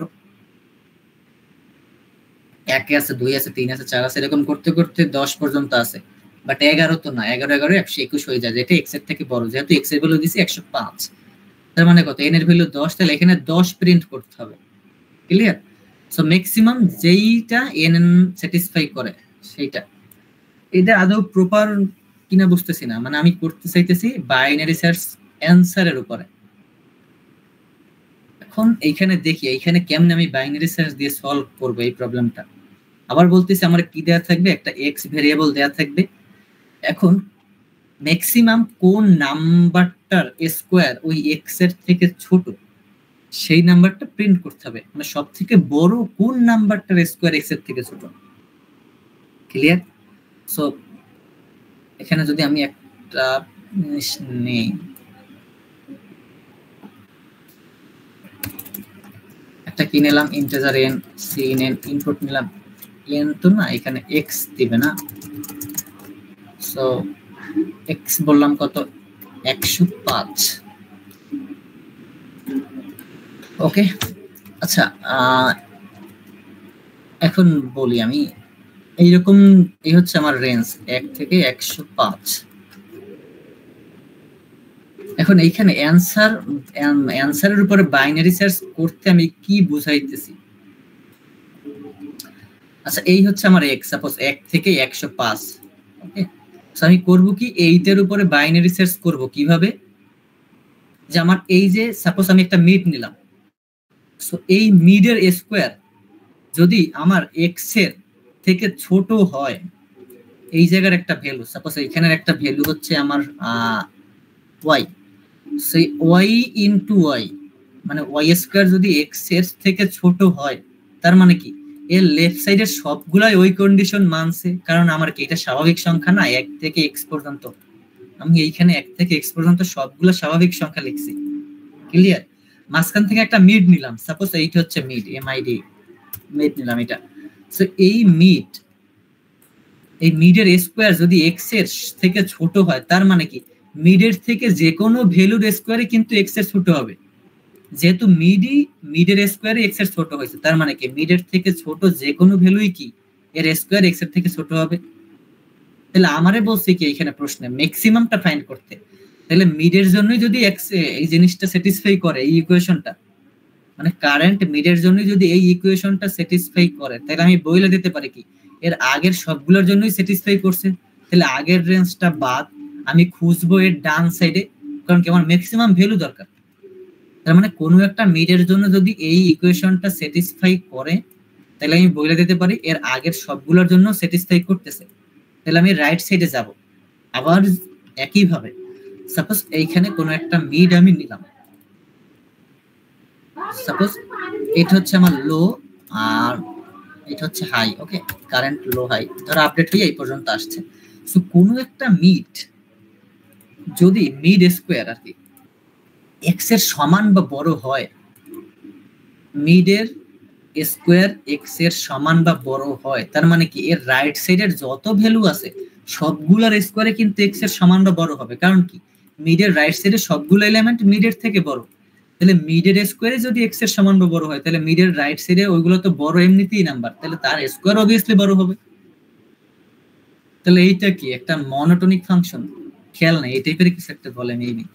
1 আছে, 2 আছে, 3 আছে, 4 আছে, এরকম করতে করতে 10 পর্যন্ত আছে। বাট 11 তো না, 11 121 হয়ে যায়, যেটা এক্স এর থেকে বড়। যেহেতু এক্স এর ভ্যালু দিছি 105, তার মানে কত, এন এর ভ্যালু 10, তাহলে এখানে 10 প্রিন্ট করতে হবে। ক্লিয়ার? সো ম্যাক্সিমাম যেইটা এন স্যাটিসফাই করে সেইটা। এটা আদৌ প্রপার কিনা বুঝতেছি না, মানে আমি করতে চাইতেছি বাইনারি সার্চ অ্যানসারের উপরে। এখন এইখানে দেখি এইখানে কেমনে আমি বাইনারি সার্চ দিয়ে সলভ করব এই প্রবলেমটা। আবার বলতেছি আমার কি দেয়া থাকবে, একটা এক্স ভেরিয়েবল দেয়া থাকবে। এখন ম্যাক্সিমাম কোন নাম্বারটার স্কয়ার ওই এক্স এর থেকে ছোট সেই নাম্বারটা প্রিন্ট করতে হবে, মানে সব থেকে বড় কোন নাম্বারটার স্কয়ার এক্স এর থেকে ছোট। ক্লিয়ার? সো এখানে যদি আমি একটা জিনিস নেই, একটা কি নিলাম, integer N, cin N, input নিলাম এন, তো না এখানে এক্স দিবে না, সো এক্স বললাম কত, 105। ওকে, আচ্ছা এখন বলি আমি এইরকম, এই হচ্ছে আমার রেঞ্জ 1 থেকে 105। এখন এইখানে অ্যানসারের উপরে বাইনারি সার্চ করতে আমি কি বুঝাইতেছি। আচ্ছা এই হচ্ছে আমার এক্স, সাপোজ 1 থেকে 105। ওকে, সো আমি করব কি, এইটার উপরে বাইনারি সার্চ করব কিভাবে, যে আমার এই যে সাপোজ আমি একটা মিড নিলাম, সো এই মিডের স্কয়ার যদি আমার এক্স এর থেকে ছোট হয়, এই জায়গার একটা ভ্যালু, সাপোজ এখানের একটা ভ্যালু হচ্ছে আমার ওয়াই, সেই ওয়াই ইনটু ওয়াই মানে ওয়াই স্কয়ার যদি এক্স এর থেকে ছোট হয়, তার মানে কি এর লেফট সাইডের সবগুলাই ওই কন্ডিশন মানছে, কারণ আমার কি এটা স্বাভাবিক সংখ্যা না, 1 থেকে x পর্যন্ত, আমি এইখানে 1 থেকে x পর্যন্ত সবগুলো স্বাভাবিক সংখ্যা লিখছি। ক্লিয়ার? মাঝখান থেকে একটা মিড নিলাম, সাপোজ এইটা হচ্ছে মিড, এমআইডি মিড নিলাম এটা। সো এই মিডের স্কয়ার যদি এক্স এর থেকে ছোট হয়, তার মানে কি মিডের থেকে যে কোনো ভ্যালুর স্কয়ারে কিন্তু এক্স এর ছোট হবে। যেহেতু মিডের স্কয়ারে এক্স এর ছোট হয়েছে, তার মানে কি মিডের থেকে ছোট যে কোনো ভ্যালুই কি এর স্কয়ার এক্স এর থেকে ছোট হবে। তাহলে আমারে বলছে কি এখানে প্রশ্নে ম্যাক্সিমামটা ফাইন্ড করতে, তাহলে মিডের জন্যই যদি এক্স এই জিনিসটা স্যাটিসফাই করে, এই ইকুয়েশনটা মানে কারেন্ট মিডের জন্য যদি এই ইকুয়েশনটা স্যাটিসফাই করে, তাহলে আমি বলে দিতে পারি কি এর আগের সবগুলোর জন্যই স্যাটিসফাই করছে। তাহলে আগের রেঞ্জটা বাদ, আমি খুঁজবো এর ডান সাইডে, কারণ কি আমার ম্যাক্সিমাম ভ্যালু দরকার। তার মানে কোনো একটা মিডের জন্য যদি এই ইকুয়েশনটা স্যাটিসফাই করে, তাহলে আমি বলে দিতে পারি এর আগের সবগুলোর জন্য স্যাটিসফাই করতেছে। তাহলে আমি রাইট সাইডে যাব। আবার একইভাবে সাপোজ এইখানে কোনো একটা মিড আমি নিলাম, সাপোজ এটা হচ্ছে আমার লো আর এটা হচ্ছে হাই। ওকে, কারেন্ট লো হাই ধরো আপডেট হয়ে এই পর্যন্ত আসছে। সো কোনো একটা মিড যদি মিড স্কয়ার আর কি এক্স এর সমান বা বড় হয়, মিডের স্কয়ার এক্স এর সমান বা বড় হয়, তার মানে কি এর রাইট সাইডের যত ভ্যালু আছে সবগুলোর স্কয়ারে কিন্তু এক্স এর সমান বা বড় হবে। কারণ কি মিডের রাইট সাইডে সবগুলো এলিমেন্ট মিডের থেকে বড়, তাহলে মিডের স্কয়ারে যদি এক্স এর সমান বা বড় হয়, তাহলে মিডের রাইট সাইডে ওইগুলো তো বড় এমনিতেই নাম্বার, তাহলে তার স্কয়ার অবভিয়াসলি বড় হবে। তাহলে এইটা কি একটা মনোটোনিক ফাংশন? খেয়াল নাই, এই টাইপের কিছু একটা বলে মেবি।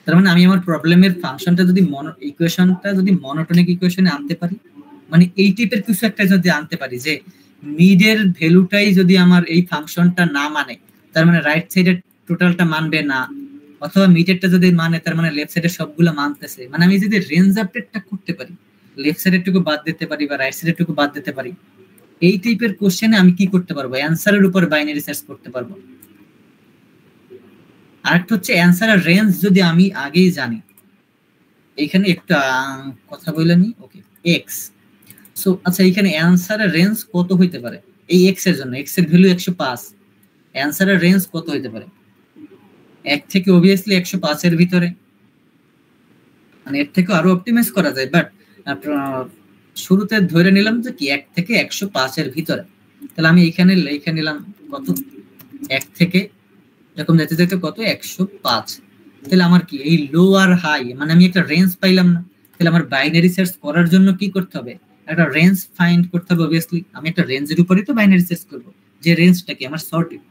তার মানে আমি আমার প্রবলেমের ফাংশনটা যদি ইকুয়েশনটা যদি মনোটোনিক ইকুয়েশনে আনতে পারি, মানে এই টাইপের কিছু একটা যদি আনতে পারি যে মিডের ভ্যালুটাই যদি আমার এই ফাংশনটা না মানে, তার মানে রাইট সাইডের টোটালটা মানবে না, অথবা মিডেরটা যদি মানে তার মানে লেফট সাইডের সবগুলো মানতেছে, মানে আমি যদি রেঞ্জ আপডেটটা করতে পারি, লেফট সাইডের টুকু বাদ দিতে পারি বা রাইট সাইডের টুকু বাদ দিতে পারি, এই টাইপের কোশ্চেনে আমি কি করতে পারবো, অ্যানসারের উপর বাইনারি সার্চ করতে পারবো। আরেকটা হচ্ছে অ্যানসারের রেঞ্জ যদি আমি আগেই জানি, এখানে একটা কথা বলে নি, ওকে এক্স। সো আচ্ছা এখানে অ্যানসারের রেঞ্জ কত হইতে পারে এই এক্স এর জন্য, এক্স এর ভ্যালু 105, অ্যানসারের রেঞ্জ কত হইতে পারে 1 থেকে অবভিয়াসলি 105 এর ভিতরে, মানে এর থেকে আরো অপটিমাইজ করা যায়, বাট শুরুতে ধরে নিলাম যে কি 1 থেকে 105 এর ভিতরে। তাহলে আমি এখানে লিখে নিলাম কত 1 থেকে এরকম যেতে যেতে কত 105। তাহলে আমার কি এই লো আর হাই, মানে আমি একটা রেঞ্জ পাইলাম না, তাহলে আমার বাইনারি সার্চ করার জন্য কি করতে হবে, একটা রেঞ্জ ফাইন্ড করতে হবে। অবভিয়াসলি আমি একটা রেঞ্জের উপরেই তো বাইনারি সার্চ করব, যে রেঞ্জটা কি আমার সর্টেড,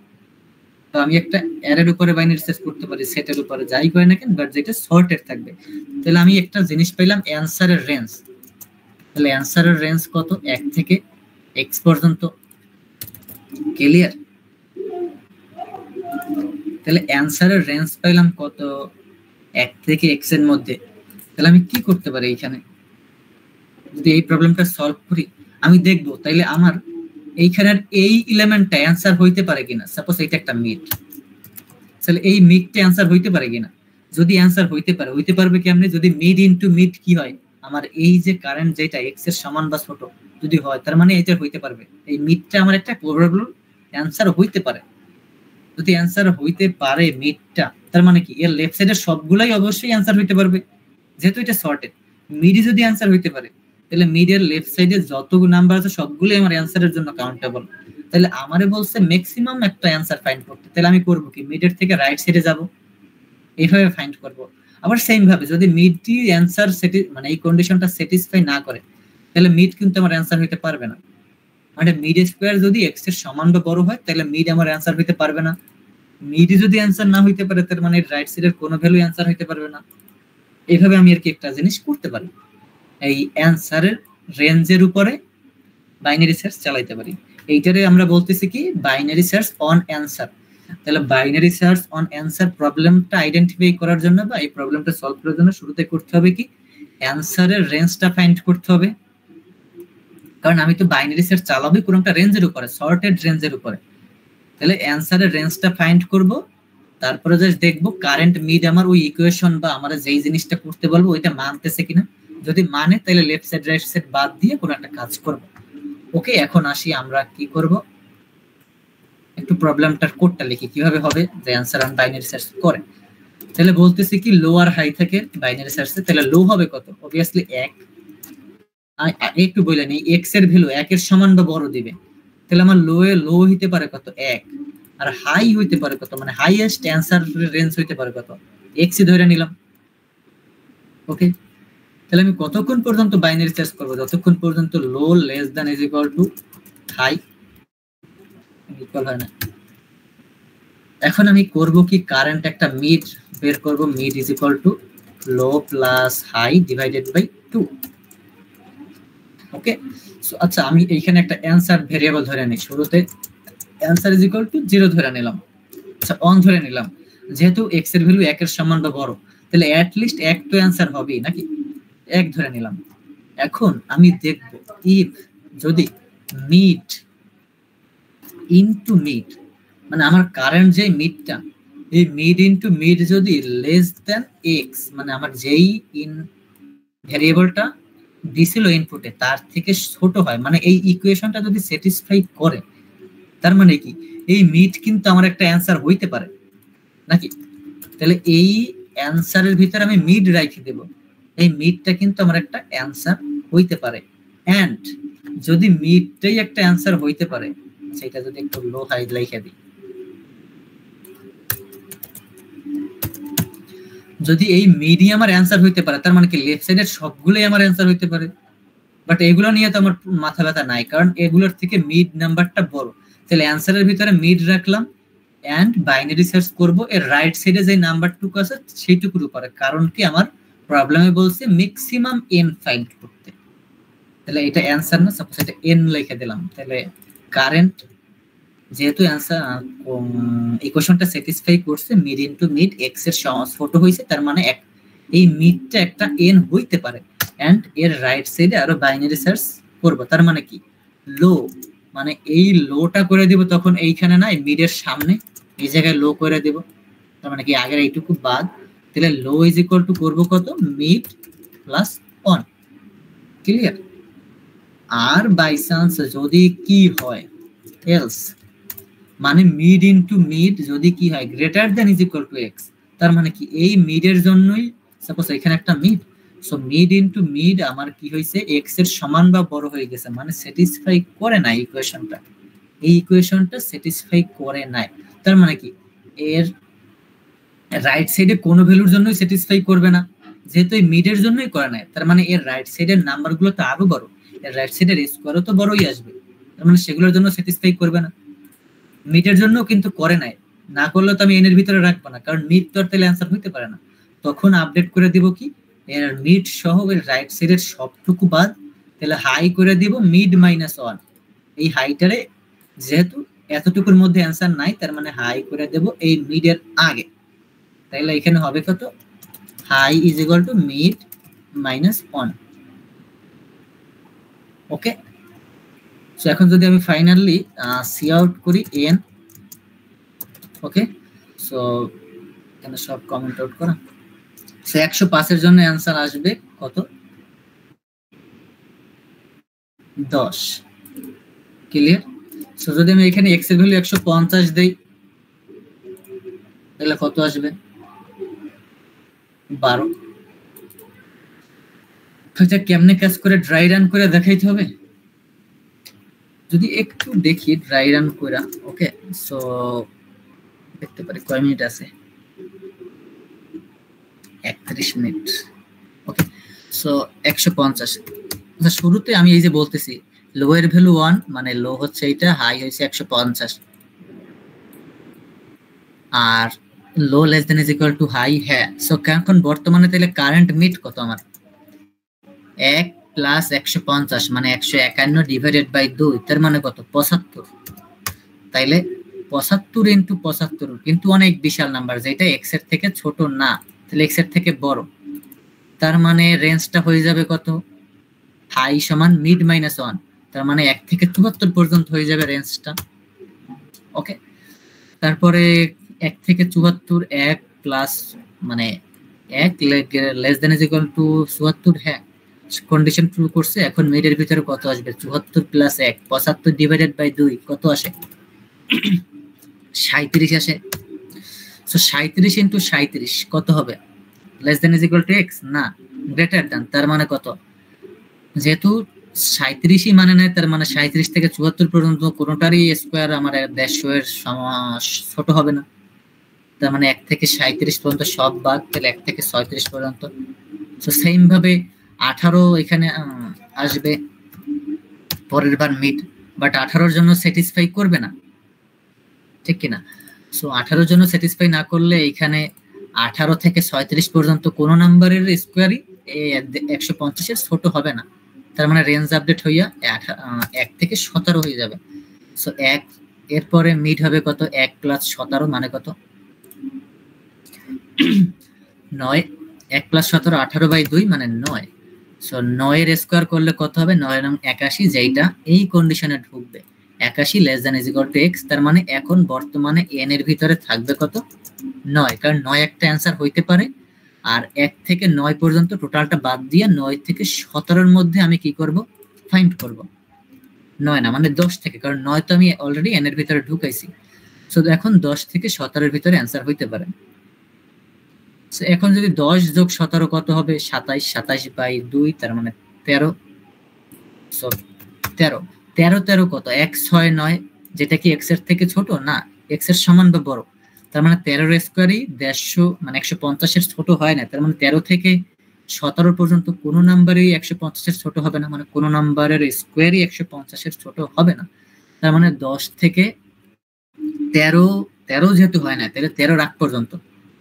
তো আমি একটা অ্যারের উপরে বাইনারি সার্চ করতে পারি, সেটের উপরে যাই করে না কেন, বাট যেটা সর্টেড থাকবে। তাহলে আমি একটা জিনিস পাইলাম অ্যানসারের রেঞ্জ, তাহলে অ্যানসারের রেঞ্জ কত 1 থেকে x পর্যন্ত, ক্লিয়ার? তাহলে অ্যানসারের রেঞ্জ পাইলাম কত 1 থেকে x এর মধ্যে। তাহলে আমি কি করতে পারি এখানে, যদি এই প্রবলেমটা সলভ করি আমি দেখব তাইলে আমার এইখানের এই এলিমেন্টটা অ্যানসার হইতে পারে কিনা। সাপোজ এটা একটা মিড, তাহলে এই মিডটা অ্যানসার হইতে পারে কিনা, যদি অ্যানসার হইতে পারবে কেমনে, যদি মিড ইনটু মিড কি হয়, আমার এই যে কারেন্ট যেটা x এর সমান বা ছোট যদি হয়, তার মানে এটা হইতে পারবে, এই মিডটা আমার একটা প্রবাবল অ্যানসার হইতে পারে। যদি অ্যানসার হইতে পারে মিডটা, তার মানে কি এর লেফট সাইডের সবগুলাই অবশ্যই অ্যানসার হইতে পারবে, যেহেতু এটা সর্টেড। মিড যদি অ্যানসার হইতে পারে, তাহলে মিডের লেফট সাইডে যত নাম্বার আছে সবগুলোই আমার অ্যানসারের জন্য কাউন্টেবল। তাহলে আমারে বলছে ম্যাক্সিমাম একটা অ্যানসার ফাইন্ড করতে, তাহলে আমি করব কি মিডের থেকে রাইট সাইডে যাব, এইভাবে ফাইন্ড করব। আবার সেম ভাবে যদি মিডটি অ্যানসার মানে এই কন্ডিশনটা স্যাটিসফাই না করে, তাহলে মিড কিন্তু আমার অ্যানসার হইতে পারবে না। মানে মিড স্কয়ার যদি x এর সমান বা বড় হয়, তাহলে মিড আমার অ্যানসার হইতে পারবে না। মিড যদি অ্যানসার না হইতে পারে, তার মানে রাইট সাইডের কোনো ভ্যালু অ্যানসার হইতে পারবে না। এইভাবে আমি আর কি একটা জিনিস করতে পারি, এই অ্যানসারের রেঞ্জের উপরে বাইনারি সার্চ চালাইতে পারি। এইটারে আমরা বলতেছি কি বাইনারি সার্চ অন অ্যানসার। তাহলে বাইনারি সার্চ অন অ্যানসার প্রবলেমটা আইডেন্টিফাই করার জন্য বা এই প্রবলেমটা সলভ করার জন্য শুরুতে করতে হবে কি অ্যানসারের রেঞ্জটা ফাইন্ড করতে হবে, কারণ আমি তো বাইনারি সার্চ চালাবো কোন একটা রেঞ্জের উপরে, সর্টেড রেঞ্জের উপরে। তাহলে অ্যানসারের রেঞ্জটা ফাইন্ড করব, তারপরে জাস্ট দেখবো কারেন্ট মিড আমার ওই ইকুয়েশন বা আমরা যেই জিনিসটা করতে বলবো ওইটা মানতেছে কিনা। যদি মানে তাহলে লেফট সাইড রাইট সাইড বাদ দিয়ে কোনো একটা কাজ করব। ওকে, এখন আসি আমরা কি করব, একটু প্রবলেমটার কোডটা লিখি কিভাবে হবে যে অ্যানসার অন বাইনারি সার্চ করে। তাহলে বলতেছি কি লো আর হাই থেকে বাইনারি সার্চে, তাহলে লো হবে কত, অবভিয়াসলি 1। একটু বলে নেই x এর ভ্যালু 1 এর সমান বা বড় দিবে, তাহলে আমার লো হইতে পারে কত 1, আর হাই হইতে পারে কত, মানে হাইয়েস্ট অ্যানসার রেঞ্জ হইতে পারে কত x ই ধরে নিলাম। ওকে, তাহলে আমি কতক্ষণ পর্যন্ত বাইনারি সার্চ করব, যতক্ষণ পর্যন্ত low less than is equal to high equal হয় না। এখন আমি করব কি কারেন্ট একটা মিড বের করব, mid is equal to low plus high divided by 2। Okay, so আচ্ছা আমি এইখানে একটা অ্যানসার ভেরিয়েবল ধরে নিই, শুরুতে অ্যানসার ইজ ইকুয়াল টু 0 ধরে নিলাম, আচ্ছা অন ধরে নিলাম, যেহেতু x এর ভ্যালু 1 এর সমান বা বড়, তাহলে অ্যাট লিস্ট 1 তো অ্যানসার হবেই নাকি, 1 ধরে নিলাম। এখন আমি দেখব ইফ যদি মিড ইনটু মিড, মানে আমার কারেন্ট যে মিডটা, এই মিড ইনটু মিড যদি লেস দ্যান x, মানে আমার যেই ভেরিয়েবলটা দিছিল ইনপুটে তার থেকে ছোট হয়, মানে এই ইকুয়েশনটা যদি স্যাটিসফাই করে, তার মানে কি এই মিড কিন্তু আমার একটা অ্যানসার হইতে পারে নাকি। তাহলে এই অ্যানসারের ভিতরে আমি মিড রাখি দেব, এই মিডটা কিন্তু আমার একটা অ্যানসার হইতে পারে। এন্ড যদি মিডটাই একটা অ্যানসার হইতে পারে, সেটা যদি একটু লো হাই লিখে দিই, যদি এই মিডিয়াম আমার অ্যানসার হইতে পারে, তার মানে কি লেফট সাইডের সবগুলোই আমার অ্যানসার হইতে পারে। বাট এগুলো নিয়ে তো আমার মাথা ব্যথা নাই, কারণ এগুলোর থেকে মিড নাম্বারটা বড়। তাহলে অ্যানসারের ভিতরে মিড রাখলাম, এন্ড বাইনারি সার্চ করব এর রাইট সাইডে যে নাম্বারটুকু আছে সেইটুকুর উপরে, কারণ কি আমার প্রবলেমে বলছে ম্যাক্সিমাম n ফাইন্ড করতে। তাহলে এটা অ্যানসার না, সাপোজ এটা n লিখে দিলাম, তাহলে কারেন্ট যেহেতু অ্যানসার ইকুয়েশনটা স্যাটিসফাই করছে মিড ইনটু মিড x এর ছোট হইছে, তার মানে এই মিডটা একটা n হইতে পারে এন্ড এর রাইট সাইডে আরো বাইনারি সার্চ করব, তার মানে কি লো, মানে এই লোটা করে দিব, তখন এইখানে না মিডের সামনে এই জায়গায় লো করে দেব, তার মানে কি আগের এইটুকু বাদ, তাহলে লো ইজ ইকুয়াল টু করব কত মিড প্লাস 1, ক্লিয়ার। আর বাই চান্স যদি কি হয় এলস, মানে মিড ইনটু মিড যদি কি হয় greater than is equal two x, তার মানে কি এই মিডের জন্যই সাপোজ এখানে একটা mid, so mid into mid আমার কি হইছে x এর সমান বা বড় হয়ে গেছে, মানে স্যাটিসফাই করে না ইকুয়েশনটা, এই ইকুয়েশনটা স্যাটিসফাই করে নাই, তার মানে কি এর রাইট সাইডে কোনো ভ্যালুর জন্যই স্যাটিসফাই করবে না, যেহেতু এই মিডের জন্যই করে নাই, তার মানে এর রাইট সাইডের নাম্বারগুলো তো আরো বড়, এর রাইট সাইডের স্কোয়ারও তো বড়ই আসবে, তার মানে সেগুলোর জন্য স্যাটিসফাই করবে না। মিডের জন্য কিন্তু করে নাই, না করলে তো আমি এন এর ভিতরে রাখবো না, কারণ মিড তো আর তাহলে অ্যান্সার হইতে পারে না, তখন আপডেট করে দিব কি এর মিড সহ এর রাইট সাইডের সবটুকু বাদ, তাহলে হাই করে দিব মিড মাইনাস 1, এই হাইটারে যেহেতু এতটুকুর মধ্যে অ্যান্সার নাই, তার মানে হাই করে দেব এই মিডের আগে, তাহলে এখানে হবে কত high is equal to mid minus 1, okay. So এখন যদি আমি ফাইনালি সি আউট করি n, ওকে, সো এখানে সব কমেন্ট আউট করা, সো 105 এর জন্য অ্যানসার আসবে কত 10, ক্লিয়ার। সো যদি আমি এখানে x এর ভ্যালু 150 দেই তাহলে কত আসবে 12, এটা কেমনে কাজ করে ড্রাই রান করে দেখাইতে হবে, যদি একটু দেখি ড্রাই রান করা, ওকে। সো দেখতে পারি কয় মিনিট আছে, 31 মিনিট, ওকে। সো 150, আচ্ছা শুরুতে আমি এই যে বলতেছি লো এর ভ্যালু 1, মানে লো হচ্ছে এটা, হাই হইছে 150, আর low less than is equal to high, হ্যাঁ। সো এখন বর্তমানে তাহলে কারেন্ট মিড কত আমার 1 প্লাস 150, মানে 151 ডিভাইডেড বাই 2, তার মানে কত 75, তাইলে 75 ইনটু 75 কিন্তু অনেক বিশাল নাম্বার, যেটা x এর থেকে ছোট না, তাহলে x এর থেকে বড়, তার মানে রেঞ্জটা হয়ে যাবে কত হাই সমান মিড মাইনাস 1, তার মানে 1 থেকে 74 পর্যন্ত হয়ে যাবে রেঞ্জটা, ওকে। তারপরে 1 থেকে 74 1 প্লাস মানে 1 less than is equal two 74, হ্যাঁ কন্ডিশন ট্রু করছে, এখন মিডের ভিতরে কত আসবে 74 প্লাস 1 75 ডিভাইডেড বাই 2 কত আসে 37 আসে। সো 37 ইনটু 37 কত হবে less than is equal two x, না গ্রেটার দ্যান, তার মানে কত, যেহেতু 37ই মানে নাই, তার মানে 37 থেকে 74 পর্যন্ত কোনোটারই স্কোয়ার আমার 150 এর ছোট হবে না, তার মানে 1 থেকে 37 পর্যন্ত সব বাদ, তাহলে 1 থেকে 36 পর্যন্ত। সো সেম ভাবে 18 এখানে আসবে পরের বার মিড, বাট 18 এর জন্য স্যাটিসফাই করবে না, ঠিক কিনা। সো 18 এর জন্য স্যাটিসফাই না করলে এখানে 18 থেকে 37 পর্যন্ত কোন নাম্বারের স্কোয়ারই 150 এর ছোট হবে না, তার মানে রেঞ্জ আপডেট হইয়া 1 থেকে 17 হয়ে যাবে। সো 1 এরপরে মিড হবে কত 1 প্লাস 17, মানে কত 9, 1 প্লাস 17 18 বাই 2 মানে 9, সো 9 এর স্কোয়ার করলে কত হবে 9 এবং 81, যেটা এই কন্ডিশনে ঢুকবে 81 less than is equal two x, তার মানে এখন বর্তমানে n এর ভিতরে থাকবে কত 9, কারণ 9 একটা অ্যানসার হইতে পারে, আর 1 থেকে 9 পর্যন্ত টোটালটা বাদ দিয়ে 9 থেকে 17 এর মধ্যে আমি কি করব ফাইন্ড করব, 9 না মানে 10 থেকে, কারণ 9 তো আমি অলরেডি n এর ভিতরে ঢুকাইছি, সো এখন 10 থেকে 17 এর ভিতরে অ্যানসার হইতে পারে। সো এখন যদি 10 যোগ 17 কত হবে 27, 27 বাই 2 তার মানে 13, সো 13 13 কত 1 6 9, যেটা কি x এর থেকে ছোট না, x এর সমান বা বড়, তার মানে 13 এর স্কয়ারই 150 মানে 150 এর ছোট হয় না, তার মানে 13 থেকে 17 পর্যন্ত কোন নাম্বারই 150 এর ছোট হবে না, মানে কোন নাম্বারের স্কয়ারই 150 এর ছোট হবে না, তার মানে 10 থেকে 13 13 যেহেতু হয় না, তাহলে 13 রাখ পর্যন্ত,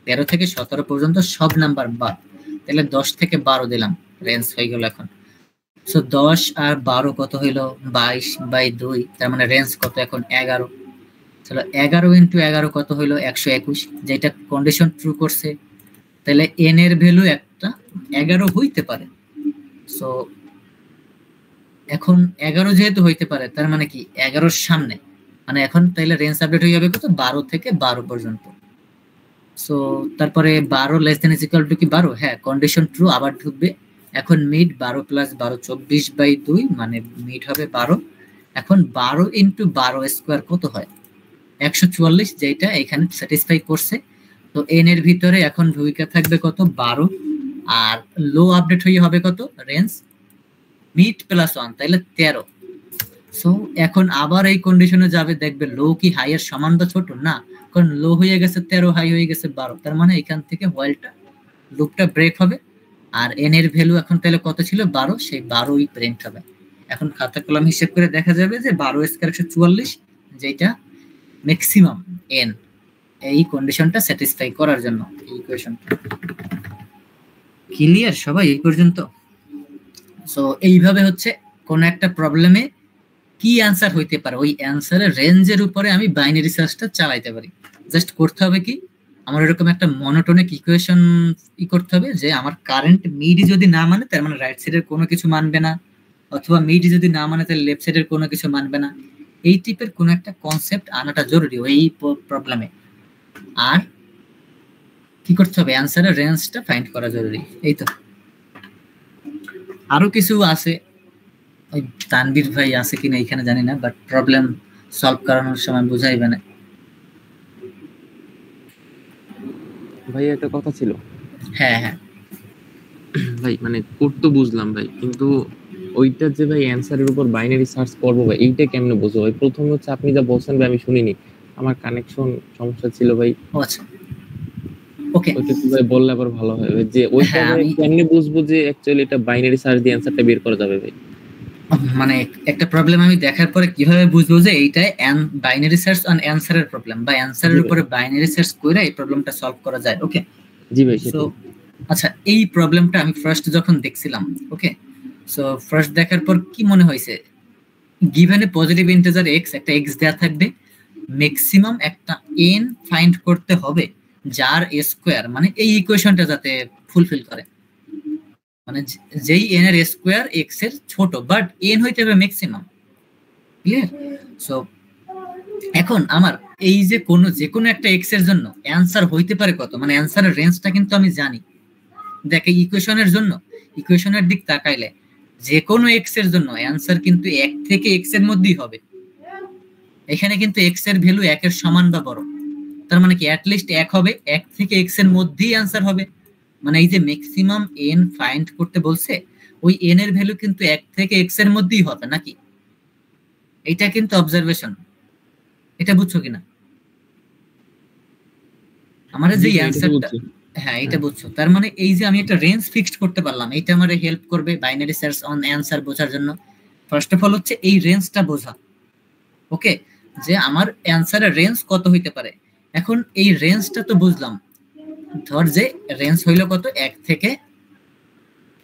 13 থেকে 17 পর্যন্ত সব নাম্বার বাদ, তাহলে 10 থেকে 12 দিলাম, রেঞ্জ হয়ে গেল এখন। সো 10 আর 12 কত হইলো 22/2, তার মানে রেঞ্জ কত এখন 11। চলো 11 ইন্টু 11 কত হইলো 121, যেটা কন্ডিশন ট্রু করছে, তাহলে n এর ভ্যালু একটা 11 হইতে পারে। সো এখন 11 যেহেতু হইতে পারে, তার মানে কি 11-র সামনে, মানে এখন তাহলে রেঞ্জ আপডেট হয়ে যাবে কত 12 থেকে 12 পর্যন্ত। সো তারপরে 12 less than is equal two কি 12, হ্যাঁ কন্ডিশন ট্রু, আবার ঢুকবে। এখন মিড 12 প্লাস 12 24/2, মানে মিড হবে 12। এখন 12 ইন্টু 12 স্কোয়ার কত হয় 144, যেটা এখানে স্যাটিসফাই করছে। তো এন এর ভিতরে এখন ভূমিকা থাকবে কত 12, আর লো আপডেট হয়ে হবে কত রেঞ্জ মিড প্লাস 1, তাহলে 13। সো এখন আবার এই কন্ডিশনে যাবে, দেখবে লো কি হাই এর সমান বা ছোট না, কারণ লো হয়ে গেছে 13, হাই হয়ে গেছে 12, তার মানে এখান থেকে হোয়াইলটা লুপটা ব্রেক হবে। আর এন এর ভ্যালু এখন তাহলে কত ছিল 12, সেই 12ই প্রিন্ট হবে। এখন খাতা কলম হিসেব করে দেখা যাবে যে 12 স্কয়ার 144, যেটা ম্যাক্সিমাম এন এই কন্ডিশনটা স্যাটিসফাই করার জন্য এই ইকুয়েশনটা। ক্লিয়ার সবাই এই পর্যন্ত? সো এইভাবে হচ্ছে কোন একটা প্রবলেমে কি অ্যান্সার হইতে পারে ওই অ্যান্সারের রেঞ্জের উপরে আমি বাইনারি সার্চটা চালাইতে পারি। জাস্ট করতে হবে কি, আমার এরকম একটা মনোটোনিক ইকুয়েশন করতে হবে যে আমার কারেন্ট মিডি যদি না মানে তার মানে রাইট সাইডের কোনো কিছু মানবে না, অথবা মিডি যদি না মানে তাহলে লেফট সাইডের কোনো কিছু মানবে না। এই টাইপের কোন একটা কনসেপ্ট আনাটা জরুরি ওই প্রবলেমে। আর কি করতে হবে, অ্যান্সারের রেঞ্জটা ফাইন্ড করা জরুরি। এই তো, আরো কিছু আছে, ওই তানবীর ভাই আছে কিনা এখানে জানি না, বাট প্রবলেম সলভ করানোর সময় বুঝাইবে না। ভাই একটা কথা ছিল। হ্যাঁ হ্যাঁ ভাই মানে কোড তো বুঝলাম ভাই, কিন্তু ওইটা যে ভাই অ্যানসারের উপর বাইনারি সার্চ করবো ভাই, এইটা কেমনে বুঝবো ভাই? প্রথম হচ্ছে আপনি যা বলছেন ভাই আমি শুনিনি, আমার কানেকশন সমস্যা ছিল ভাই। আচ্ছা ওকে, ওইটা তো ভাই বললে আবার ভালো হয় ভাই, যে ওইটা আমি কেমনে বুঝবো যে অ্যাকচুয়ালি এটা বাইনারি সার্চ দিয়ে অ্যানসারটা বের করা যাবে ভাই? মানে একটা প্রবলেম আমি দেখার পরে কিভাবে বুঝবো যে এইটা বাইনারি সার্চ অন অ্যানসারের প্রবলেম, বা অ্যানসারের উপরে বাইনারি সার্চ করে এই প্রবলেমটা সলভ করা যায়। ওকে জি ভাই। সো আচ্ছা, এই প্রবলেমটা আমি ফার্স্ট যখন দেখছিলাম, ওকে সো ফার্স্ট দেখার পর কি মনে হয়েছে, given a positive integer x, একটা x দেয়া থাকবে, ম্যাক্সিমাম একটা n ফাইন্ড করতে হবে যার স্কয়ার মানে এই ইকুয়েশনটা যাতে ফুলফিল করে, মানে যেই n এর স্কয়ার x এর ছোট বাট n হইতে হবে ম্যাক্সিমাম। ক্লিয়ার? সো এখন আমার এই যে কোনো একটা x এর জন্য অ্যানসার হইতে পারে কত, মানে অ্যানসারের রেঞ্জটা কিন্তু আমি জানি। দেখে ইকুয়েশনের জন্য, ইকুয়েশনের দিক তাকাইলে যে কোনো x এর জন্য অ্যানসার কিন্তু 1 থেকে x এর মধ্যেই হবে। এখানে কিন্তু x এর ভ্যালু 1 এর সমান বা বড়, তার মানে কি অ্যাট লিস্ট 1 হবে, 1 থেকে x এর মধ্যেই অ্যানসার হবে। মানে এই যে ম্যাক্সিমাম n ফাইন্ড করতে বলছে, ওই n এর ভ্যালু কিন্তু 1 থেকে x এর মধ্যেই হবে নাকি, এটা কিন্তু অবজারভেশন। এটা বুঝছো কিনা? আমার যে অ্যানসারটা, হ্যাঁ এটা বুঝছো, তার মানে এই যে আমি একটা রেঞ্জ ফিক্সড করতে পারলাম, এটা আমারে হেল্প করবে বাইনারি সার্চ অন অ্যানসার বোঝার জন্য। ফার্স্ট অফ অল হচ্ছে এই রেঞ্জটা বোঝা, ওকে যে আমার অ্যানসারের রেঞ্জ কত হইতে পারে। এখন এই রেঞ্জটা তো বুঝলাম, ধর যে রেঞ্জ হইলো কত 1 থেকে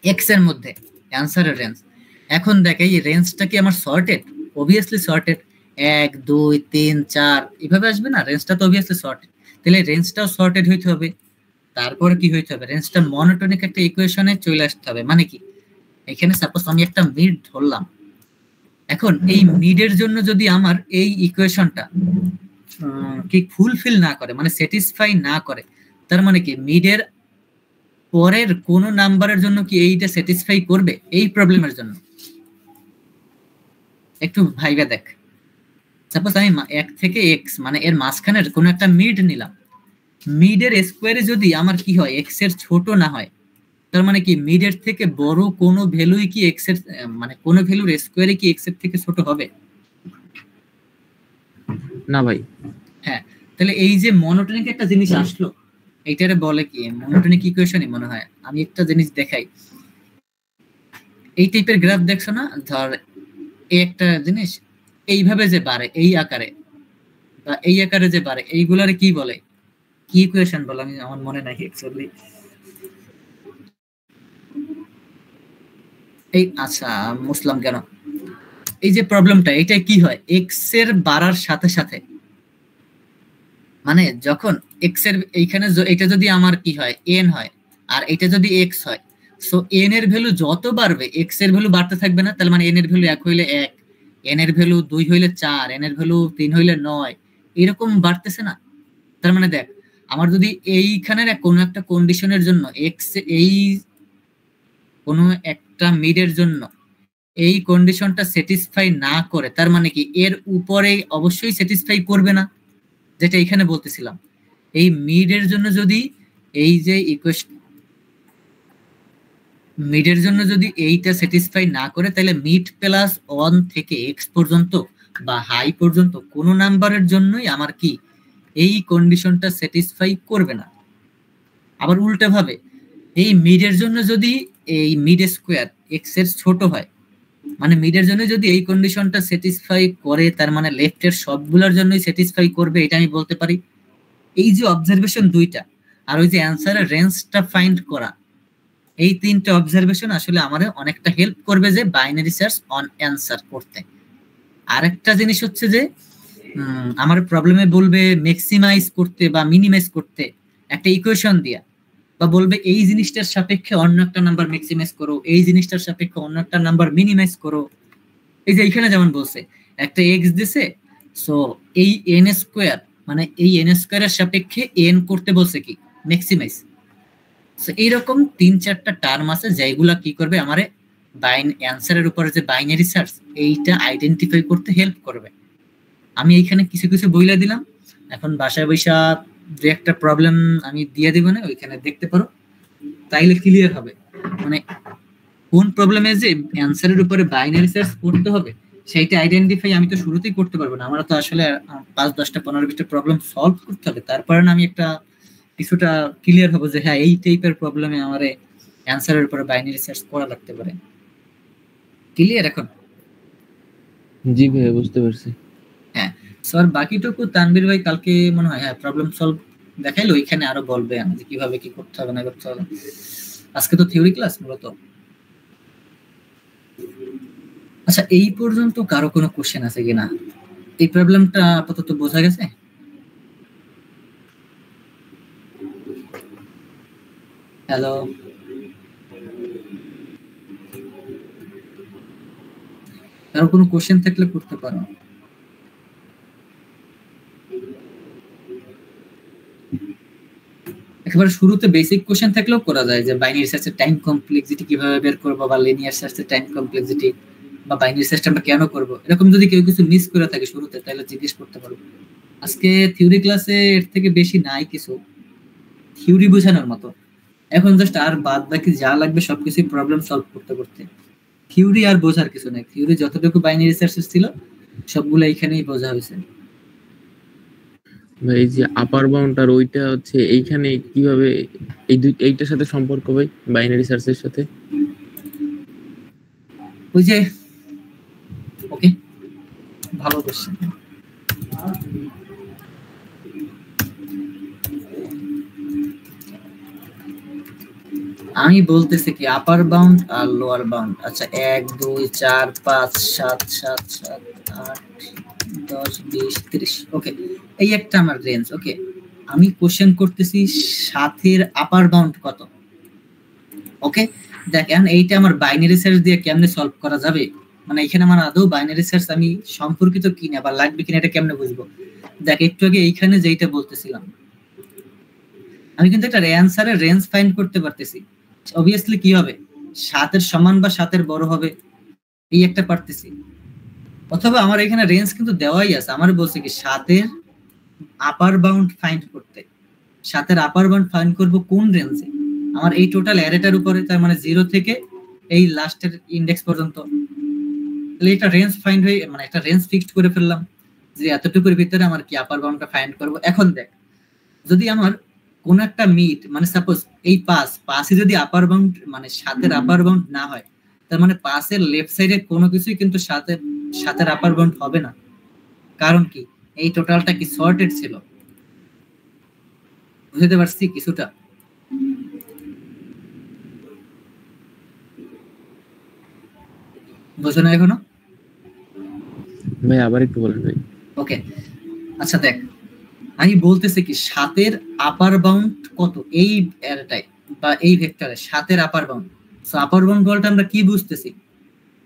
x এর মধ্যে অ্যানসারের রেঞ্জ। এখন দেখ এই রেঞ্জটা কি আমার সর্টেড? অবভিয়াসলি সর্টেড, 1 2 3 4 এভাবে আসবে না, রেঞ্জটা তো অবভিয়াসলি সর্টেড, তাহলে রেঞ্জটাও সর্টেড হইতে হবে। তারপরে কি হইতে হবে, রেঞ্জটা মনোটোনিক একটা ইকুয়েশনে চলে আসতে হবে। মানে কি, এখানে সাপোজ আমি একটা মিড ধরলাম, এখন এই মিডের জন্য যদি আমার এই ইকুয়েশনটা কি ফুলফিল না করে, মানে স্যাটিসফাই না করে, তার মানে কি মিডের পরের কোন নাম্বারের জন্য কি এইটা স্যাটিসফাই করবে এই প্রবলেমের জন্য? একটু ভাইবা দেখ, সাপোজ আমি 1 থেকে x মানে এর মাঝখানের কোন একটা মিড নিলাম, মিডের স্কোয়ারে যদি আমার কি হয় x এর ছোট না হয়, তার মানে কি মিডের থেকে বড় কোনো ভ্যালুই কি x এর মানে কোনো ভ্যালুর স্কোয়ারে কি x এর থেকে ছোট হবে না ভাই। হ্যাঁ, তাহলে এই যে মনোটোনিক একটা জিনিস আসলো, এইটারে বলে কি মনোটোনিক ইকুয়েশনই মনে হয়। আমি একটা জিনিস দেখাই, এই টাইপের গ্রাফ দেখছো না, ধর এই একটা জিনিস এইভাবে যে বাড়ে, এই আকারে বা এই আকারে যে বাড়ে এইগুলারে কি বলে, কি ইকুয়েশন বলে আমি আমার মনে নাই অ্যাকচুয়ালি। এই আচ্ছা মুসলাম কেন, এই যে প্রবলেমটা এটা কি হয়, এক্স এর বাড়ার সাথে সাথে মানে যখন এক্স এর এইখানে এটা যদি আমার কি হয় এন হয় আর এটা যদি এক্স হয়, সো এন এর ভ্যালু যত বাড়বে এক্স এর ভ্যালু বাড়তে থাকবে না, তার মানে এন এর ভ্যালু 1 হইলে 1, এন এর ভ্যালু 2 হইলে 4, এন এর ভ্যালু 3 হইলে 9, এরকম বাড়তেছে না। তার মানে দেখ আমার যদি এইখানের কোনো একটা কন্ডিশনের জন্য এক্স এই কোনো একটা মিডের জন্য এই কন্ডিশনটা স্যাটিসফাই না করে, তার মানে কি এর উপরে অবশ্যই স্যাটিসফাই করবে না, যেটা এখানে বলতেছিলাম। এই মিডের জন্য যদি এই যে ইকুয়েশন মিডের জন্য যদি এইটা স্যাটিসফাই না করে, তাহলে মিড প্লাস 1 থেকে এক্স পর্যন্ত বা হাই পর্যন্ত কোনো নাম্বারের জন্যই আমার কি এই কন্ডিশনটা স্যাটিসফাই করবে না। আবার উল্টা ভাবে এই মিডের জন্য যদি এই মিড স্কোয়ার এক্স এর ছোট হয়, মানে মিডের জন্য যদি এই কন্ডিশনটা স্যাটিসফাই করে, তার মানে লেফটের সবগুলোর জন্যই স্যাটিসফাই করবে, এটা আমি বলতে পারি। এই যে অবজারভেশন দুইটা আর ওই যে অ্যানসারের রেঞ্জটা ফাইন্ড করা, এই তিনটা অবজারভেশন আসলে আমাদের অনেকটা হেল্প করবে যে বাইনারি সার্চ অন অ্যানসার করতে। আরেকটা জিনিস হচ্ছে যে আমার প্রবলেমে বলবে ম্যাক্সিমাইজ করতে বা মিনিমাইজ করতে একটা ইকুয়েশন দিয়া, বা বলবে এই জিনিসটার সাপেক্ষে অন্য একটা নাম্বার ম্যাক্সিমাইজ করো, এই জিনিসটার সাপেক্ষে অন্য একটা নাম্বার মিনিমাইজ করো। এই যে এখানে যেমন বলছে একটা এক্স দিছে, সো এই এন স্কোয়ার মানে এই এন স্কোয়ারের সাপেক্ষে এন করতে বলছে কি ম্যাক্সিমাইজ। সো এইরকম 3-4টা টার্ম আছে যেগুলা কি করবে আমারে অ্যানসারের উপরে যে বাইনারি সার্চ এইটা আইডেন্টিফাই করতে হেল্প করবে। আমি এইখানে কিছু কিছু বইলা দিলাম, এখন বাসায় বৈশা যে একটা প্রবলেম আমি দিয়ে দিব না, ওইখানে দেখতে পারো, তাইলে ক্লিয়ার হবে মানে কোন প্রবলেমে যে অ্যানসারের উপরে বাইনারি সার্চ করতে হবে সেইটা আইডেন্টিফাই আমি তো শুরুতেই করতে পারবো না, আমার তো আসলে 5-10টা 15-20টা প্রবলেম সলভ করতে হবে, তারপরে আমি একটা কিছুটা ক্লিয়ার হবো যে হ্যাঁ এই টাইপের প্রবলেমে আমার অ্যানসারের উপরে বাইনারি সার্চ করা লাগতে পারে। ক্লিয়ার এখন? জি ভাই বুঝতে পারছি। হ্যাঁ স্যার বাকিটুকু তানভীর ভাই কালকে মনে হয় হ্যাঁ প্রবলেম সলভ দেখাইলো, ওইখানে আরো বলবে যে কিভাবে কি করতে হবে না করতে হবে। আজকে তো থিওরি ক্লাস মূলত। আচ্ছা এই পর্যন্ত কারো কোনো কোশ্চেন আছে কিনা? এই প্রবলেমটা আপাতত বোঝা গেছে? হ্যালো কারো কোনো কোশ্চেন থাকলে করতে পারো। একেবারে শুরুতে বেসিক কোশ্চেন থাকলেও করা যায়, যে বাইনারি সার্চের টাইম কমপ্লেক্সিটি কিভাবে বের করবো, বা লিনিয়ার সার্চের টাইম কমপ্লেক্সিটি, বা বাইনারি সার্চটা আমরা কেন করবো, এরকম যদি কেউ কিছু মিস করে থাকে শুরুতে তাহলে জিজ্ঞেস করতে পারবো। আজকে থিওরি ক্লাসে এর থেকে বেশি নাই কিছু থিওরি বোঝানোর মতো, এখন জাস্ট আর বাদ বাকি যা লাগবে সবকিছু প্রবলেম সলভ করতে করতে। থিওরি আর বোঝার কিছু নাই, থিওরি যতটুকু বাইনারি সার্চ ছিল সবগুলো এইখানেই বোঝা হয়েছে। ভাই এই যে আপার বাউন্ড আর ওইটা হচ্ছে এইখানে কিভাবে এই এইটার সাথে সম্পর্ক ভাই বাইনারি সার্চের সাথে? ওই যে ওকে ভালো কোশ্চেন। আমি বলতেছি কি আপার বাউন্ড আর লোয়ার বাউন্ড। আচ্ছা 1 2 4 5 7 7 7 8 10 20 30 ওকে এই একটা আমার রেঞ্জ। ওকে আমি কোশ্চেন করতেছি 7 এর আপার বাউন্ড কত। ওকে দেখেন এইটা আমার বাইনারি সার্চ দিয়ে কেমনে সলভ করা যাবে, মানে এখানে আমার আদৌ বাইনারি সার্চ আমি সম্পর্কিত কিনা বা লাগবে কিনা এটা কেমনে বুঝবো। দেখ একটু আগে এইখানে যেটা বলতেছিলাম আমি কিন্তু একটা অ্যানসারের রেঞ্জ ফাইন্ড করতে পারতেছি। অবভিয়াসলি কি হবে 7 এর সমান বা 7 এর বড় হবে এই একটা পারতেছি, অথবা আমার এখানে রেঞ্জ কিন্তু দেওয়াই আছে, আমার বলছে কি 7 এর আপার বাউন্ড ফাইন্ড করতে। 7 এর আপার বাউন্ড ফাইন্ড করব কোন রেঞ্জে, আমার এই টোটাল অ্যারেটার উপরে, তার মানে 0 থেকে এই লাস্টের ইনডেক্স পর্যন্ত। তাহলে এটা রেঞ্জ ফাইন্ড হয়ে মানে একটা রেঞ্জ ফিক্সড করে ফেললাম যে এতটুকুর ভিতরে আমার কি আপার বাউন্ডটা ফাইন্ড করব। এখন দেখ যদি আমার কোন একটা মিড মানে সাপোজ এই পাঁচই যদি আপার বাউন্ড মানে 7 এর আপার বাউন্ড না হয়, তার মানে 5 এর লেফট সাইডে কোনো কিছুই কিন্তু 7 এর আপার বাউন্ড হবে না। কারণ কি এই টোটালটা কি সর্টেড ছিল? বুঝতে পারছি কিছুটা? বুঝো না এখনো? ভাই আবার একটু বলেন ভাই। ওকে, আচ্ছা দেখ, আমি বলতেছি কি 7 আপার বাউন্ড কত এই অ্যারেটাই বা এই ভেক্টরে 7 আপার বাউন্ড। সো আপার বাউন্ড বলতে আমরা কি বুঝতেছি?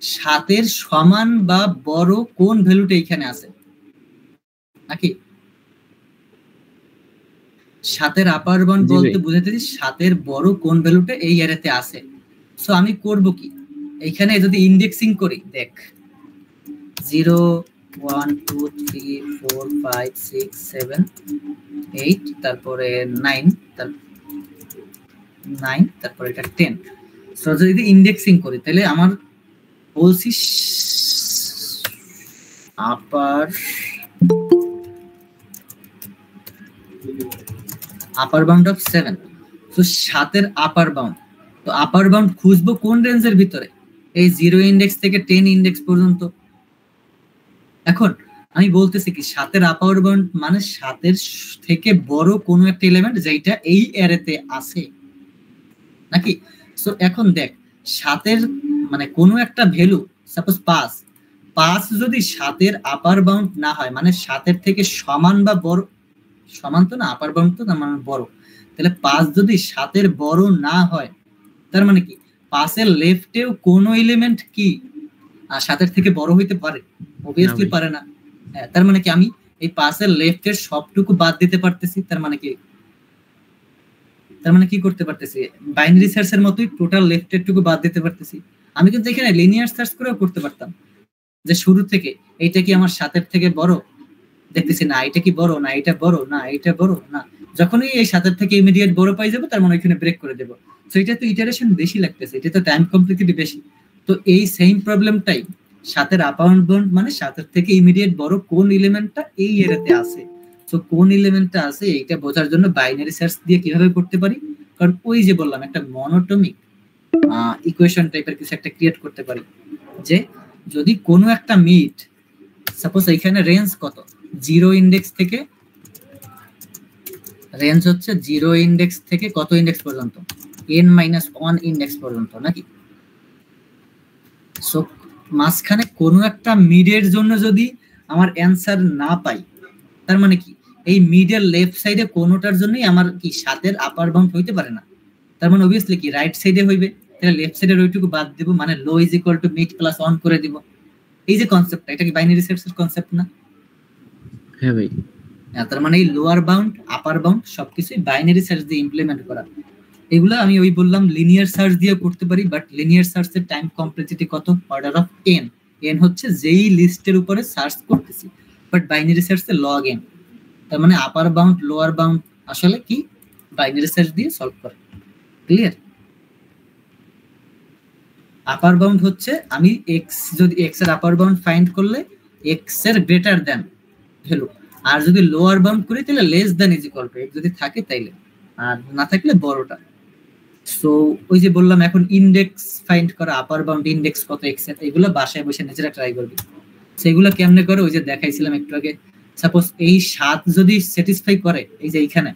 7 সমান বা বড় কোন ভ্যালুটা এখানে আছে নাকি? 7 আপার বাউন্ড বলতে বুঝাইতেছি 7 বড় কোন ভ্যালুটা এই অ্যারেতে আছে। সো আমি করব কি, এইখানে যদি ইন্ডেক্সিং করি, দেখ 0 1 2 3 4 5 6 7 8 তারপরে 9 তারপরে এটা 10। সো যদি ইন্ডেক্সিং করি তাহলে আমার বলছি আপার বাউন্ড অফ 7। তো 7 আপার বাউন্ড, তো আপার বাউন্ড খুঁজবো কোন রেঞ্জের ভিতরে? এই 0 ইন্ডেক্স থেকে 10 ইন্ডেক্স পর্যন্ত। এখন আমি বলতেছি কি 7 আপার বাউন্ড মানে 7 থেকে বড় কোনো একটা এলিমেন্ট যেটা এই অ্যারেতে আছে নাকি? সো এখন দেখ 7 মানে কোনো একটা ভ্যালু সাপোজ 5 যদি 7 আপার বাউন্ড না হয়, মানে 7 থেকে সমান বা বড়, সমান তো না, আপার বাউন্ড তো না মানে বড়, তাহলে 5 যদি 7 বড় না হয় তার মানে কি 5 লেফটেও কোনো এলিমেন্ট কি 7 থেকে বড় হইতে পারে? অবভিয়াসলি পারে না। তার মানে কি আমি এই 5 লেফটের সবটুকু বাদ দিতে পারতেছি। তার মানে কি করতে পারতেছি? বাইনারি সার্চের মতোই টোটাল লেফটের টুকু বাদ দিতে পারতেছি। আমি কিন্তু এখানে লিনিয়ার সার্চ করেও করতে পারতাম, যে শুরু থেকে এইটা কি আমার 7 থেকে বড়, দেখতেছি না এটা কি বড়, না এটা বড়, না এটা বড়, না যখনই এই 7 থেকে ইমিডিয়েট বড় পাই যাবো তার মানে এখানে ব্রেক করে দেবো। সো এটা তো ইটারেশন বেশি লাগতেছে, এটা তো টাইম কমপ্লিকেটিভ বেশি। তো এই সেম প্রবলেমটাই 7 আপার বাউন্ড মানে 7 থেকে ইমিডিয়েট বড় কোন এলিমেন্টটা এই এরিয়াতে আছে। তো কোন এলিমেন্টটা আছে এইটা বোঝার জন্য বাইনারি সার্চ দিয়ে কিভাবে করতে পারি, কারণ ওই যে বললাম একটা মনোটমিক ইকুয়েশন টাইপের কিছু একটা ক্রিয়েট করতে পারি, যে যদি কোনো একটা মিড সাপোজ এখানে রেঞ্জ কত 0 ইন্ডেক্স থেকে, রেঞ্জ হচ্ছে 0 ইন্ডেক্স থেকে কত ইন্ডেক্স পর্যন্ত? n-1 ইন্ডেক্স পর্যন্ত নাকি? সো মাঝখানে কোনো একটা মিডের জন্য যদি আমার অ্যানসার না পাই তার মানে কি এই মিডের লেফট সাইডে কোনোটার জন্যই আমার কি 7 আপার বাউন্ড হইতে পারে না। তার মানে অবভিয়াসলি কি রাইট সাইডে হইবে, তাহলে লেফট সাইডের ওইটুকু বাদ দেব, মানে low is equal to mid plus 1 করে দিব। এই যে কনসেপ্টটা, এটা কি বাইনারি সার্চের কনসেপ্ট না? হ্যাঁ ভাই। তার মানে এই লোয়ার বাউন্ড আপার বাউন্ড সবকিছুই বাইনারি সার্চ দিয়ে ইমপ্লিমেন্ট করা। এগুলো আমি ওই বললাম লিনিয়ার সার্চ দিয়ে করতে পারি, বাট লিনিয়ার সার্চের টাইম কমপ্লেক্সিটি কত? Order of n। n হচ্ছে যেই লিস্টের উপরে সার্চ করতেছি, বাট বাইনারি সার্চে log n। তার মানে আপার বাউন্ড লোয়ার বাউন্ড আসলে কি বাইনারি সার্চ দিয়ে সলভ করে। ক্লিয়ার? আপার বাউন্ড হচ্ছে আমি x, যদি x এর আপার বাউন্ড ফাইন্ড করলে x এর গ্রেটার দ্যান ভ্যালু, আর যদি লোয়ার বাউন্ড করি তাহলে less than is equal two x যদি থাকে তাইলে, আর না থাকলে বড়টা। সো ওই যে বললাম এখন ইন্ডেক্স ফাইন্ড করা, আপার বাউন্ড ইন্ডেক্স কত x এর, এগুলো বাসায় বসে নিজেরা ট্রাই করবে। সেগুলো কেমনে করে ওই যে দেখাইছিলাম একটু আগে। সাপোজ এই 7 যদি স্যাটিসফাই করে, এই যে এইখানে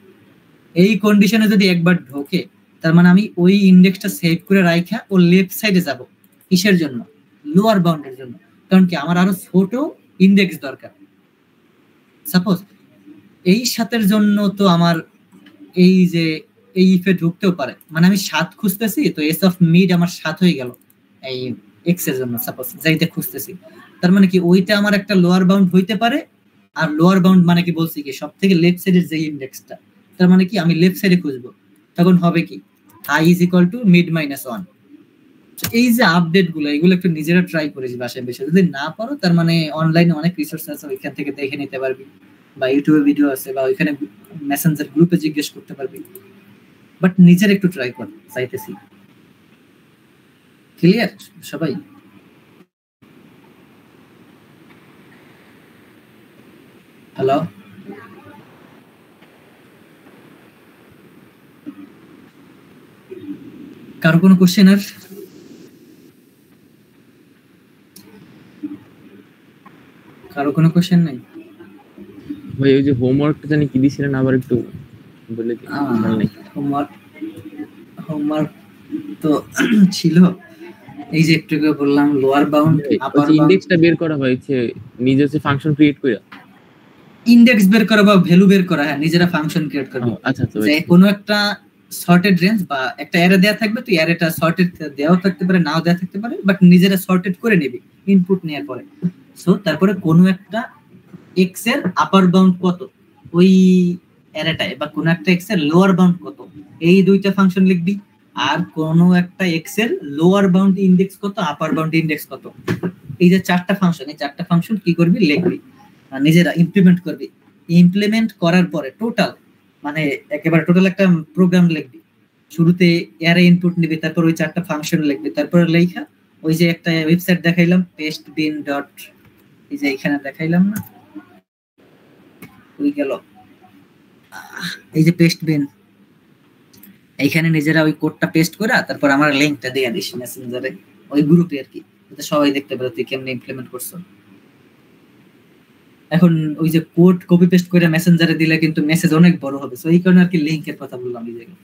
এই কন্ডিশনে যদি একবার ঢোকে, তার মানে আমি ওই ইন্ডেক্সটা সেভ করে রাখা ও লেফট সাইডে যাব। কিসের জন্য? লোয়ার বাউন্ডের জন্য। কারণ কি আমার আরো ছোট ইন্ডেক্স দরকার। সাপোজ এই 7 জন্য তো আমার এই যে এই ইফে ঢুকতেও পারে, মানে আমি 7 খুঁজতেছি, তো এস অফ মিড আমার 7 হয়ে গেল এই এক্স এর জন্য সাপোজ যাইতে খুঁজতেছি। তার মানে কি ওইটা আমার একটা লোয়ার বাউন্ড হইতে পারে, আর লোয়ার বাউন্ড মানে কি বলছি কি সব থেকে লেফট সাইডের যে ইন্ডেক্সটা, তার মানে কি আমি লেফট সাইডে খুঁজবো, তখন হবে কি i is equal to mid minus 1। এই যে আপডেট গুলো এগুলো একটু নিজেরা ট্রাই করেছি বাসায় বসে, যদি না পারো তার মানে অনলাইনে অনেক রিসোর্স আছে, ওইখান থেকে দেখে নিতে পারবি, বা ইউটিউবে ভিডিও আছে, বা ওইখানে মেসেঞ্জার গ্রুপে জিজ্ঞেস করতে পারবি, বাট নিজের একটু ট্রাই কর চাইতেছি। ক্লিয়ার সবাই? হ্যালো, কারো কোনো কোশ্চেন? আর কারো কোনো কোশ্চেন নাই? ভাই ওই যে হোমওয়ার্কটা জানি কি দিছিলেন আবার একটু বলে দিন, খেয়াল নেই। হোমওয়ার্ক তো ছিল এই যে একটু আগে বললাম লোয়ার বাউন্ড ওই আপার যে বাউন্ড। ইন্ডেক্সটা বের করা হয়েছে নিজে হচ্ছে ফাংশন ক্রিয়েট করে। ইন্ডেক্স বের করা বা ভ্যালু বের করা, হ্যাঁ নিজেরা ফাংশন ক্রিয়েট করবে। আচ্ছা আচ্ছা যে কোনো একটা সর্টেড রেঞ্জ বা একটা অ্যারে দেয়া থাকবে, তো অ্যারেটা সর্টেড দেওয়া থাকতে পারে, নাও দেওয়া থাকতে পারে, বাট নিজেরা সর্টেড করে নেবে ইনপুট নেওয়ার পরে। সো তারপরে কোনো একটা এক্স এর আপার বাউন্ড কত ওই অ্যারেটায়, বা কোনো একটা এক্স এর লোয়ার বাউন্ড কত, এই দুইটা ফাংশন লিখবি। আর কোনো একটা এক্স এর লোয়ার বাউন্ড ইন্ডেক্স কত, আপার বাউন্ড ইন্ডেক্স কত, এই যে চারটা ফাংশন, এই চারটা ফাংশন কি করবি লিখবি, নিজেরা ইমপ্লিমেন্ট করবি। ইমপ্লিমেন্ট করার পরে টোটাল মানে একেবারে টোটাল একটা প্রোগ্রাম লিখবি। শুরুতে অ্যারে ইনপুট নিবি, তারপর ওই চারটা ফাংশন লিখবি, তারপর লেখা ওই যে একটা ওয়েবসাইট দেখাইলাম পেস্টবিন ডট, এই যে এখানে দেখাইলাম না, ওই গেল এই যে পেস্টবিন, এইখানে নিজেরা ওই কোডটা পেস্ট করে তারপর আমার লিংকটা দিয়ে দিস মেসেঞ্জারে ওই গ্রুপে আর কি, যাতে সবাই দেখতে পারে তুই কেমনে ইমপ্লিমেন্ট করছো। এখন ওই যে কোড কপি পেস্ট করে মেসেঞ্জারে দিলে কিন্তু মেসেজ অনেক বড় হবে, সো এই কারণে আর কি লিংকের কথা বললাম এই জায়গায়।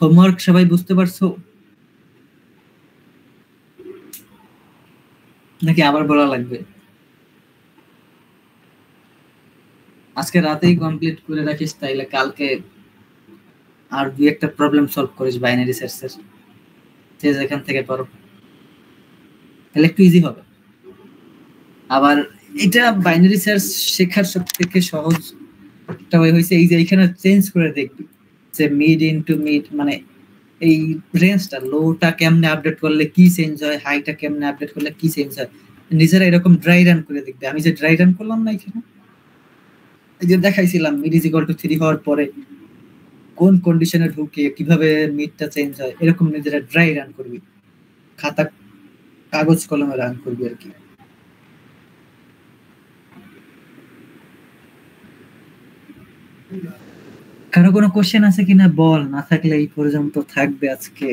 হোমওয়ার্ক সবাই বুঝতে পারছো নাকি আবার বলা লাগবে? আজকে রাতেই কমপ্লিট করে রাখিস, তাইলে কালকে আর দুই একটা প্রবলেম সলভ করিস বাইনারি সার্চের, যে যেখান থেকে পারো, তাহলে একটু ইজি হবে। আবার এটা বাইনারি সার্চ শেখার সব থেকে সহজ একটা ওয়ে হয়েছে এই যে এইখানে চেঞ্জ করে দেখবি যে মিড ইনটু মিড, মানে এই রেঞ্জটা লোটা কেমনে আপডেট করলে কি চেঞ্জ হয়, হাইটা কেমনে আপডেট করলে কি চেঞ্জ হয়, নিজেরা এরকম ড্রাই রান করে দেখবে। আমি যে ড্রাই রান করলাম না এখানে, এই যে দেখাইছিলাম মিড ইজ ইকুয়াল টু 3 হওয়ার পরে কোন কন্ডিশনে ঢুকে কিভাবে মিডটা চেঞ্জ হয়, এরকম নিজেরা ড্রাই রান করবি, খাতা কাগজ কলমে রান করবি আর কি। কারো কোনো কোশ্চেন আছে কিনা বল, না থাকলে এই পর্যন্ত থাকবে আজকে।